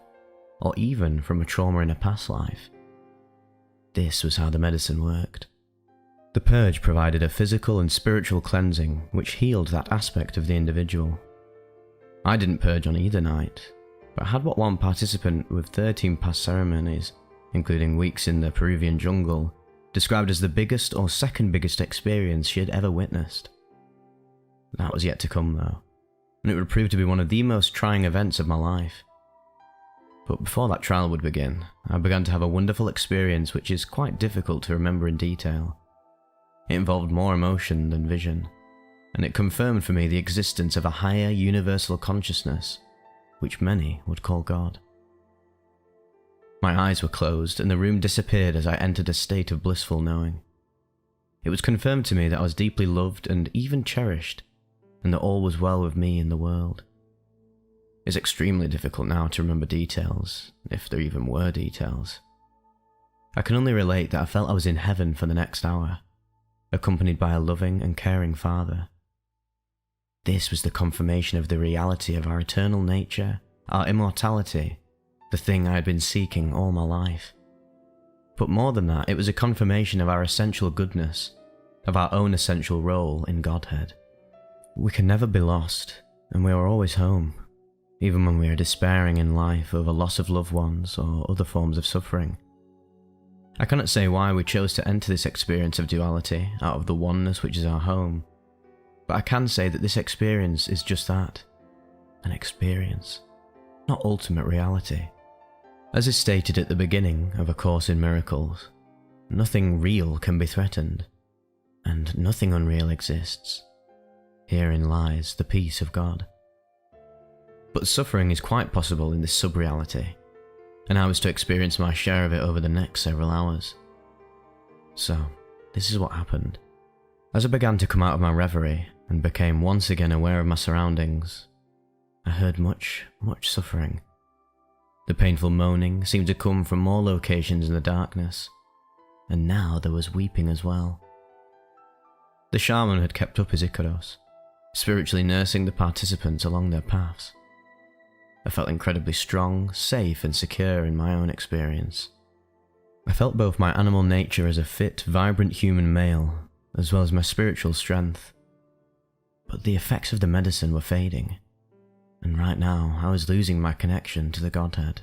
or even from a trauma in a past life. This was how the medicine worked. The purge provided a physical and spiritual cleansing which healed that aspect of the individual. I didn't purge on either night, but had what one participant with 13 past ceremonies, including weeks in the Peruvian jungle, described as the biggest or second biggest experience she had ever witnessed. That was yet to come though, and it would prove to be one of the most trying events of my life. But before that trial would begin, I began to have a wonderful experience which is quite difficult to remember in detail. It involved more emotion than vision, and it confirmed for me the existence of a higher universal consciousness, which many would call God. My eyes were closed, and the room disappeared as I entered a state of blissful knowing. It was confirmed to me that I was deeply loved and even cherished, and that all was well with me in the world. It's extremely difficult now to remember details, if there even were details. I can only relate that I felt I was in heaven for the next hour, accompanied by a loving and caring Father. This was the confirmation of the reality of our eternal nature, our immortality, the thing I had been seeking all my life. But more than that, it was a confirmation of our essential goodness, of our own essential role in Godhead. We can never be lost, and we are always home, even when we are despairing in life over loss of loved ones or other forms of suffering. I cannot say why we chose to enter this experience of duality out of the oneness which is our home, but I can say that this experience is just that, an experience, not ultimate reality. As is stated at the beginning of A Course in Miracles, nothing real can be threatened, and nothing unreal exists. Herein lies the peace of God. But suffering is quite possible in this sub-reality, and I was to experience my share of it over the next several hours. So, this is what happened. As I began to come out of my reverie and became once again aware of my surroundings, I heard much suffering. The painful moaning seemed to come from more locations in the darkness, and now there was weeping as well. The shaman had kept up his Icaros, spiritually nursing the participants along their paths. I felt incredibly strong, safe and secure in my own experience. I felt both my animal nature as a fit, vibrant human male, as well as my spiritual strength. But the effects of the medicine were fading, and right now I was losing my connection to the Godhead.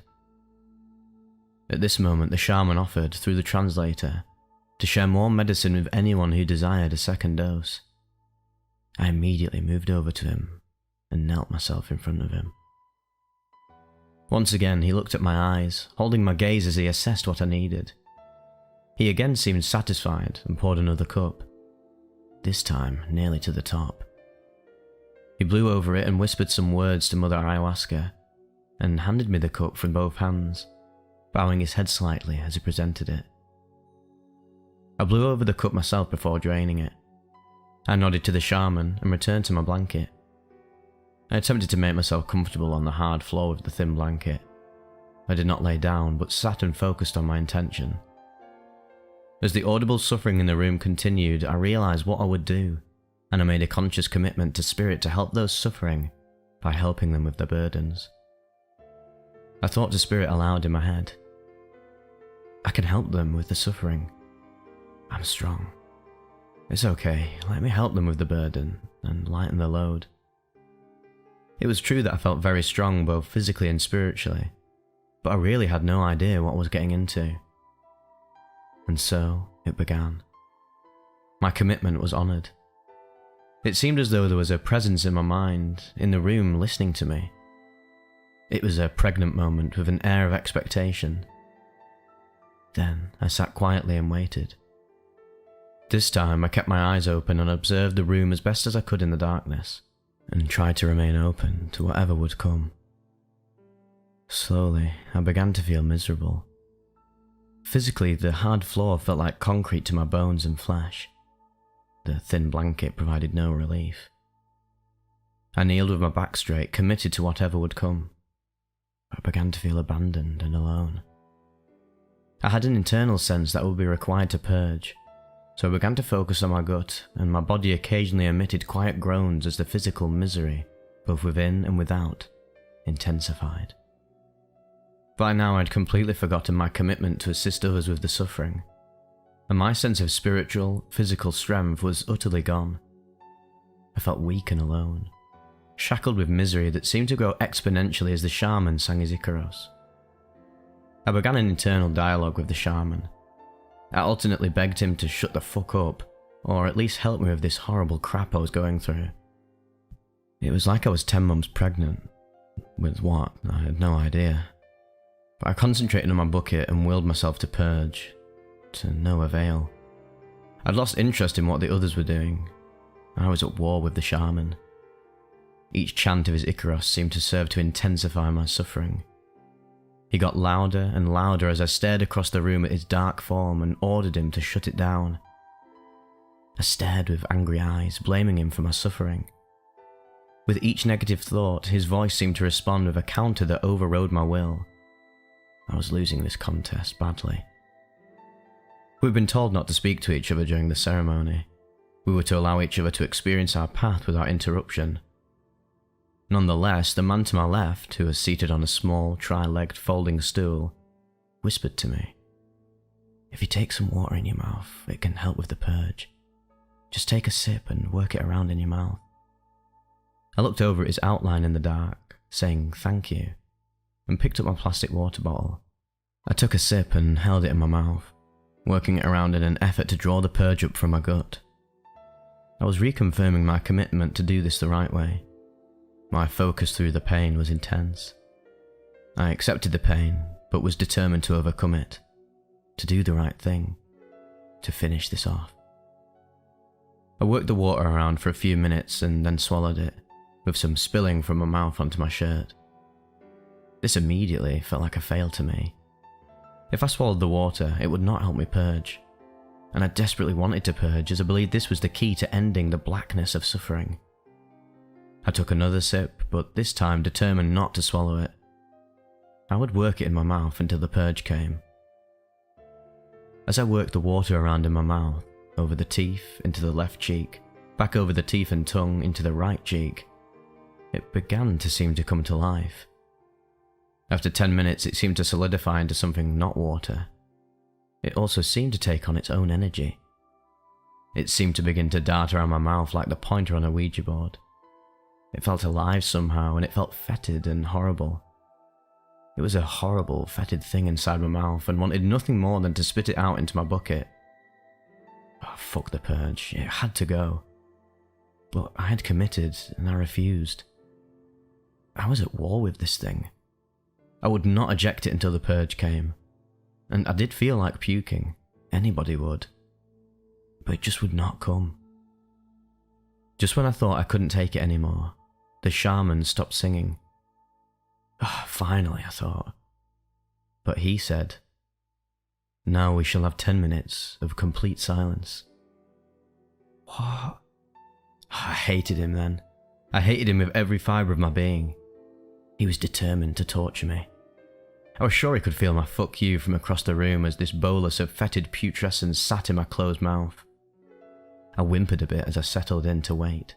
At this moment the shaman offered, through the translator, to share more medicine with anyone who desired a second dose. I immediately moved over to him and knelt myself in front of him. Once again he looked at my eyes, holding my gaze as he assessed what I needed. He again seemed satisfied and poured another cup, this time nearly to the top. He blew over it and whispered some words to Mother Ayahuasca, and handed me the cup from both hands, bowing his head slightly as he presented it. I blew over the cup myself before draining it. I nodded to the shaman and returned to my blanket. I attempted to make myself comfortable on the hard floor of the thin blanket. I did not lay down, but sat and focused on my intention. As the audible suffering in the room continued, I realized what I would do, and I made a conscious commitment to Spirit to help those suffering by helping them with their burdens. I thought to Spirit aloud in my head, I can help them with the suffering. I'm strong. It's okay, let me help them with the burden and lighten the load. It was true that I felt very strong both physically and spiritually, but I really had no idea what I was getting into. And so it began. My commitment was honoured. It seemed as though there was a presence in my mind, in the room listening to me. It was a pregnant moment with an air of expectation. Then I sat quietly and waited. This time I kept my eyes open and observed the room as best as I could in the darkness, and tried to remain open to whatever would come. Slowly, I began to feel miserable. Physically, the hard floor felt like concrete to my bones and flesh. The thin blanket provided no relief. I kneeled with my back straight, committed to whatever would come. I began to feel abandoned and alone. I had an internal sense that I would be required to purge, so I began to focus on my gut, and my body occasionally emitted quiet groans as the physical misery, both within and without, intensified. By now I'd completely forgotten my commitment to assist others with the suffering, and my sense of spiritual, physical strength was utterly gone. I felt weak and alone, shackled with misery that seemed to grow exponentially as the shaman sang his Icaros. I began an internal dialogue with the shaman. I alternately begged him to shut the fuck up, or at least help me with this horrible crap I was going through. It was like I was 10 months pregnant. With what? I had no idea. But I concentrated on my bucket and willed myself to purge, to no avail. I'd lost interest in what the others were doing. I was at war with the shaman. Each chant of his Icaros seemed to serve to intensify my suffering. He got louder and louder as I stared across the room at his dark form and ordered him to shut it down. I stared with angry eyes, blaming him for my suffering. With each negative thought, his voice seemed to respond with a counter that overrode my will. I was losing this contest badly. We'd been told not to speak to each other during the ceremony. We were to allow each other to experience our path without interruption. Nonetheless, the man to my left, who was seated on a small, tri-legged folding stool, whispered to me, "If you take some water in your mouth, it can help with the purge. Just take a sip and work it around in your mouth." I looked over at his outline in the dark, saying thank you, and picked up my plastic water bottle. I took a sip and held it in my mouth, working it around in an effort to draw the purge up from my gut. I was reconfirming my commitment to do this the right way. My focus through the pain was intense. I accepted the pain, but was determined to overcome it, to do the right thing, to finish this off. I worked the water around for a few minutes and then swallowed it, with some spilling from my mouth onto my shirt. This immediately felt like a fail to me. If I swallowed the water, it would not help me purge, and I desperately wanted to purge as I believed this was the key to ending the blackness of suffering. I took another sip, but this time determined not to swallow it. I would work it in my mouth until the purge came. As I worked the water around in my mouth, over the teeth into the left cheek, back over the teeth and tongue into the right cheek, it began to seem to come to life. After 10 minutes, it seemed to solidify into something not water. It also seemed to take on its own energy. It seemed to begin to dart around my mouth like the pointer on a Ouija board. It felt alive somehow, and it felt fetid and horrible. It was a horrible, fetid thing inside my mouth and wanted nothing more than to spit it out into my bucket. Oh, fuck the purge. It had to go. But I had committed, and I refused. I was at war with this thing. I would not eject it until the purge came. And I did feel like puking. Anybody would. But it just would not come. Just when I thought I couldn't take it anymore, the shaman stopped singing. Oh, finally, I thought. But he said, "Now we shall have 10 minutes of complete silence." What? I hated him then. I hated him with every fibre of my being. He was determined to torture me. I was sure he could feel my fuck you from across the room as this bolus of fetid putrescence sat in my closed mouth. I whimpered a bit as I settled in to wait.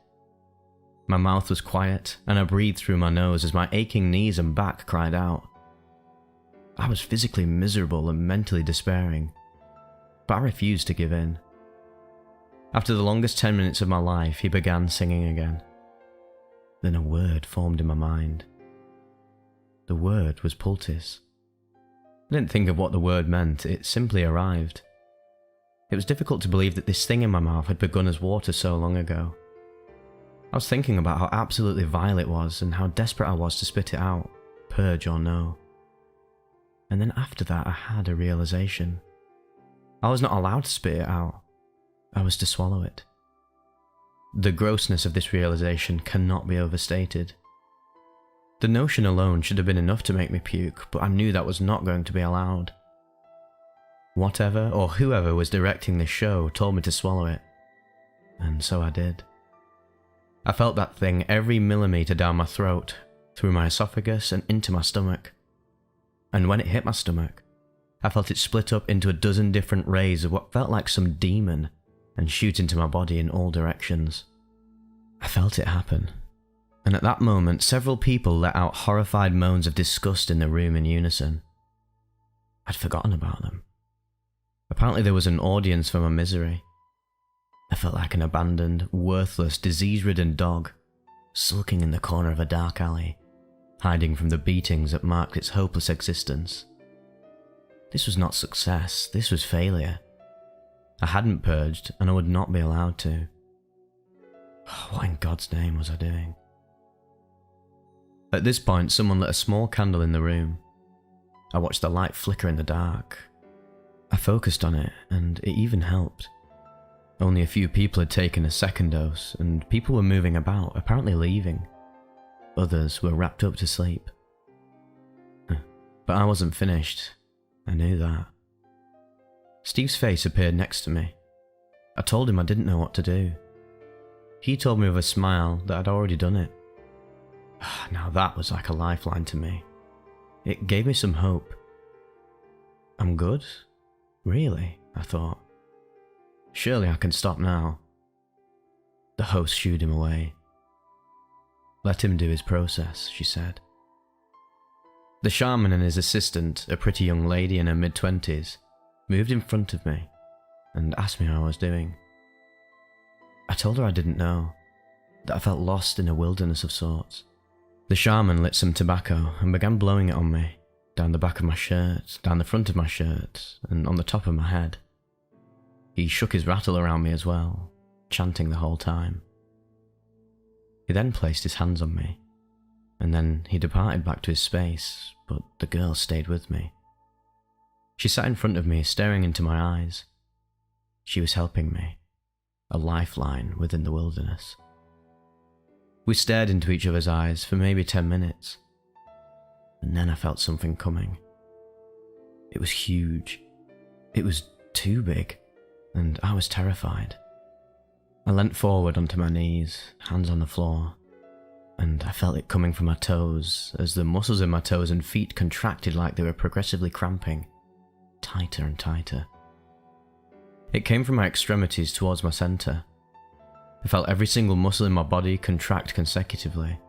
My mouth was quiet, and I breathed through my nose as my aching knees and back cried out. I was physically miserable and mentally despairing, but I refused to give in. After the longest 10 minutes of my life, he began singing again. Then a word formed in my mind. The word was poultice. I didn't think of what the word meant, it simply arrived. It was difficult to believe that this thing in my mouth had begun as water so long ago. I was thinking about how absolutely vile it was and how desperate I was to spit it out, purge or no. And then after that I had a realization. I was not allowed to spit it out. I was to swallow it. The grossness of this realization cannot be overstated. The notion alone should have been enough to make me puke, but I knew that was not going to be allowed. Whatever or whoever was directing this show told me to swallow it, and so I did. I felt that thing every millimetre down my throat, through my esophagus and into my stomach. And when it hit my stomach, I felt it split up into a dozen different rays of what felt like some demon and shoot into my body in all directions. I felt it happen, and at that moment several people let out horrified moans of disgust in the room in unison. I'd forgotten about them. Apparently there was an audience for my misery. I felt like an abandoned, worthless, disease-ridden dog, sulking in the corner of a dark alley, hiding from the beatings that marked its hopeless existence. This was not success, this was failure. I hadn't purged, and I would not be allowed to. What in God's name was I doing? At this point, someone lit a small candle in the room. I watched the light flicker in the dark. I focused on it, and it even helped. Only a few people had taken a second dose, and people were moving about, apparently leaving. Others were wrapped up to sleep. But I wasn't finished. I knew that. Steve's face appeared next to me. I told him I didn't know what to do. He told me with a smile that I'd already done it. Now that was like a lifeline to me. It gave me some hope. I'm good? Really? I thought. Surely I can stop now. The host shooed him away. Let him do his process, she said. The shaman and his assistant, a pretty young lady in her mid-20s, moved in front of me and asked me how I was doing. I told her I didn't know, that I felt lost in a wilderness of sorts. The shaman lit some tobacco and began blowing it on me, down the back of my shirt, down the front of my shirt, and on the top of my head. He shook his rattle around me as well, chanting the whole time. He then placed his hands on me, and then he departed back to his space, but the girl stayed with me. She sat in front of me, staring into my eyes. She was helping me, a lifeline within the wilderness. We stared into each other's eyes for maybe 10 minutes. and then I felt something coming. It was huge. It was too big, and I was terrified. I leant forward onto my knees, hands on the floor, and I felt it coming from my toes as the muscles in my toes and feet contracted like they were progressively cramping, tighter and tighter. It came from my extremities towards my center. I felt every single muscle in my body contract consecutively,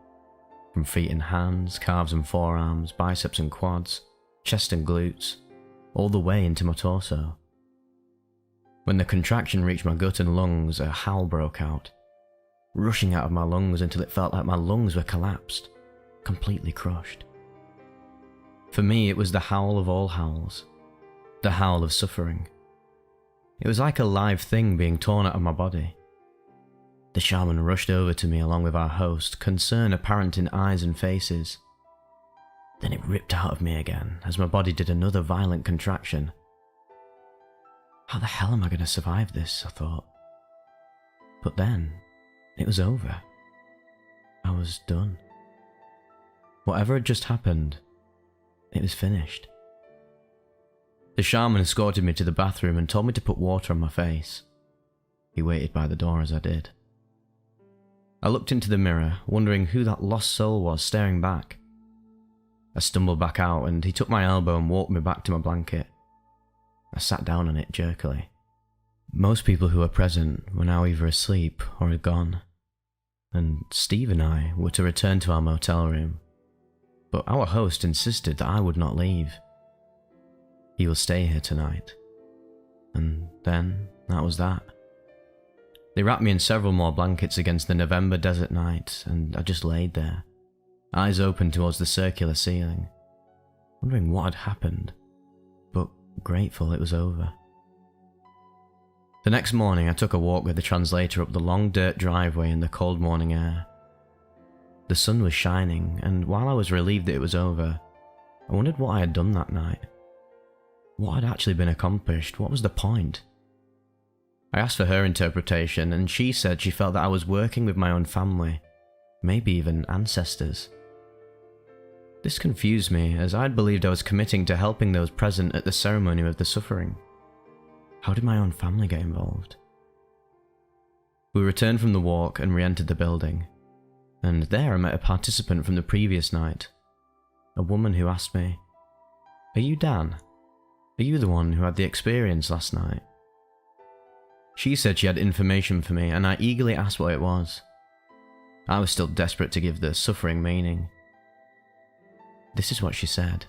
from feet and hands, calves and forearms, biceps and quads, chest and glutes, all the way into my torso. When the contraction reached my gut and lungs, a howl broke out, rushing out of my lungs until it felt like my lungs were collapsed, completely crushed. For me, it was the howl of all howls, the howl of suffering. It was like a live thing being torn out of my body. The shaman rushed over to me along with our host, concern apparent in eyes and faces. Then it ripped out of me again as my body did another violent contraction. How the hell am I going to survive this, I thought. But then, it was over. I was done. Whatever had just happened, it was finished. The shaman escorted me to the bathroom and told me to put water on my face. He waited by the door as I did. I looked into the mirror, wondering who that lost soul was staring back. I stumbled back out and he took my elbow and walked me back to my blanket. I sat down on it jerkily. Most people who were present were now either asleep or had gone, and Steve and I were to return to our motel room, but our host insisted that I would not leave. He will stay here tonight. And then, that was that. They wrapped me in several more blankets against the November desert night, and I just laid there, eyes open towards the circular ceiling, wondering what had happened, but grateful it was over. The next morning I took a walk with the translator up the long dirt driveway in the cold morning air. The sun was shining, and while I was relieved that it was over, I wondered what I had done that night. What had actually been accomplished? What was the point? I asked for her interpretation, and she said she felt that I was working with my own family, maybe even ancestors. This confused me, as I'd believed I was committing to helping those present at the ceremony of the suffering. How did my own family get involved? We returned from the walk and re-entered the building, and there I met a participant from the previous night, a woman who asked me, "Are you Dan? Are you the one who had the experience last night?" She said she had information for me, and I eagerly asked what it was. I was still desperate to give the suffering meaning. This is what she said.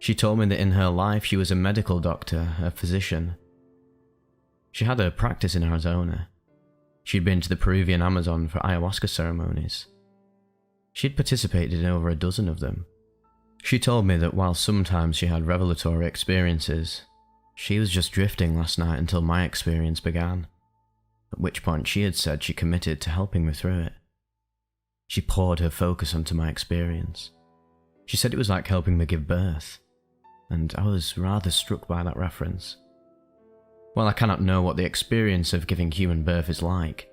She told me that in her life she was a medical doctor, a physician. She had her practice in Arizona. She'd been to the Peruvian Amazon for ayahuasca ceremonies. She'd participated in over a dozen of them. She told me that while sometimes she had revelatory experiences, she was just drifting last night until my experience began, at which point she had said she committed to helping me through it. She poured her focus onto my experience. She said it was like helping me give birth, and I was rather struck by that reference. While I cannot know what the experience of giving human birth is like,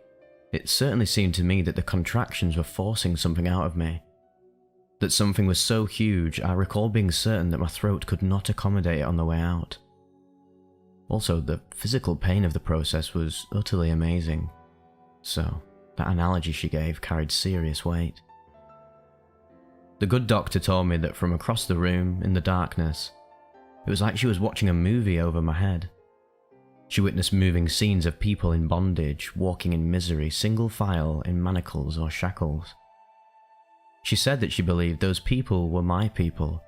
it certainly seemed to me that the contractions were forcing something out of me. That something was so huge, I recall being certain that my throat could not accommodate it on the way out. Also, the physical pain of the process was utterly amazing, so that analogy she gave carried serious weight. The good doctor told me that from across the room, in the darkness, it was like she was watching a movie over my head. She witnessed moving scenes of people in bondage, walking in misery, single file in manacles or shackles. She said that she believed those people were my people,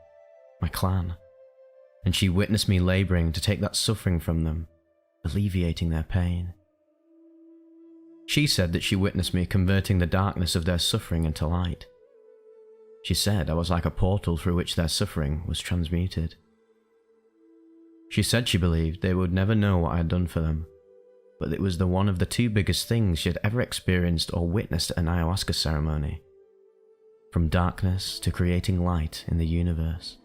my clan, and she witnessed me labouring to take that suffering from them, alleviating their pain. She said that she witnessed me converting the darkness of their suffering into light. She said I was like a portal through which their suffering was transmuted. She said she believed they would never know what I had done for them, but it was the one of the two biggest things she had ever experienced or witnessed at an ayahuasca ceremony. From darkness to creating light in the universe.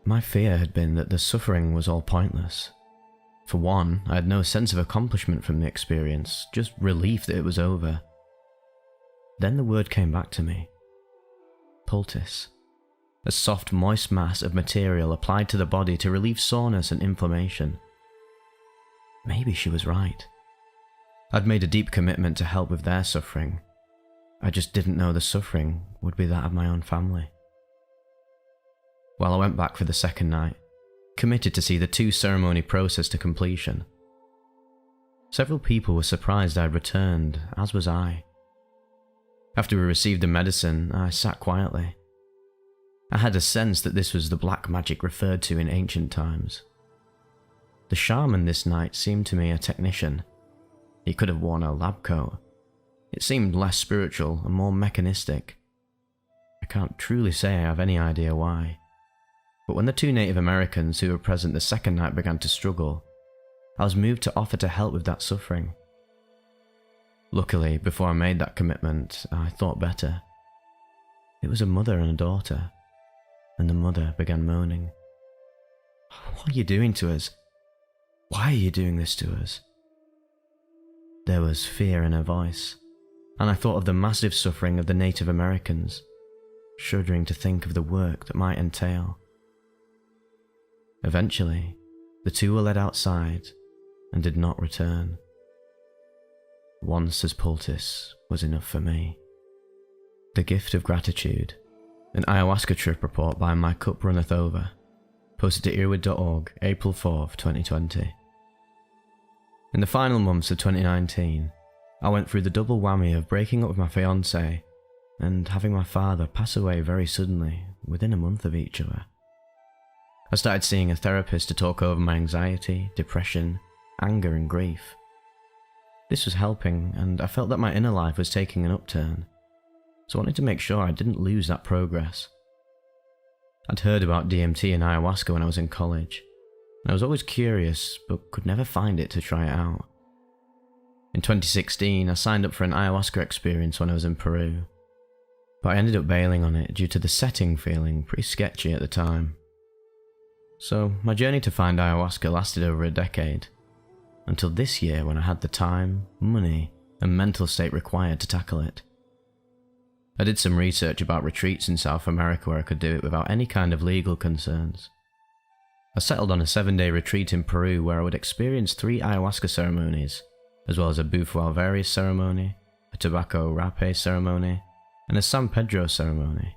My fear had been that the suffering was all pointless. For one, I had no sense of accomplishment from the experience, just relief that it was over. Then the word came back to me. Poultice. a soft, moist mass of material applied to the body to relieve soreness and inflammation. Maybe she was right. I'd made a deep commitment to help with their suffering. I just didn't know the suffering would be that of my own family. Well, I went back for the second night, committed to see the 2-ceremony process to completion. Several people were surprised I had returned, as was I. After we received the medicine, I sat quietly. I had a sense that this was the black magic referred to in ancient times. The shaman this night seemed to me a technician. He could have worn a lab coat. It seemed less spiritual and more mechanistic. I can't truly say I have any idea why. But when the 2 Native Americans who were present the second night began to struggle, I was moved to offer to help with that suffering. Luckily, before I made that commitment, I thought better. It was a mother and a daughter, and the mother began moaning. "What are you doing to us? Why are you doing this to us?" There was fear in her voice, and I thought of the massive suffering of the Native Americans, shuddering to think of the work that might entail. Eventually, the 2 were led outside and did not return. Once as poultice was enough for me. The Gift of Gratitude, an ayahuasca trip report by My Cup Runneth Over, posted to earbud.org, April 4th, 2020. In the final months of 2019, I went through the double whammy of breaking up with my fiancée and having my father pass away very suddenly within a month of each other. I started seeing a therapist to talk over my anxiety, depression, anger and grief. This was helping, and I felt that my inner life was taking an upturn, so I wanted to make sure I didn't lose that progress. I'd heard about DMT and ayahuasca when I was in college, and I was always curious, but could never find it to try it out. In 2016, I signed up for an ayahuasca experience when I was in Peru, but I ended up bailing on it due to the setting feeling pretty sketchy at the time. So my journey to find ayahuasca lasted over a decade, until this year when I had the time, money, and mental state required to tackle it. I did some research about retreats in South America where I could do it without any kind of legal concerns. I settled on a 7-day retreat in Peru where I would experience 3 ayahuasca ceremonies, as well as a Bufo Alvarius ceremony, a Tobacco Rape ceremony, and a San Pedro ceremony.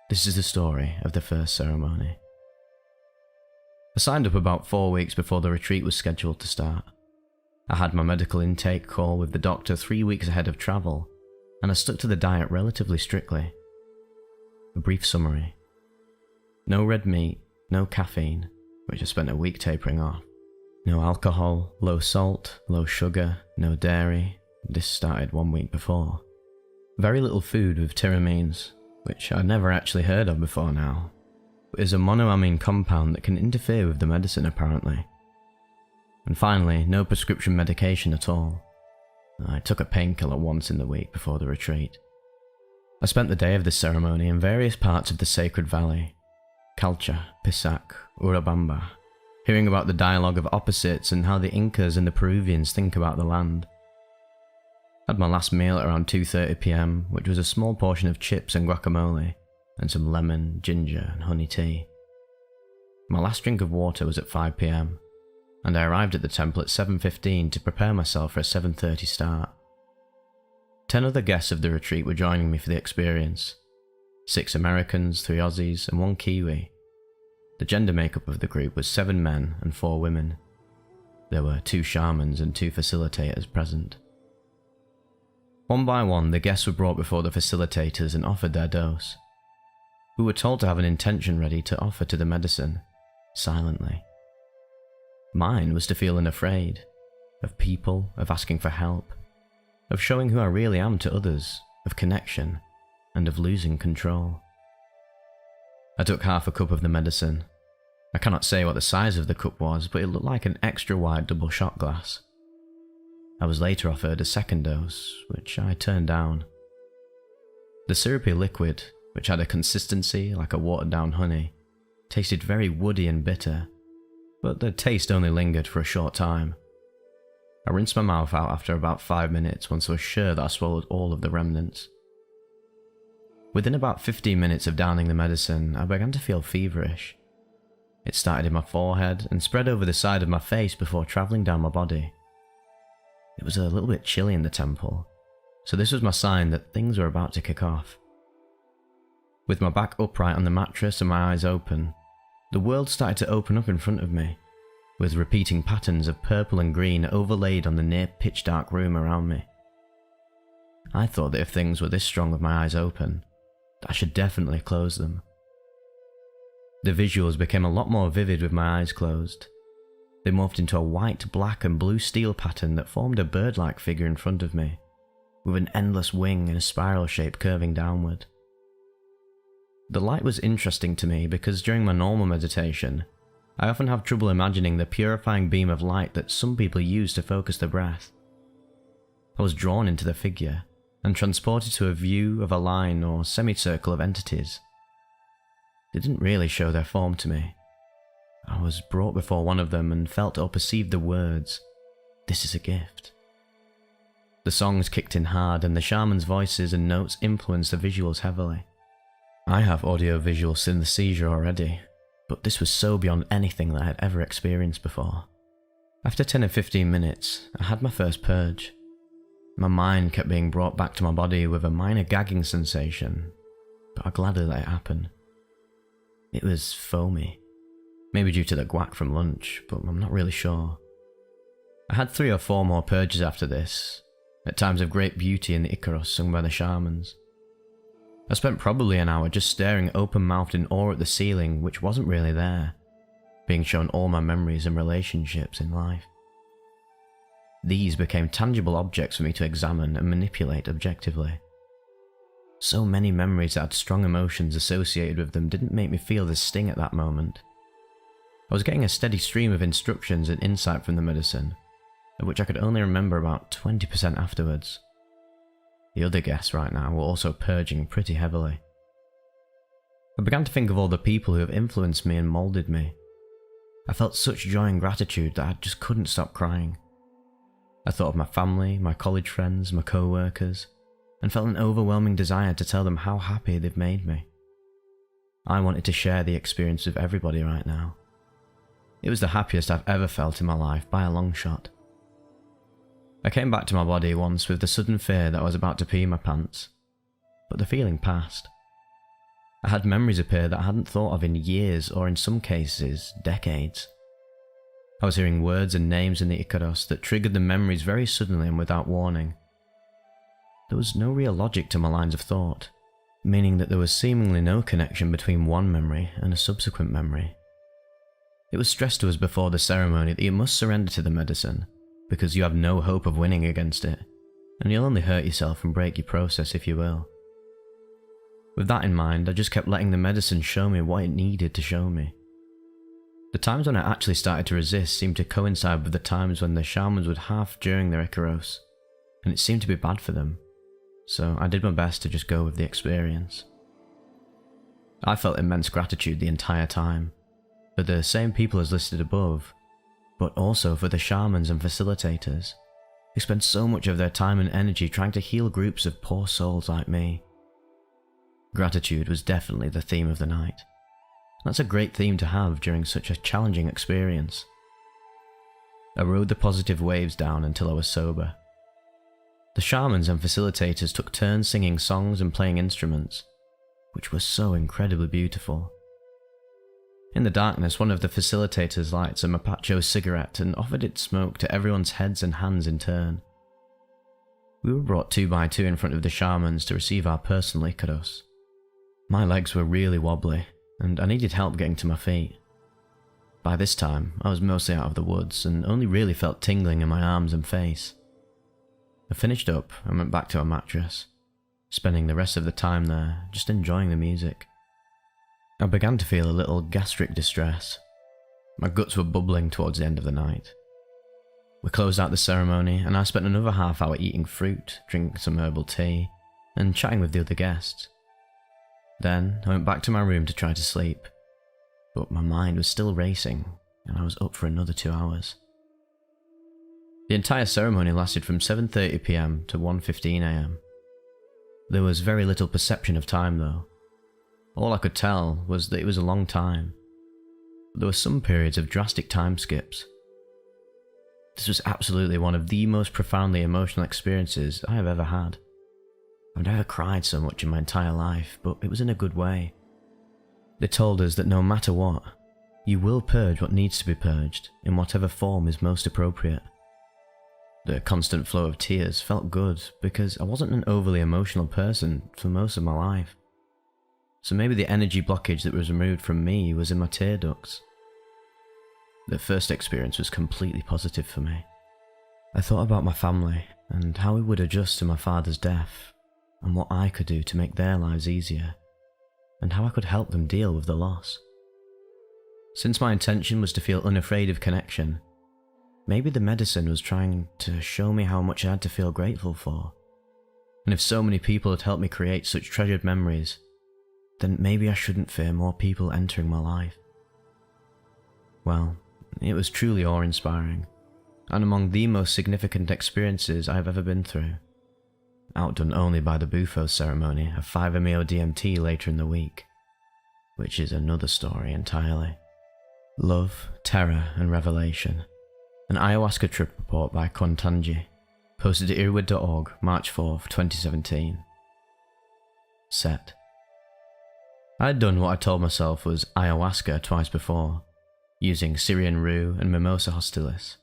This is the story of the first ceremony. I signed up about 4 weeks before the retreat was scheduled to start. I had my medical intake call with the doctor 3 weeks ahead of travel, and I stuck to the diet relatively strictly. A brief summary. No red meat, no caffeine, which I spent a week tapering off. No alcohol, low salt, low sugar, no dairy. This started 1 week before. Very little food with tyramines, which I'd never actually heard of before now. It is a monoamine compound that can interfere with the medicine apparently. And finally, no prescription medication at all. I took a painkiller once in the week before the retreat. I spent the day of the ceremony in various parts of the Sacred Valley, Calcha, Pisac, Urubamba, hearing about the dialogue of opposites and how the Incas and the Peruvians think about the land. I had my last meal at around 2:30 PM, which was a small portion of chips and guacamole, and some lemon, ginger and honey tea. My last drink of water was at 5 PM, and I arrived at the temple at 7:15 to prepare myself for a 7:30 start. 10 other guests of the retreat were joining me for the experience. 6 Americans, 3 Aussies and 1 Kiwi. The gender makeup of the group was 7 men and 4 women. There were 2 shamans and 2 facilitators present. One by one, the guests were brought before the facilitators and offered their dose. We were told to have an intention ready to offer to the medicine, silently. Mine was to feel unafraid, of people, of asking for help, of showing who I really am to others, of connection, and of losing control. I took half a cup of the medicine. I cannot say what the size of the cup was, but it looked like an extra wide double shot glass. I was later offered a second dose, which I turned down. The syrupy liquid, which had a consistency like a watered down honey, tasted very woody and bitter, but the taste only lingered for a short time. I rinsed my mouth out after about 5 minutes once I was sure that I swallowed all of the remnants. Within about 15 minutes of downing the medicine, I began to feel feverish. It started in my forehead and spread over the side of my face before travelling down my body. It was a little bit chilly in the temple, so this was my sign that things were about to kick off. With my back upright on the mattress and my eyes open, the world started to open up in front of me, with repeating patterns of purple and green overlaid on the near pitch dark room around me. I thought that if things were this strong with my eyes open, I should definitely close them. The visuals became a lot more vivid with my eyes closed. They morphed into a white, black and blue steel pattern that formed a bird-like figure in front of me, with an endless wing in a spiral shape curving downward. The light was interesting to me because during my normal meditation, I often have trouble imagining the purifying beam of light that some people use to focus their breath. I was drawn into the figure and transported to a view of a line or semicircle of entities. They didn't really show their form to me. I was brought before one of them and felt or perceived the words, "This is a gift." The songs kicked in hard and the shaman's voices and notes influenced the visuals heavily. I have audio-visual synesthesia already, but this was so beyond anything that I had ever experienced before. After 10 or 15 minutes, I had my first purge. My mind kept being brought back to my body with a minor gagging sensation, but I gladly let it happen. It was foamy, maybe due to the guac from lunch, but I'm not really sure. I had 3 or 4 more purges after this, at times of great beauty in the Icarus sung by the shamans. I spent probably an hour just staring open-mouthed in awe at the ceiling, which wasn't really there, being shown all my memories and relationships in life. These became tangible objects for me to examine and manipulate objectively. So many memories that had strong emotions associated with them didn't make me feel the sting at that moment. I was getting a steady stream of instructions and insight from the medicine, of which I could only remember about 20% afterwards. The other guests right now were also purging pretty heavily. I began to think of all the people who have influenced me and moulded me. I felt such joy and gratitude that I just couldn't stop crying. I thought of my family, my college friends, my co-workers, and felt an overwhelming desire to tell them how happy they've made me. I wanted to share the experience with everybody right now. It was the happiest I've ever felt in my life by a long shot. I came back to my body once with the sudden fear that I was about to pee my pants, but the feeling passed. I had memories appear that I hadn't thought of in years, or in some cases, decades. I was hearing words and names in the Icarus that triggered the memories very suddenly and without warning. There was no real logic to my lines of thought, meaning that there was seemingly no connection between one memory and a subsequent memory. It was stressed to us before the ceremony that you must surrender to the medicine, because you have no hope of winning against it, and you'll only hurt yourself and break your process if you will. With that in mind, I just kept letting the medicine show me what it needed to show me. The times when I actually started to resist seemed to coincide with the times when the shamans would have during their Icaros, and it seemed to be bad for them, so I did my best to just go with the experience. I felt immense gratitude the entire time, for the same people as listed above, but also for the shamans and facilitators, who spend so much of their time and energy trying to heal groups of poor souls like me. Gratitude was definitely the theme of the night. That's a great theme to have during such a challenging experience. I rode the positive waves down until I was sober. The shamans and facilitators took turns singing songs and playing instruments, which was so incredibly beautiful. In the darkness, one of the facilitators lights a mapacho cigarette and offered its smoke to everyone's heads and hands in turn. We were brought 2 by 2 in front of the shamans to receive our personal Icaros. My legs were really wobbly, and I needed help getting to my feet. By this time, I was mostly out of the woods and only really felt tingling in my arms and face. I finished up and went back to a mattress, spending the rest of the time there just enjoying the music. I began to feel a little gastric distress. My guts were bubbling towards the end of the night. We closed out the ceremony and I spent another half hour eating fruit, drinking some herbal tea, and chatting with the other guests. Then I went back to my room to try to sleep, but my mind was still racing and I was up for another 2 hours. The entire ceremony lasted from 7:30 PM to 1:15 AM. There was very little perception of time though. All I could tell was that it was a long time. But there were some periods of drastic time skips. This was absolutely one of the most profoundly emotional experiences I have ever had. I've never cried so much in my entire life, but it was in a good way. They told us that no matter what, you will purge what needs to be purged in whatever form is most appropriate. The constant flow of tears felt good because I wasn't an overly emotional person for most of my life. So maybe the energy blockage that was removed from me was in my tear ducts. The first experience was completely positive for me. I thought about my family and how we would adjust to my father's death and what I could do to make their lives easier and how I could help them deal with the loss. Since my intention was to feel unafraid of connection, maybe the medicine was trying to show me how much I had to feel grateful for. And if so many people had helped me create such treasured memories, then maybe I shouldn't fear more people entering my life. Well, it was truly awe-inspiring, and among the most significant experiences I have ever been through. Outdone only by the Bufo ceremony of 5-MeO-DMT later in the week, which is another story entirely. Love, Terror and Revelation. An ayahuasca trip report by Kontanji, posted to EARBUDS.org, March 4th, 2017. Set. I had done what I told myself was ayahuasca twice before, using Syrian rue and Mimosa hostilis.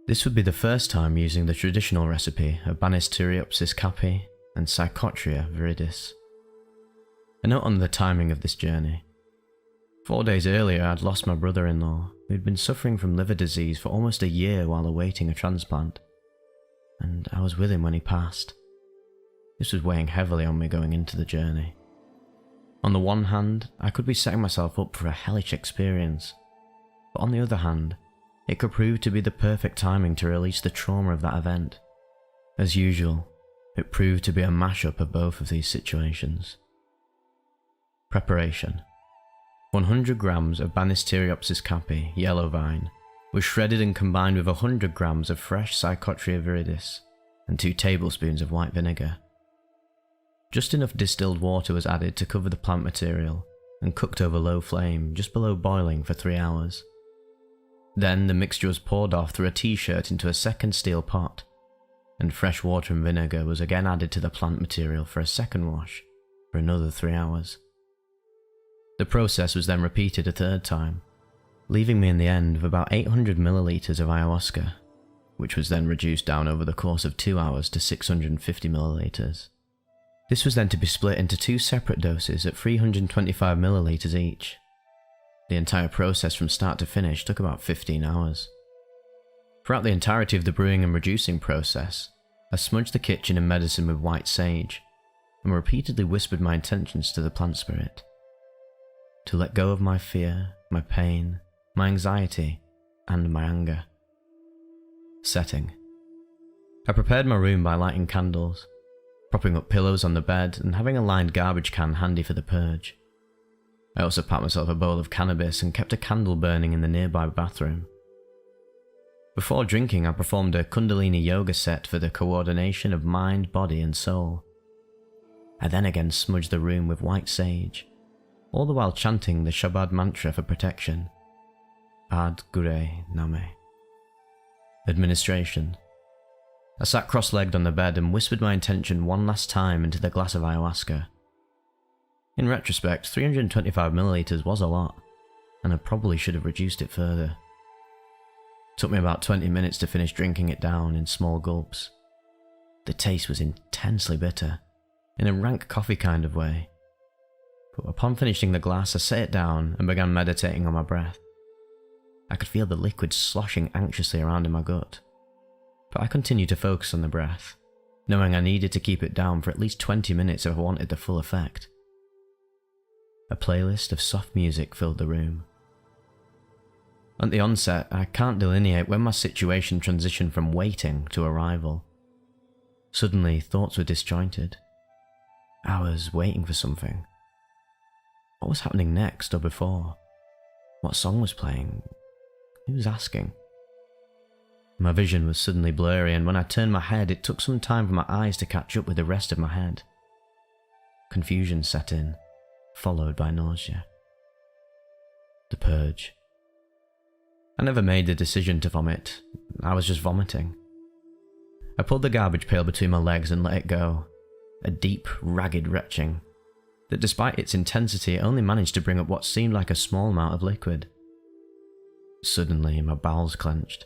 This would be the first time using the traditional recipe of Banisteriopsis caapi and Psychotria viridis. A note on the timing of this journey. 4 days earlier I'd lost my brother-in-law, who'd been suffering from liver disease for almost a year while awaiting a transplant, and I was with him when he passed. This was weighing heavily on me going into the journey. On the one hand, I could be setting myself up for a hellish experience, but on the other hand, it could prove to be the perfect timing to release the trauma of that event. As usual, it proved to be a mashup of both of these situations. Preparation. 100 grams of Banisteriopsis caapi, yellow vine, was shredded and combined with 100 grams of fresh Psychotria viridis and 2 tablespoons of white vinegar. Just enough distilled water was added to cover the plant material and cooked over low flame just below boiling for 3 hours. Then the mixture was poured off through a t-shirt into a second steel pot, and fresh water and vinegar was again added to the plant material for a second wash for another 3 hours. The process was then repeated a third time, leaving me in the end with about 800 milliliters of ayahuasca, which was then reduced down over the course of 2 hours to 650 milliliters. This was then to be split into 2 separate doses at 325 milliliters each. The entire process from start to finish took about 15 hours. Throughout the entirety of the brewing and reducing process, I smudged the kitchen and medicine with white sage, and repeatedly whispered my intentions to the plant spirit. To let go of my fear, my pain, my anxiety, and my anger. Setting. I prepared my room by lighting candles, propping up pillows on the bed and having a lined garbage can handy for the purge. I also packed myself a bowl of cannabis and kept a candle burning in the nearby bathroom. Before drinking, I performed a Kundalini yoga set for the coordination of mind, body and soul. I then again smudged the room with white sage, all the while chanting the Shabad mantra for protection. Ad Gure Name. Administration. I sat cross-legged on the bed and whispered my intention one last time into the glass of ayahuasca. In retrospect, 325 milliliters was a lot, and I probably should have reduced it further. It took me about 20 minutes to finish drinking it down in small gulps. The taste was intensely bitter, in a rank coffee kind of way. But upon finishing the glass, I set it down and began meditating on my breath. I could feel the liquid sloshing anxiously around in my gut, but I continued to focus on the breath, knowing I needed to keep it down for at least 20 minutes if I wanted the full effect. A playlist of soft music filled the room. At the onset, I can't delineate when my situation transitioned from waiting to arrival. Suddenly, thoughts were disjointed. I was waiting for something. What was happening next or before? What song was playing? Who was asking? My vision was suddenly blurry, and when I turned my head, it took some time for my eyes to catch up with the rest of my head. confusion set in, followed by nausea. The purge. I never made the decision to vomit, I was just vomiting. I pulled the garbage pail between my legs and let it go, a deep, ragged retching that despite its intensity only managed to bring up what seemed like a small amount of liquid. Suddenly my bowels clenched,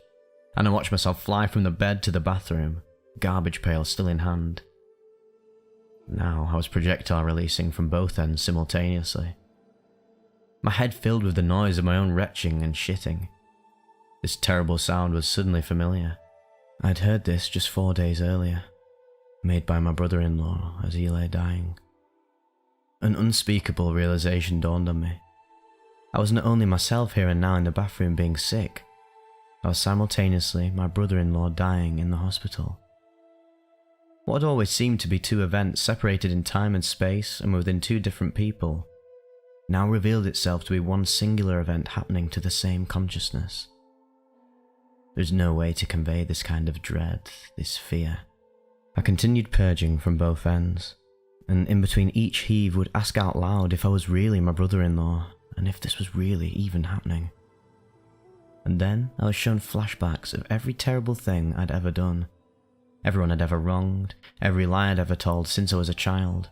and I watched myself fly from the bed to the bathroom, garbage pail still in hand. Now I was projectile releasing from both ends simultaneously. My head filled with the noise of my own retching and shitting. This terrible sound was suddenly familiar. I'd heard this just 4 days earlier, made by my brother-in-law as he lay dying. An unspeakable realization dawned on me. I was not only myself here and now in the bathroom being sick, I was simultaneously my brother-in-law dying in the hospital. What had always seemed to be two events separated in time and space and within two different people, now revealed itself to be one singular event happening to the same consciousness. There's no way to convey this kind of dread, this fear. I continued purging from both ends, and in between each heave would ask out loud if I was really my brother-in-law, and if this was really even happening. And then I was shown flashbacks of every terrible thing I'd ever done, everyone I'd ever wronged, every lie I'd ever told since I was a child.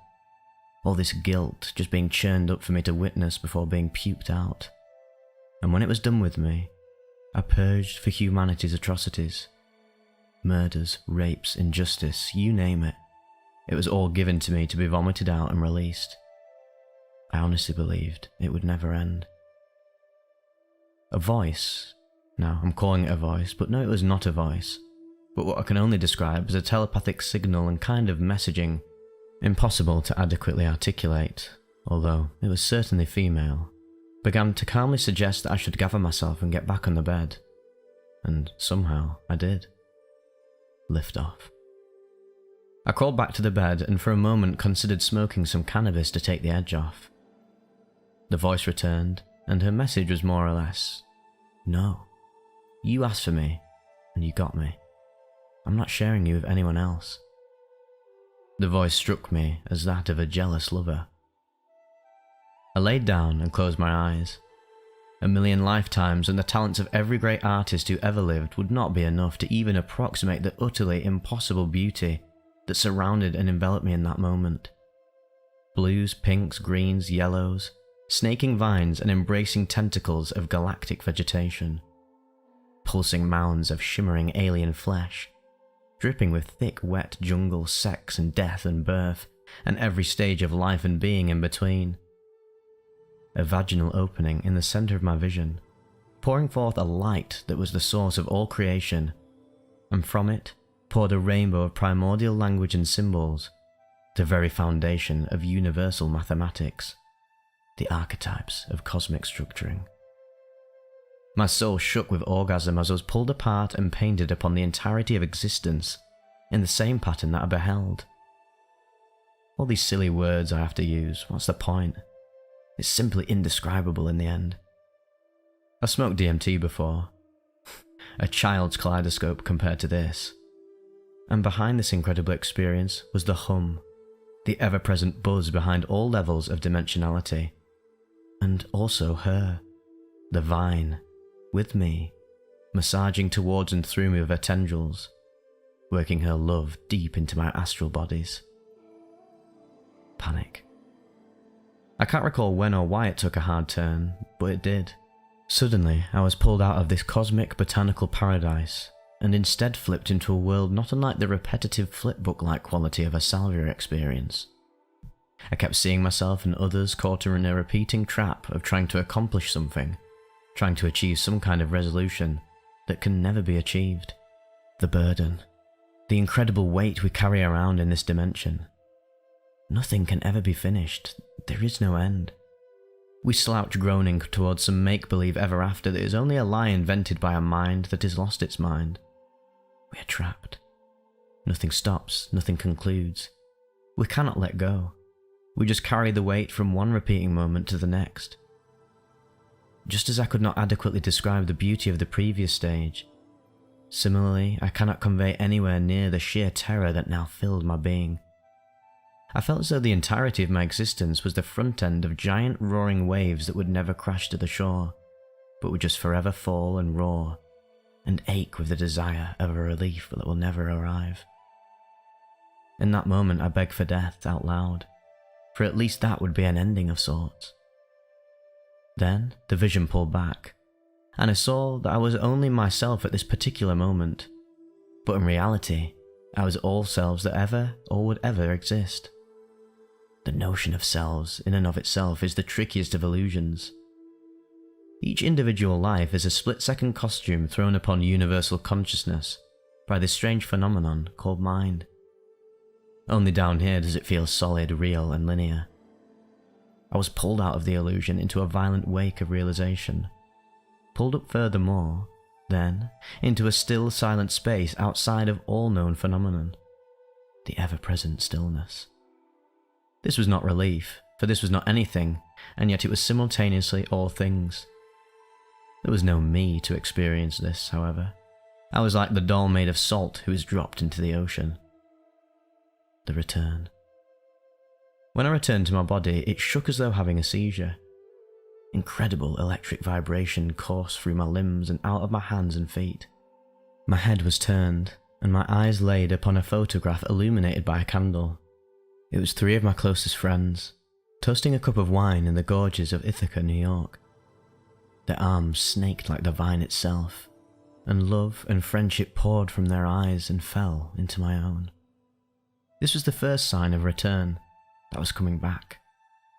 All this guilt just being churned up for me to witness before being puked out. And when it was done with me, I purged for humanity's atrocities. Murders, rapes, injustice, you name it. It was all given to me to be vomited out and released. I honestly believed it would never end. A voice. Now, I'm calling it a voice, but no, it was not a voice, but what I can only describe as a telepathic signal and kind of messaging, impossible to adequately articulate, although it was certainly female, began to calmly suggest that I should gather myself and get back on the bed. And somehow I did. Lift off. I crawled back to the bed and for a moment considered smoking some cannabis to take the edge off. The voice returned, and her message was more or less, "No, you asked for me, and you got me. I'm not sharing you with anyone else." The voice struck me as that of a jealous lover. I laid down and closed my eyes. 1,000,000 lifetimes and the talents of every great artist who ever lived would not be enough to even approximate the utterly impossible beauty that surrounded and enveloped me in that moment. Blues, pinks, greens, yellows, snaking vines and embracing tentacles of galactic vegetation. Pulsing mounds of shimmering alien flesh, dripping with thick, wet jungle, sex and death and birth, and every stage of life and being in between. A vaginal opening in the center of my vision, pouring forth a light that was the source of all creation, and from it poured a rainbow of primordial language and symbols, the very foundation of universal mathematics, the archetypes of cosmic structuring. My soul shook with orgasm as I was pulled apart and painted upon the entirety of existence in the same pattern that I beheld. All these silly words I have to use, what's the point? It's simply indescribable in the end. I've smoked DMT before. A child's kaleidoscope compared to this. And behind this incredible experience was the hum, the ever-present buzz behind all levels of dimensionality. And also her, the vine, with me, massaging towards and through me with her tendrils, working her love deep into my astral bodies. Panic. I can't recall when or why it took a hard turn, but it did. Suddenly, I was pulled out of this cosmic botanical paradise, and instead flipped into a world not unlike the repetitive flipbook-like quality of a salvia experience. I kept seeing myself and others caught in a repeating trap of trying to accomplish something, trying to achieve some kind of resolution that can never be achieved. The burden, the incredible weight we carry around in this dimension. Nothing can ever be finished, there is no end. We slouch groaning towards some make-believe ever after that is only a lie invented by a mind that has lost its mind. We are trapped. Nothing stops, nothing concludes. We cannot let go. We just carry the weight from one repeating moment to the next. Just as I could not adequately describe the beauty of the previous stage, similarly I cannot convey anywhere near the sheer terror that now filled my being. I felt as though the entirety of my existence was the front end of giant roaring waves that would never crash to the shore, but would just forever fall and roar, and ache with the desire of a relief that will never arrive. In that moment I begged for death out loud, for at least that would be an ending of sorts. Then the vision pulled back, and I saw that I was only myself at this particular moment, but in reality, I was all selves that ever or would ever exist. The notion of selves in and of itself is the trickiest of illusions. Each individual life is a split-second costume thrown upon universal consciousness by this strange phenomenon called mind. Only down here does it feel solid, real, and linear. I was pulled out of the illusion into a violent wake of realization, pulled up furthermore, then into a still, silent space outside of all known phenomenon, the ever-present stillness. This was not relief, for this was not anything, and yet it was simultaneously all things. There was no me to experience this, however. I was like the doll made of salt who is dropped into the ocean. The return. When I returned to my body, it shook as though having a seizure. Incredible electric vibration coursed through my limbs and out of my hands and feet. My head was turned, and my eyes laid upon a photograph illuminated by a candle. It was 3 of my closest friends, toasting a cup of wine in the gorges of Ithaca, New York. Their arms snaked like the vine itself, and love and friendship poured from their eyes and fell into my own. This was the first sign of return, that was coming back,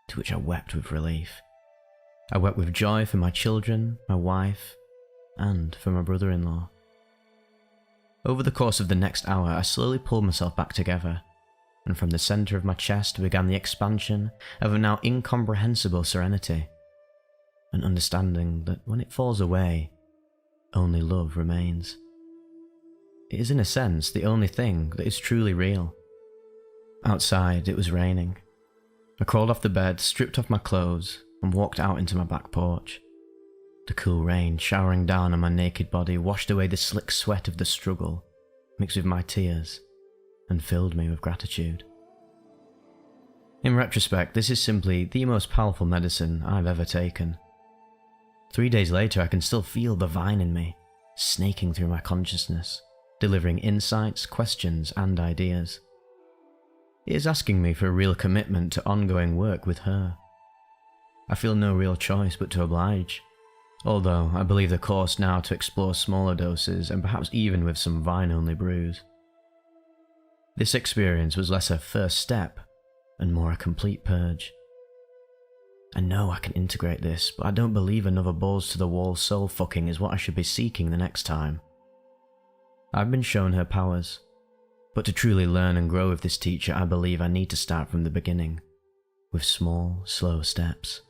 to which I wept with relief. I wept with joy for my children, my wife, and for my brother-in-law. Over the course of the next hour, I slowly pulled myself back together, and from the centre of my chest began the expansion of a now incomprehensible serenity, an understanding that when it falls away, only love remains. It is in a sense the only thing that is truly real. Outside, it was raining. I crawled off the bed, stripped off my clothes, and walked out into my back porch. The cool rain showering down on my naked body washed away the slick sweat of the struggle, mixed with my tears, and filled me with gratitude. In retrospect, this is simply the most powerful medicine I've ever taken. 3 days later, I can still feel the vine in me, snaking through my consciousness, delivering insights, questions, and ideas. It is asking me for a real commitment to ongoing work with her. I feel no real choice but to oblige, although I believe the course now to explore smaller doses and perhaps even with some vine-only brews. This experience was less a first step and more a complete purge. I know I can integrate this, but I don't believe another balls-to-the-wall soul fucking is what I should be seeking the next time. I've been shown her powers, but to truly learn and grow with this teacher, I believe I need to start from the beginning, with small, slow steps.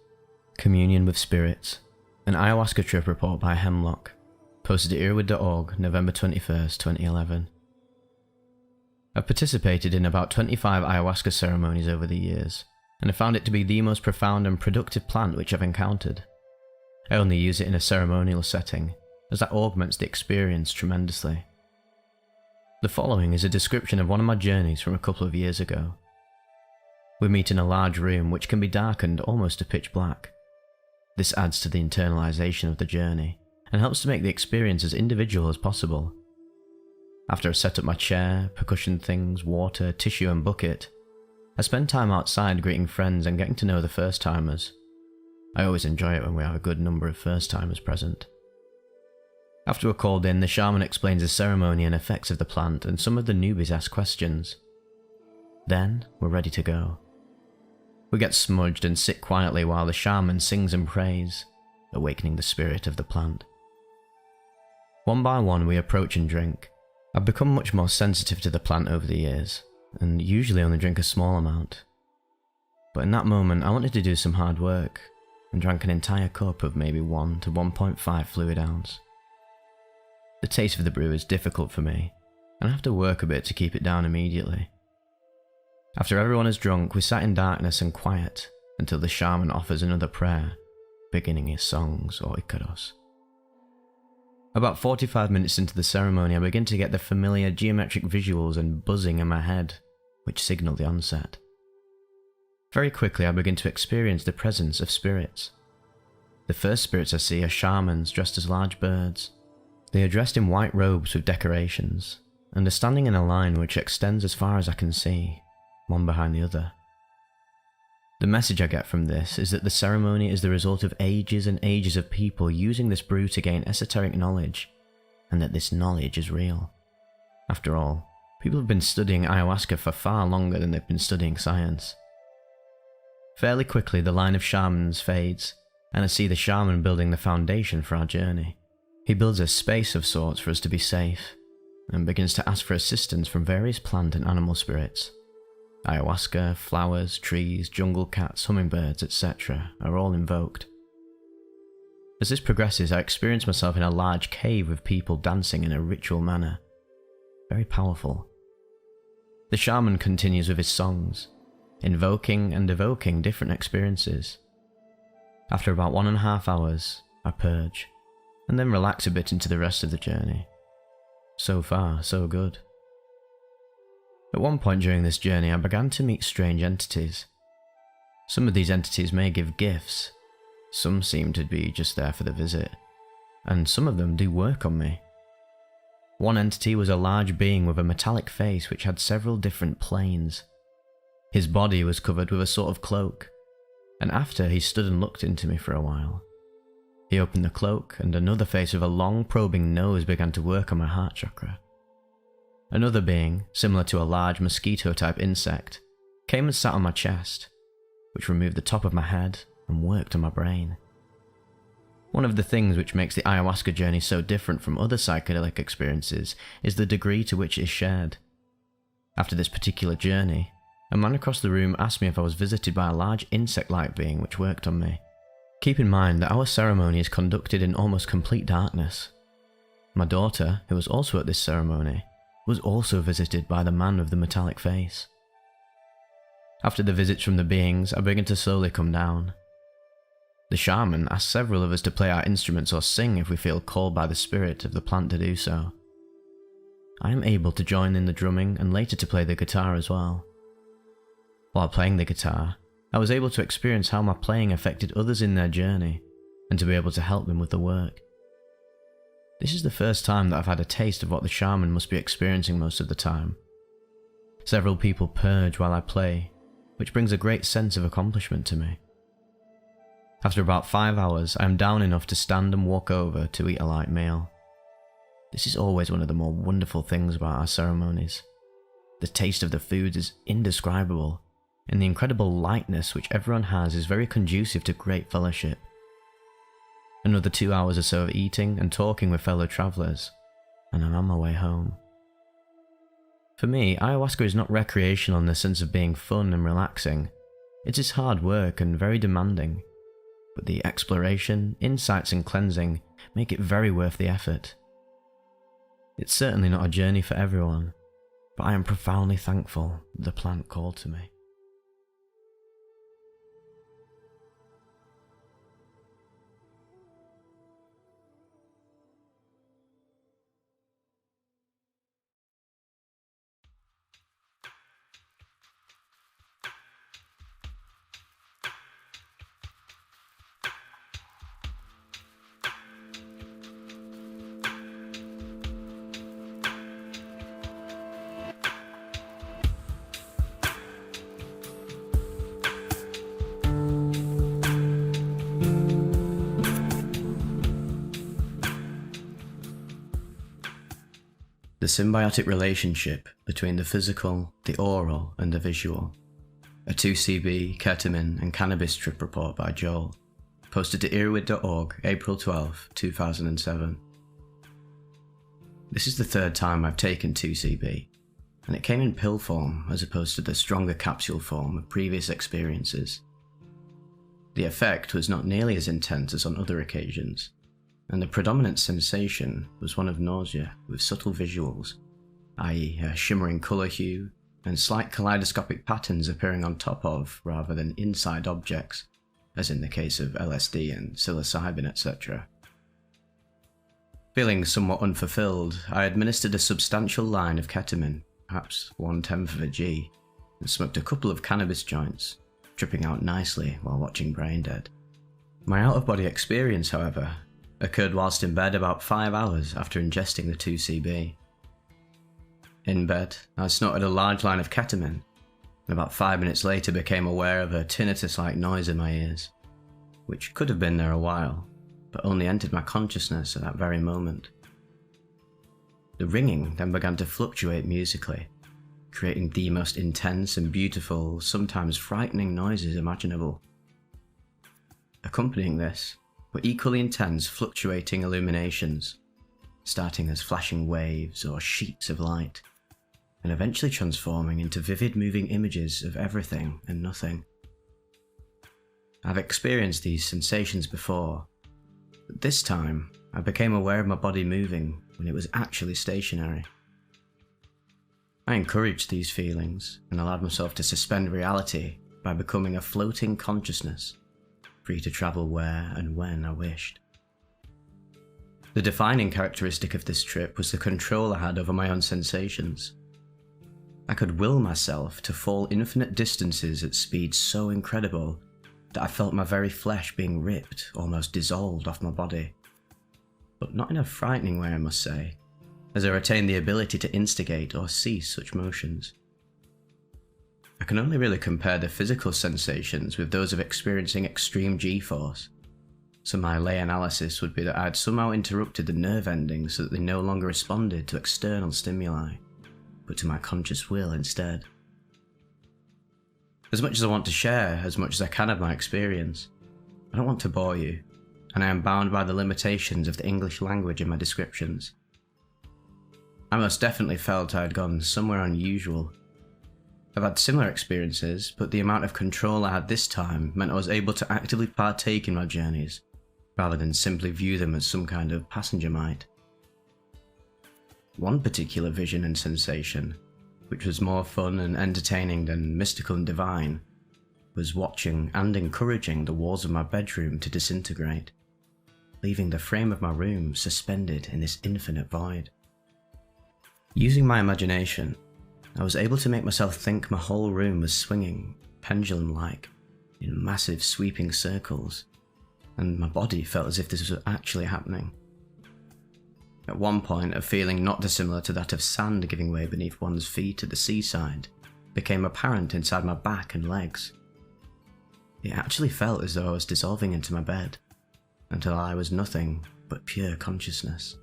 Communion with Spirits, an ayahuasca trip report by Hemlock, posted at EARBUDS.org, November 21st, 2011. I've participated in about 25 ayahuasca ceremonies over the years, and I found it to be the most profound and productive plant which I've encountered. I only use it in a ceremonial setting, as that augments the experience tremendously. The following is a description of one of my journeys from a couple of years ago. We meet in a large room which can be darkened almost to pitch black. This adds to the internalization of the journey, and helps to make the experience as individual as possible. After I set up my chair, percussion things, water, tissue and bucket, I spend time outside greeting friends and getting to know the first-timers. I always enjoy it when we have a good number of first-timers present. After we're called in, the shaman explains the ceremony and effects of the plant, and some of the newbies ask questions. Then, we're ready to go. We get smudged and sit quietly while the shaman sings and prays, awakening the spirit of the plant. One by one we approach and drink. I've become much more sensitive to the plant over the years, and usually only drink a small amount. But in that moment I wanted to do some hard work, and drank an entire cup of maybe 1 to 1.5 fluid ounce. The taste of the brew is difficult for me, and I have to work a bit to keep it down immediately. After everyone is drunk, we sat in darkness and quiet until the shaman offers another prayer, beginning his songs or ikaros. About 45 minutes into the ceremony, I begin to get the familiar geometric visuals and buzzing in my head, which signal the onset. Very quickly I begin to experience the presence of spirits. The first spirits I see are shamans dressed as large birds. They are dressed in white robes with decorations, and are standing in a line which extends as far as I can see, one behind the other. The message I get from this is that the ceremony is the result of ages and ages of people using this brew to gain esoteric knowledge, and that this knowledge is real. After all, people have been studying ayahuasca for far longer than they've been studying science. Fairly quickly the line of shamans fades, and I see the shaman building the foundation for our journey. He builds a space of sorts for us to be safe, and begins to ask for assistance from various plant and animal spirits. Ayahuasca, flowers, trees, jungle cats, hummingbirds, etc. are all invoked. As this progresses, I experience myself in a large cave with people dancing in a ritual manner. Very powerful. The shaman continues with his songs, invoking and evoking different experiences. After about 1.5 hours, I purge, and then relax a bit into the rest of the journey. So far, so good. At one point during this journey, I began to meet strange entities. Some of these entities may give gifts, some seem to be just there for the visit, and some of them do work on me. One entity was a large being with a metallic face which had several different planes. His body was covered with a sort of cloak, and after he stood and looked into me for a while. He opened the cloak, and another face with a long probing nose began to work on my heart chakra. Another being, similar to a large mosquito-type insect, came and sat on my chest, which removed the top of my head and worked on my brain. One of the things which makes the ayahuasca journey so different from other psychedelic experiences is the degree to which it is shared. After this particular journey, a man across the room asked me if I was visited by a large insect-like being which worked on me. Keep in mind that our ceremony is conducted in almost complete darkness. My daughter, who was also at this ceremony, was also visited by the man of the metallic face. After the visits from the beings, I began to slowly come down. The shaman asked several of us to play our instruments or sing if we feel called by the spirit of the plant to do so. I am able to join in the drumming and later to play the guitar as well. While playing the guitar, I was able to experience how my playing affected others in their journey, and to be able to help them with the work. This is the first time that I've had a taste of what the shaman must be experiencing most of the time. Several people purge while I play, which brings a great sense of accomplishment to me. After about 5 hours, I am down enough to stand and walk over to eat a light meal. This is always one of the more wonderful things about our ceremonies. The taste of the foods is indescribable, and the incredible lightness which everyone has is very conducive to great fellowship. Another 2 hours or so of eating and talking with fellow travellers, and I'm on my way home. For me, ayahuasca is not recreational in the sense of being fun and relaxing. It is hard work and very demanding, but the exploration, insights and cleansing make it very worth the effort. It's certainly not a journey for everyone, but I am profoundly thankful that the plant called to me. The symbiotic relationship between the physical, the oral, and the visual. A 2CB, ketamine, and cannabis trip report by Joel. Posted to EARBUDS.org, April 12, 2007. This is the third time I've taken 2CB, and it came in pill form as opposed to the stronger capsule form of previous experiences. The effect was not nearly as intense as on other occasions, and the predominant sensation was one of nausea with subtle visuals, i.e. a shimmering colour hue, and slight kaleidoscopic patterns appearing on top of rather than inside objects, as in the case of LSD and psilocybin, etc. Feeling somewhat unfulfilled, I administered a substantial line of ketamine, perhaps 1/10 of a G, and smoked a couple of cannabis joints, tripping out nicely while watching Braindead. My out-of-body experience, however, occurred whilst in bed about 5 hours after ingesting the 2CB. In bed, I snorted a large line of ketamine, and about 5 minutes later became aware of a tinnitus-like noise in my ears, which could have been there a while, but only entered my consciousness at that very moment. The ringing then began to fluctuate musically, creating the most intense and beautiful, sometimes frightening noises imaginable. Accompanying this were equally intense fluctuating illuminations, starting as flashing waves or sheets of light, and eventually transforming into vivid moving images of everything and nothing. I've experienced these sensations before, but this time I became aware of my body moving when it was actually stationary. I encouraged these feelings and allowed myself to suspend reality by becoming a floating consciousness, free to travel where and when I wished. The defining characteristic of this trip was the control I had over my own sensations. I could will myself to fall infinite distances at speeds so incredible that I felt my very flesh being ripped, almost dissolved off my body. But not in a frightening way, I must say, as I retained the ability to instigate or cease such motions. I can only really compare the physical sensations with those of experiencing extreme G-force, so my lay analysis would be that I had somehow interrupted the nerve endings so that they no longer responded to external stimuli, but to my conscious will instead. As much as I want to share as much as I can of my experience, I don't want to bore you, and I am bound by the limitations of the English language in my descriptions. I most definitely felt I had gone somewhere unusual. I've had similar experiences, but the amount of control I had this time meant I was able to actively partake in my journeys, rather than simply view them as some kind of passenger might. One particular vision and sensation, which was more fun and entertaining than mystical and divine, was watching and encouraging the walls of my bedroom to disintegrate, leaving the frame of my room suspended in this infinite void. Using my imagination, I was able to make myself think my whole room was swinging, pendulum-like, in massive sweeping circles, and my body felt as if this was actually happening. At one point, a feeling not dissimilar to that of sand giving way beneath one's feet at the seaside became apparent inside my back and legs. It actually felt as though I was dissolving into my bed, until I was nothing but pure consciousness.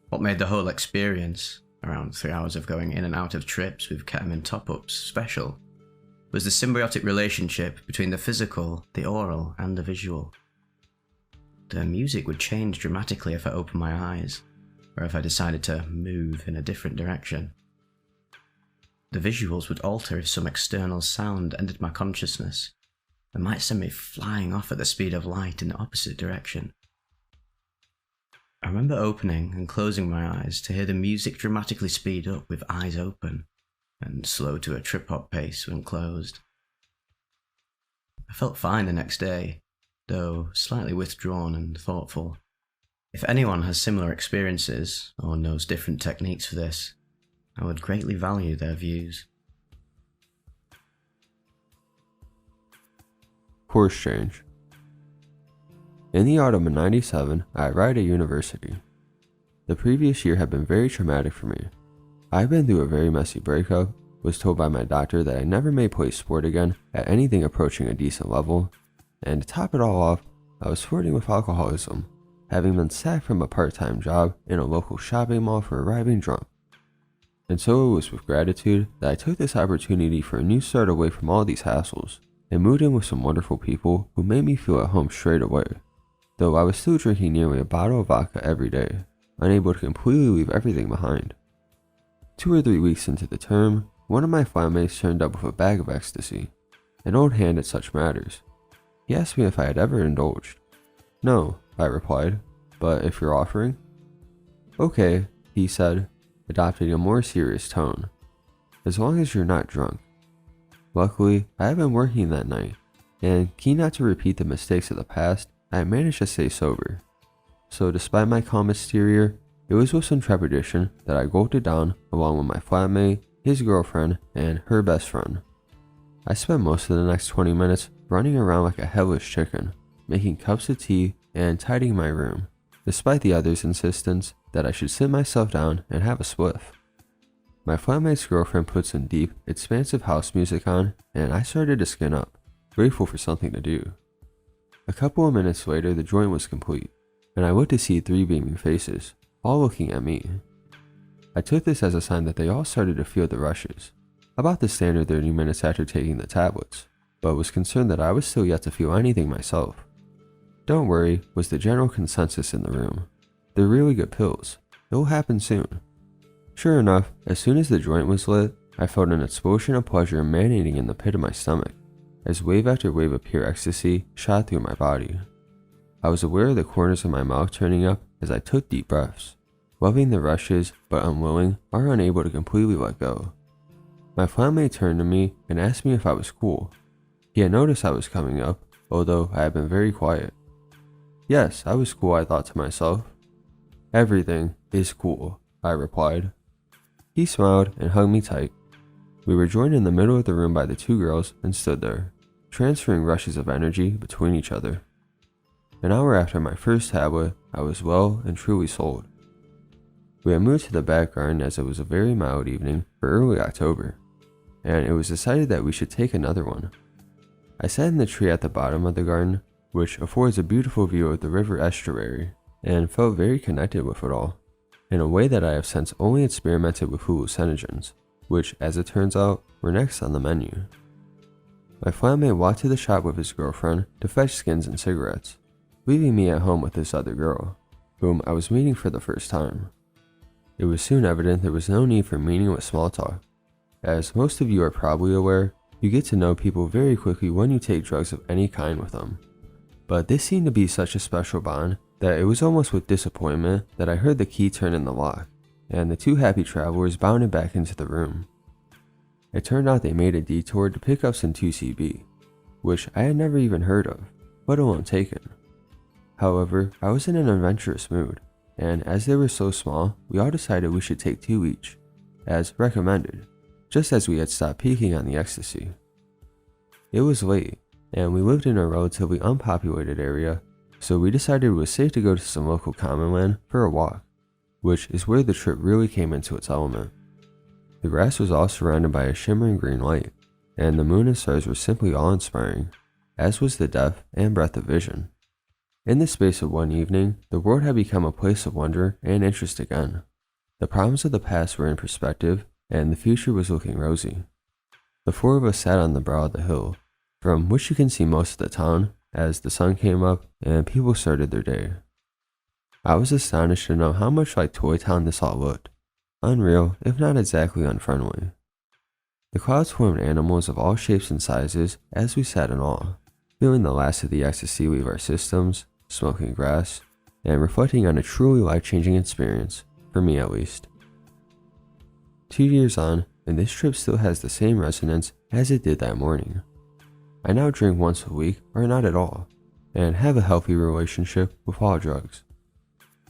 What made the whole experience, around 3 hours of going in and out of trips with ketamine top-ups, special, was the symbiotic relationship between the physical, the oral, and the visual. The music would change dramatically if I opened my eyes, or if I decided to move in a different direction. The visuals would alter if some external sound entered my consciousness, and might send me flying off at the speed of light in the opposite direction. I remember opening and closing my eyes to hear the music dramatically speed up with eyes open, and slow to a trip-hop pace when closed. I felt fine the next day, though slightly withdrawn and thoughtful. If anyone has similar experiences, or knows different techniques for this, I would greatly value their views. Course change. In the autumn of '97, I arrived at university. The previous year had been very traumatic for me. I had been through a very messy breakup, was told by my doctor that I never may play sport again at anything approaching a decent level, and to top it all off, I was flirting with alcoholism, having been sacked from a part-time job in a local shopping mall for arriving drunk. And so it was with gratitude that I took this opportunity for a new start away from all these hassles, and moved in with some wonderful people who made me feel at home straight away, though I was still drinking nearly a bottle of vodka every day, unable to completely leave everything behind. 2 or 3 weeks into the term, one of my flatmates turned up with a bag of ecstasy, an old hand at such matters. He asked me if I had ever indulged. No, I replied, but if you're offering? Okay, he said, adopting a more serious tone, as long as you're not drunk. Luckily, I had been working that night, and keen not to repeat the mistakes of the past, I managed to stay sober. So despite my calm exterior, it was with some trepidation that I gulped it down along with my flatmate, his girlfriend, and her best friend. I spent most of the next 20 minutes running around like a headless chicken, making cups of tea and tidying my room, despite the others' insistence that I should sit myself down and have a spliff. My flatmate's girlfriend put some deep, expansive house music on, and I started to skin up, grateful for something to do. A couple of minutes later, the joint was complete, and I looked to see 3 beaming faces, all looking at me. I took this as a sign that they all started to feel the rushes, about the standard 30 minutes after taking the tablets, but was concerned that I was still yet to feel anything myself. Don't worry, was the general consensus in the room. They're really good pills. It will happen soon. Sure enough, as soon as the joint was lit, I felt an explosion of pleasure emanating in the pit of my stomach, as wave after wave of pure ecstasy shot through my body. I was aware of the corners of my mouth turning up as I took deep breaths, loving the rushes but unwilling or unable to completely let go. My flatmate turned to me and asked me if I was cool. He had noticed I was coming up, although I had been very quiet. Yes, I was cool, I thought to myself. Everything is cool, I replied. He smiled and hugged me tight. We were joined in the middle of the room by the 2 girls and stood there, transferring rushes of energy between each other. An hour after my first tablet, I was well and truly sold. We had moved to the back garden as it was a very mild evening for early October, and it was decided that we should take another one. I sat in the tree at the bottom of the garden, which affords a beautiful view of the river estuary, and felt very connected with it all, in a way that I have since only experimented with hallucinogens, which, as it turns out, were next on the menu. My flatmate walked to the shop with his girlfriend to fetch skins and cigarettes, leaving me at home with this other girl, whom I was meeting for the first time. It was soon evident there was no need for meaningless small talk. As most of you are probably aware, you get to know people very quickly when you take drugs of any kind with them. But this seemed to be such a special bond that it was almost with disappointment that I heard the key turn in the lock, and the 2 happy travelers bounded back into the room. It turned out they made a detour to pick up some 2CB, which I had never even heard of, let alone taken. However, I was in an adventurous mood, and as they were so small, we all decided we should take 2 each, as recommended, just as we had stopped peaking on the ecstasy. It was late, and we lived in a relatively unpopulated area, so we decided it was safe to go to some local common land for a walk, which is where the trip really came into its element. The grass was all surrounded by a shimmering green light, and the moon and stars were simply awe-inspiring, as was the depth and breadth of vision. In the space of one evening, the world had become a place of wonder and interest again. The problems of the past were in perspective, and the future was looking rosy. The 4 of us sat on the brow of the hill, from which you can see most of the town, as the sun came up and people started their day. I was astonished to know how much like Toy Town this all looked. Unreal, if not exactly unfriendly. The clouds formed animals of all shapes and sizes as we sat in awe, feeling the last of the ecstasy leave our systems, smoking grass, and reflecting on a truly life-changing experience, for me at least. 2 years on, and this trip still has the same resonance as it did that morning. I now drink once a week or not at all, and have a healthy relationship with all drugs.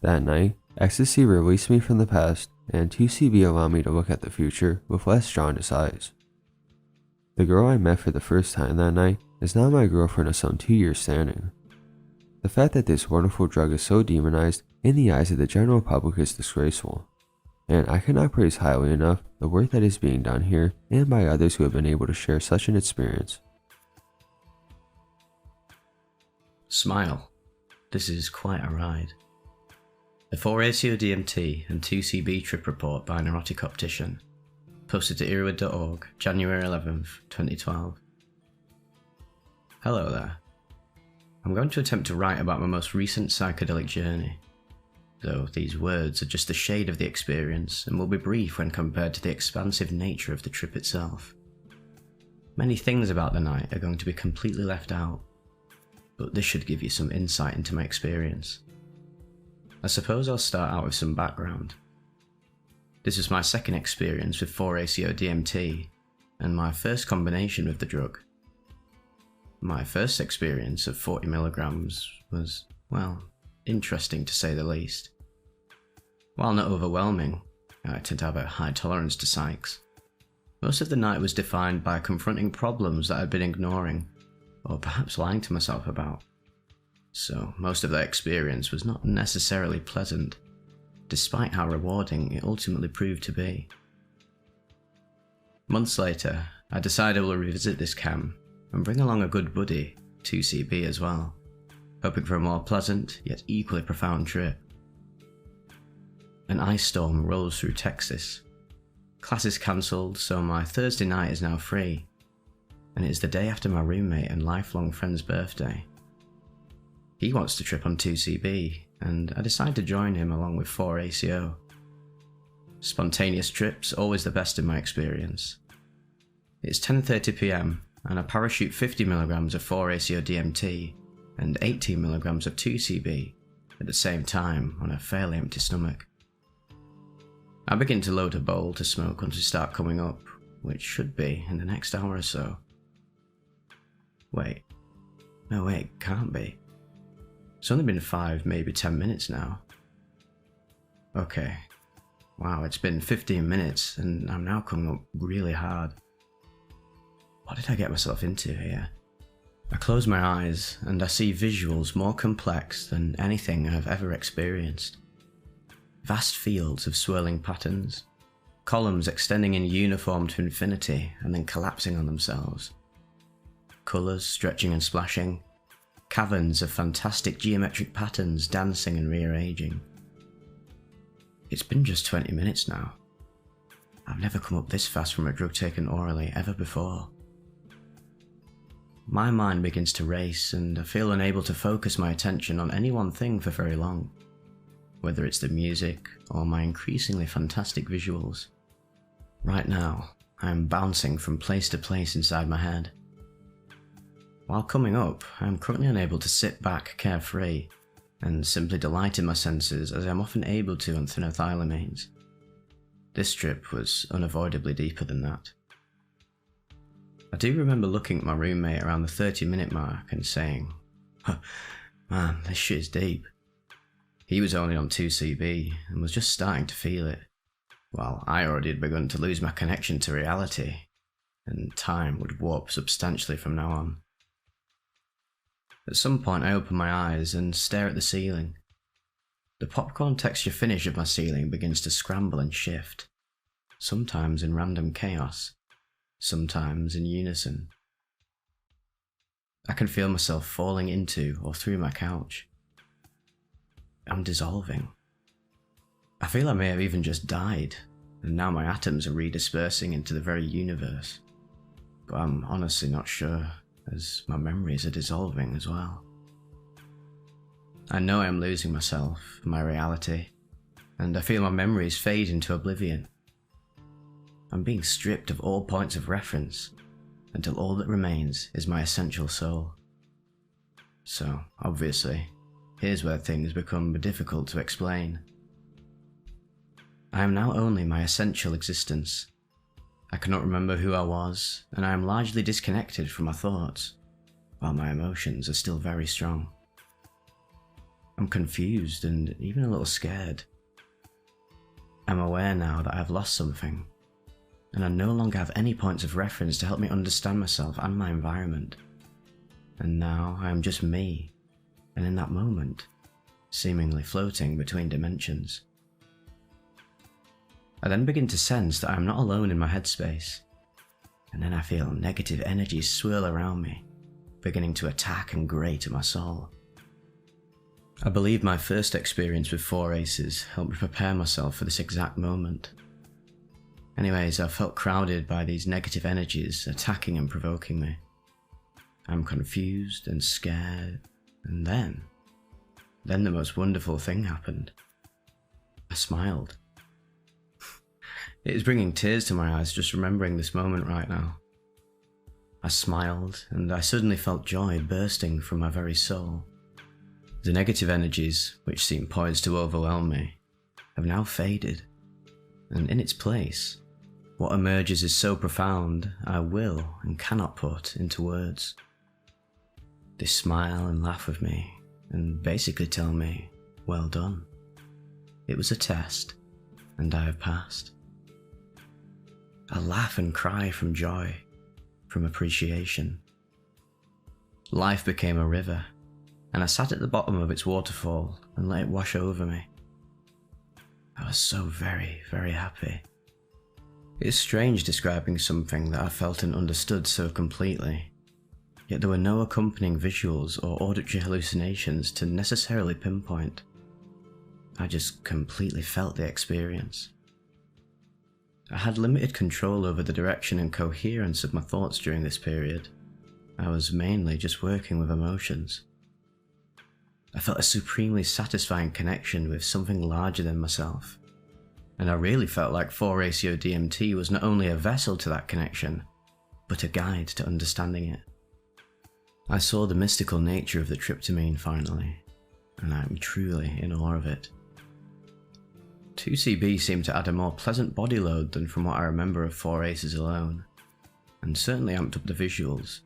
That night, ecstasy released me from the past, and 2CB allowed me to look at the future with less jaundiced eyes. The girl I met for the first time that night is now my girlfriend of some 2 years standing. The fact that this wonderful drug is so demonized in the eyes of the general public is disgraceful, and I cannot praise highly enough the work that is being done here and by others who have been able to share such an experience. Smile. This is quite a ride. A 4-ACO DMT and 2CB trip report by an erotic optician. Posted to EARBUDS.org, January 11th, 2012. Hello there. I'm going to attempt to write about my most recent psychedelic journey, though these words are just a shade of the experience and will be brief when compared to the expansive nature of the trip itself. Many things about the night are going to be completely left out, but this should give you some insight into my experience. I suppose I'll start out with some background. This was my second experience with 4-ACO DMT, and my first combination with the drug. My first experience of 40 milligrams was, well, interesting to say the least. While not overwhelming, I tend to have a high tolerance to psychs. Most of the night was defined by confronting problems that I'd been ignoring, or perhaps lying to myself about. So most of that experience was not necessarily pleasant, despite how rewarding it ultimately proved to be. Months later, I decided I will revisit this camp and bring along a good buddy, 2CB as well, hoping for a more pleasant yet equally profound trip. An ice storm rolls through Texas. Class is cancelled, so my Thursday night is now free, and it is the day after my roommate and lifelong friend's birthday. He wants to trip on 2CB, and I decide to join him along with 4ACO. Spontaneous trips, always the best in my experience. It's 10:30 PM, and I parachute 50mg of 4ACO DMT and 18mg of 2CB at the same time on a fairly empty stomach. I begin to load a bowl to smoke once we start coming up, which should be in the next hour or so. Wait, can't be. It's only been 5, maybe 10 minutes now. Okay, wow, it's been 15 minutes and I'm now coming up really hard. What did I get myself into here? I close my eyes and I see visuals more complex than anything I've ever experienced. Vast fields of swirling patterns, columns extending in uniform to infinity and then collapsing on themselves. Colours stretching and splashing, caverns of fantastic geometric patterns dancing and rearranging. It's been just 20 minutes now. I've never come up this fast from a drug taken orally ever before. My mind begins to race and I feel unable to focus my attention on any one thing for very long, whether it's the music or my increasingly fantastic visuals. Right now, I am bouncing from place to place inside my head. While coming up, I am currently unable to sit back carefree and simply delight in my senses as I am often able to on phenethylamines. This trip was unavoidably deeper than that. I do remember looking at my roommate around the 30-minute mark and saying, "Man, this shit is deep." He was only on 2CB and was just starting to feel it, while I already had begun to lose my connection to reality, and time would warp substantially from now on. At some point I open my eyes and stare at the ceiling. The popcorn texture finish of my ceiling begins to scramble and shift, sometimes in random chaos, sometimes in unison. I can feel myself falling into or through my couch. I'm dissolving. I feel I may have even just died, and now my atoms are redispersing into the very universe. But I'm honestly not sure, as my memories are dissolving as well. I know I am losing myself, my reality, and I feel my memories fade into oblivion. I'm being stripped of all points of reference, until all that remains is my essential soul. So, obviously, here's where things become difficult to explain. I am now only my essential existence. I cannot remember who I was, and I am largely disconnected from my thoughts, while my emotions are still very strong. I'm confused and even a little scared. I'm aware now that I've lost something, and I no longer have any points of reference to help me understand myself and my environment. And now I am just me, and in that moment, seemingly floating between dimensions. I then begin to sense that I am not alone in my headspace, and then I feel negative energies swirl around me, beginning to attack and grate at my soul. I believe my first experience with 4 aces helped me prepare myself for this exact moment. Anyways, I felt crowded by these negative energies attacking and provoking me. I'm confused and scared, and then the most wonderful thing happened. I smiled. It is bringing tears to my eyes just remembering this moment right now. I smiled, and I suddenly felt joy bursting from my very soul. The negative energies, which seemed poised to overwhelm me, have now faded, and in its place, what emerges is so profound I will and cannot put into words. They smile and laugh with me, and basically tell me, well done. It was a test, and I have passed. a laugh and cry from joy, from appreciation. Life became a river, and I sat at the bottom of its waterfall and let it wash over me. I was so very, very happy. It's strange describing something that I felt and understood so completely, yet there were no accompanying visuals or auditory hallucinations to necessarily pinpoint. I just completely felt the experience. I had limited control over the direction and coherence of my thoughts during this period. I was mainly just working with emotions. I felt a supremely satisfying connection with something larger than myself, and I really felt like 4-ratio DMT was not only a vessel to that connection, but a guide to understanding it. I saw the mystical nature of the tryptamine finally, and I'm truly in awe of it. 2CB seemed to add a more pleasant body load than from what I remember of 4-ACEs alone, and certainly amped up the visuals,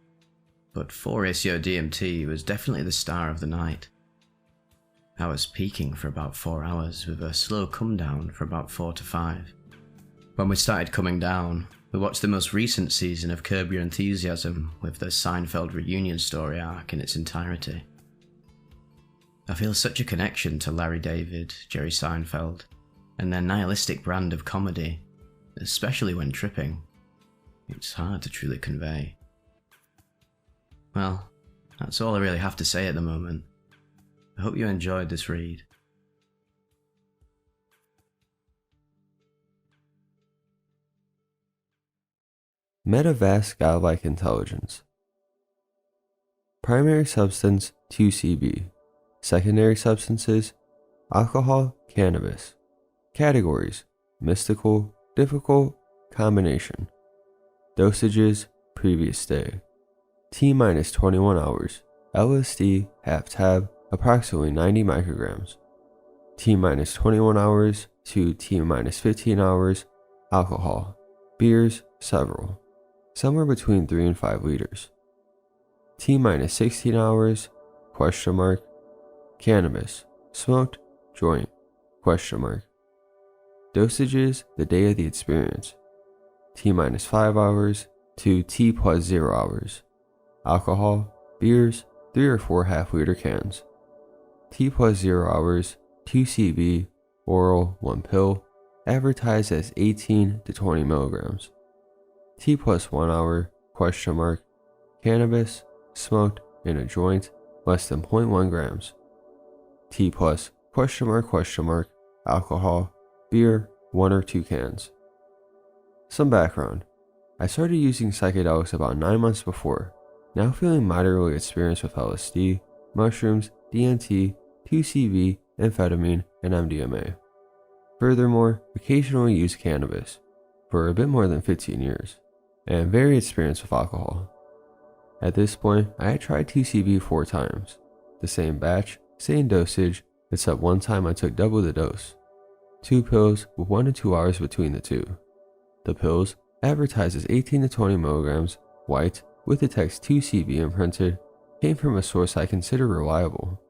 but 4-ratio DMT was definitely the star of the night. I was peaking for about 4 hours with a slow come down for about 4 to 5. When we started coming down, we watched the most recent season of Curb Your Enthusiasm with the Seinfeld reunion story arc in its entirety. I feel such a connection to Larry David, Jerry Seinfeld, and their nihilistic brand of comedy, especially when tripping. It's hard to truly convey. Well, that's all I really have to say at the moment. I hope you enjoyed this read. Metavast godlike intelligence. Primary substance 2CB. Secondary substances alcohol, cannabis. Categories: mystical, difficult, combination. Dosages: previous day. T-minus 21 hours. LSD, half tab, approximately 90 micrograms. T-minus 21 hours to T-minus 15 hours. Alcohol. Beers, several. Somewhere between 3 and 5 liters. T-minus 16 hours, ? Cannabis. Smoked, joint, ? Dosages the day of the experience. T-minus 5 hours to T plus 0 hours. Alcohol, beers, 3 or 4 half-liter cans. T plus 0 hours, 2CB, oral, 1 pill, advertised as 18 to 20 milligrams. T plus 1 hour, ? Cannabis, smoked, in a joint, less than 0.1 grams. T plus, ? Alcohol, beer, 1 or 2 cans. Some background. I started using psychedelics about 9 months before, now feeling moderately experienced with LSD, mushrooms, DMT, 2CB, amphetamine, and MDMA. Furthermore, occasionally use cannabis, for a bit more than 15 years, and very experienced with alcohol. At this point, I had tried 2CB 4 times, the same batch, same dosage, except one time I took double the dose. 2 pills with 1 to 2 hours between the two. The pills, advertised as 18 to 20 milligrams, white, with the text 2CB imprinted, came from a source I consider reliable.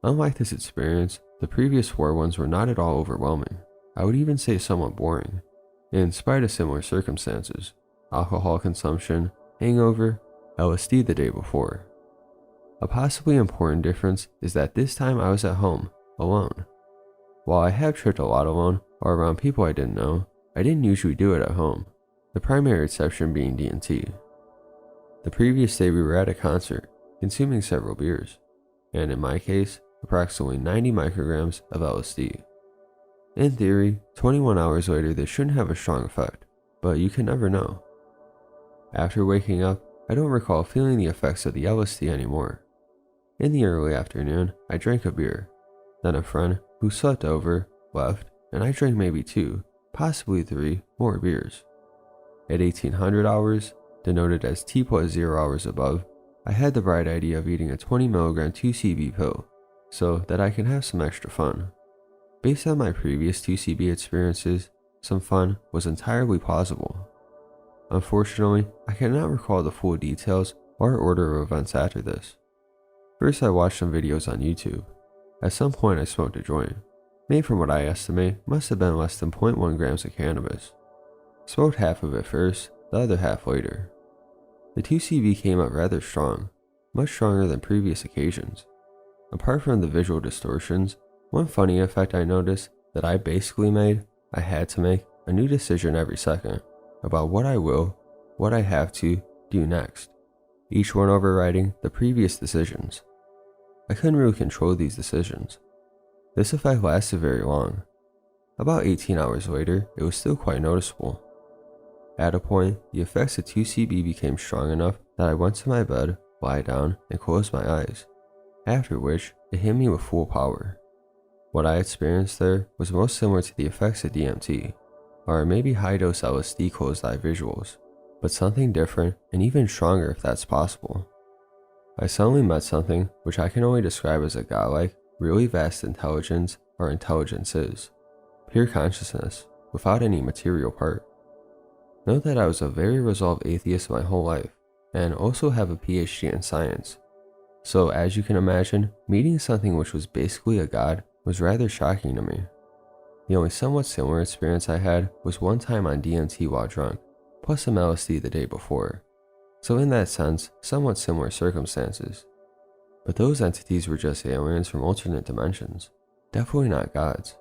Unlike this experience, the previous 4 ones were not at all overwhelming. I would even say somewhat boring, in spite of similar circumstances: alcohol consumption, hangover, LSD the day before. A possibly important difference is that this time I was at home, alone. While I have tripped a lot alone or around people I didn't know, I didn't usually do it at home, the primary exception being DMT. The previous day we were at a concert, consuming several beers, and in my case, approximately 90 micrograms of LSD. In theory, 21 hours later this shouldn't have a strong effect, but you can never know. After waking up, I don't recall feeling the effects of the LSD anymore. In the early afternoon, I drank a beer. Then a friend, who slept over, left, and I drank maybe 2, possibly 3, more beers. At 1800 hours, denoted as T plus 0 hours above, I had the bright idea of eating a 20 mg 2CB pill, so that I can have some extra fun. Based on my previous 2CB experiences, some fun was entirely plausible. Unfortunately, I cannot recall the full details or order of events after this. First, I watched some videos on YouTube. At some point I smoked a joint, made from what I estimate must have been less than 0.1 grams of cannabis. Smoked half of it first, the other half later. The 2CB came out rather strong, much stronger than previous occasions. Apart from the visual distortions, one funny effect I noticed that I basically made, I had to make a new decision every second about what I will, what I have to do next, each one overriding the previous decisions. I couldn't really control these decisions. This effect lasted very long. About 18 hours later, it was still quite noticeable. At a point, the effects of 2CB became strong enough that I went to my bed, lie down, and closed my eyes, after which it hit me with full power. What I experienced there was most similar to the effects of DMT, or maybe high-dose LSD closed eye visuals, but something different and even stronger if that's possible. I suddenly met something which I can only describe as a godlike, really vast intelligence or intelligences, pure consciousness, without any material part. Note that I was a very resolved atheist my whole life, and also have a PhD in science. So as you can imagine, meeting something which was basically a god was rather shocking to me. The only somewhat similar experience I had was one time on DMT while drunk, plus some LSD the day before. So in that sense, somewhat similar circumstances. But those entities were just aliens from alternate dimensions, definitely not gods.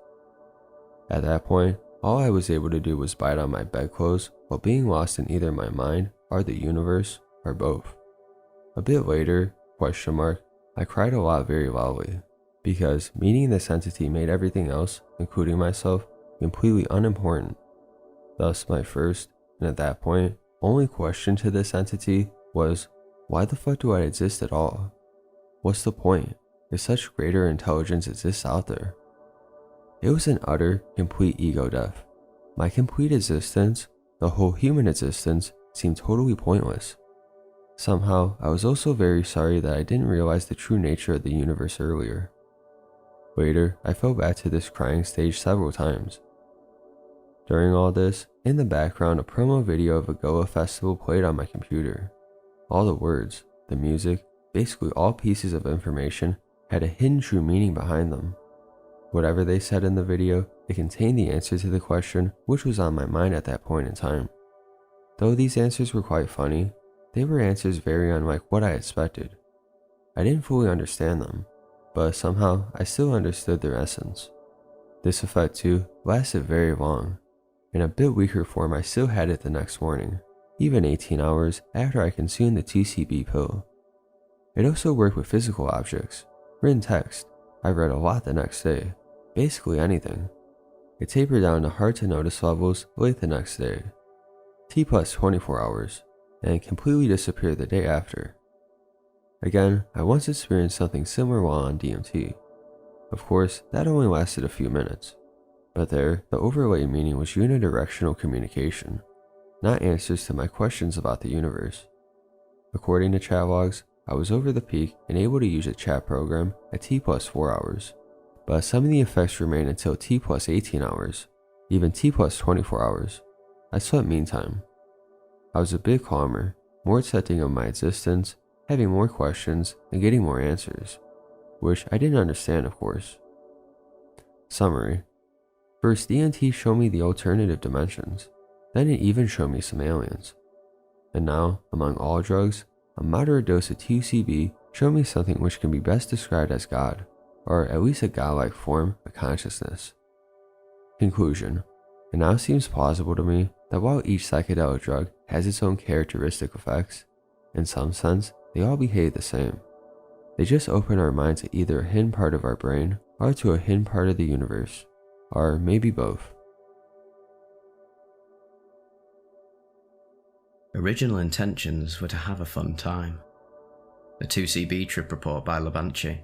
At that point, all I was able to do was bite on my bedclothes while being lost in either my mind or the universe or both. A bit later, I cried a lot very loudly, because meeting this entity made everything else, including myself, completely unimportant. Thus my first, and at that point, only question to this entity was, why the fuck do I exist at all? What's the point if such greater intelligence exists out there? It was an utter, complete ego death. My complete existence, the whole human existence, seemed totally pointless. Somehow, I was also very sorry that I didn't realize the true nature of the universe earlier. Later, I fell back to this crying stage several times. During all this, in the background a promo video of a Goa festival played on my computer. All the words, the music, basically all pieces of information had a hidden true meaning behind them. Whatever they said in the video, it contained the answer to the question which was on my mind at that point in time. Though these answers were quite funny, they were answers very unlike what I expected. I didn't fully understand them, but somehow I still understood their essence. This effect too lasted very long. In a bit weaker form, I still had it the next morning, even 18 hours after I consumed the 2CB pill. It also worked with physical objects, written text. I read a lot the next day, basically anything. It tapered down to hard to notice levels late the next day, T plus 24 hours, and completely disappeared the day after. Again, I once experienced something similar while on DMT. Of course, that only lasted a few minutes. But there, the overlay meaning was unidirectional communication, not answers to my questions about the universe. According to chat logs, I was over the peak and able to use a chat program at T plus 4 hours, but some of the effects remained until T plus 18 hours, even T plus 24 hours. I slept meantime. I was a bit calmer, more accepting of my existence, having more questions and getting more answers, which I didn't understand, of course. Summary. First, DMT showed me the alternative dimensions, then it even showed me some aliens. And now, among all drugs, a moderate dose of 2CB showed me something which can be best described as God, or at least a godlike form of consciousness. Conclusion. It now seems plausible to me that while each psychedelic drug has its own characteristic effects, in some sense, they all behave the same. They just open our mind to either a hidden part of our brain or to a hidden part of the universe, or maybe both. Original intentions were to have a fun time. The 2CB trip report by Labanchi,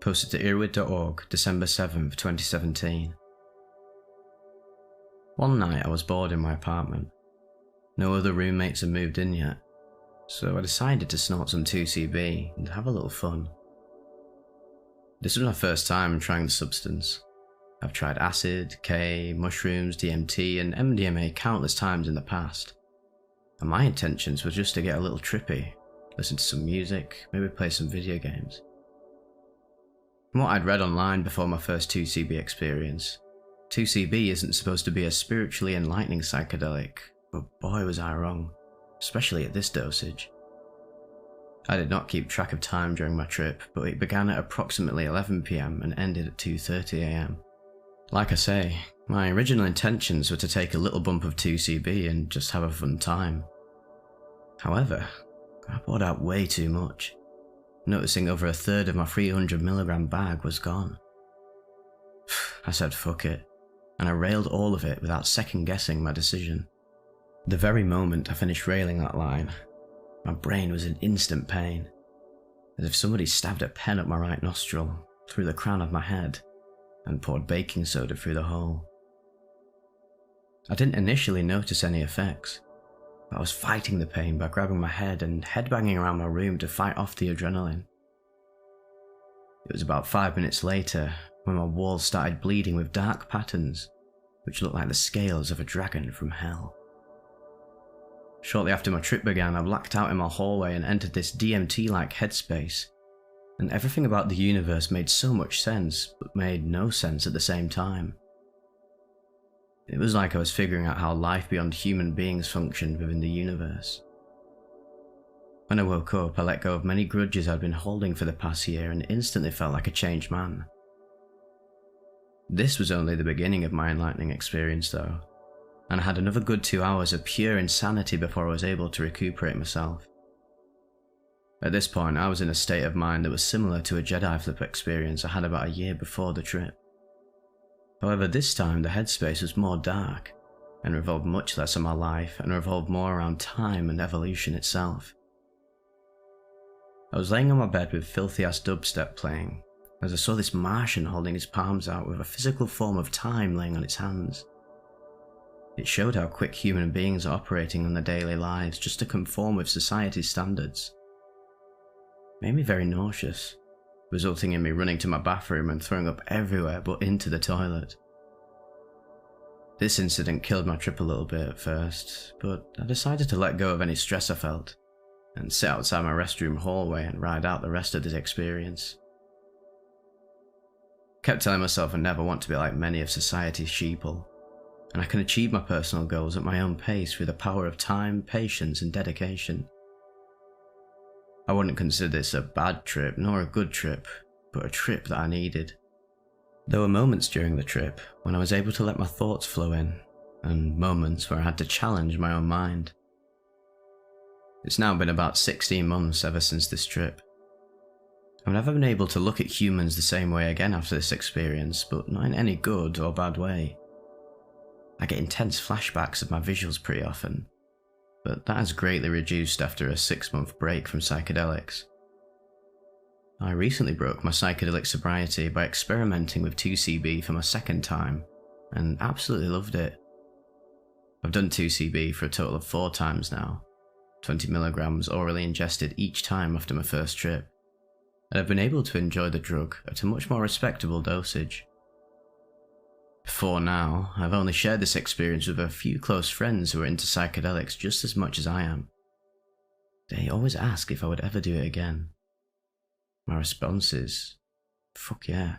posted to EARBUDS.org, December 7th, 2017. One night I was bored in my apartment. No other roommates had moved in yet, so I decided to snort some 2CB and have a little fun. This was my first time trying the substance. I've tried acid, K, mushrooms, DMT and MDMA countless times in the past, and my intentions were just to get a little trippy, listen to some music, maybe play some video games. From what I'd read online before my first 2CB experience, 2CB isn't supposed to be a spiritually enlightening psychedelic, but boy was I wrong, especially at this dosage. I did not keep track of time during my trip, but it began at approximately 11 PM and ended at 2:30 AM. Like I say, my original intentions were to take a little bump of 2CB and just have a fun time. However, I poured out way too much, noticing over a third of my 300mg bag was gone. I said fuck it, and I railed all of it without second guessing my decision. The very moment I finished railing that line, my brain was in instant pain, as if somebody stabbed a pen up my right nostril, through the crown of my head, and poured baking soda through the hole. I didn't initially notice any effects, but I was fighting the pain by grabbing my head and headbanging around my room to fight off the adrenaline. It was about 5 minutes later when my walls started bleeding with dark patterns, which looked like the scales of a dragon from hell. Shortly after my trip began, I blacked out in my hallway and entered this DMT-like headspace, and everything about the universe made so much sense, but made no sense at the same time. It was like I was figuring out how life beyond human beings functioned within the universe. When I woke up, I let go of many grudges I'd been holding for the past year and instantly felt like a changed man. This was only the beginning of my enlightening experience though, and I had another good 2 hours of pure insanity before I was able to recuperate myself. At this point, I was in a state of mind that was similar to a Jedi flip experience I had about a year before the trip. However, this time the headspace was more dark, and revolved much less on my life and revolved more around time and evolution itself. I was laying on my bed with filthy ass dubstep playing, as I saw this Martian holding his palms out with a physical form of time laying on its hands. It showed how quick human beings are operating in their daily lives just to conform with society's standards. It made me very nauseous, resulting in me running to my bathroom and throwing up everywhere but into the toilet. This incident killed my trip a little bit at first, but I decided to let go of any stress I felt, and sit outside my restroom hallway and ride out the rest of this experience. I kept telling myself I never want to be like many of society's sheeple, and I can achieve my personal goals at my own pace through the power of time, patience, and dedication. I wouldn't consider this a bad trip, nor a good trip, but a trip that I needed. There were moments during the trip when I was able to let my thoughts flow in, and moments where I had to challenge my own mind. It's now been about 16 months ever since this trip. I've never been able to look at humans the same way again after this experience, but not in any good or bad way. I get intense flashbacks of my visuals pretty often, but that has greatly reduced after a 6-month break from psychedelics. I recently broke my psychedelic sobriety by experimenting with 2CB for my second time, and absolutely loved it. I've done 2CB for a total of 4 times now, 20mg orally ingested each time after my first trip, and I've been able to enjoy the drug at a much more respectable dosage. Before now, I've only shared this experience with a few close friends who are into psychedelics just as much as I am. They always ask if I would ever do it again. My response is, fuck yeah.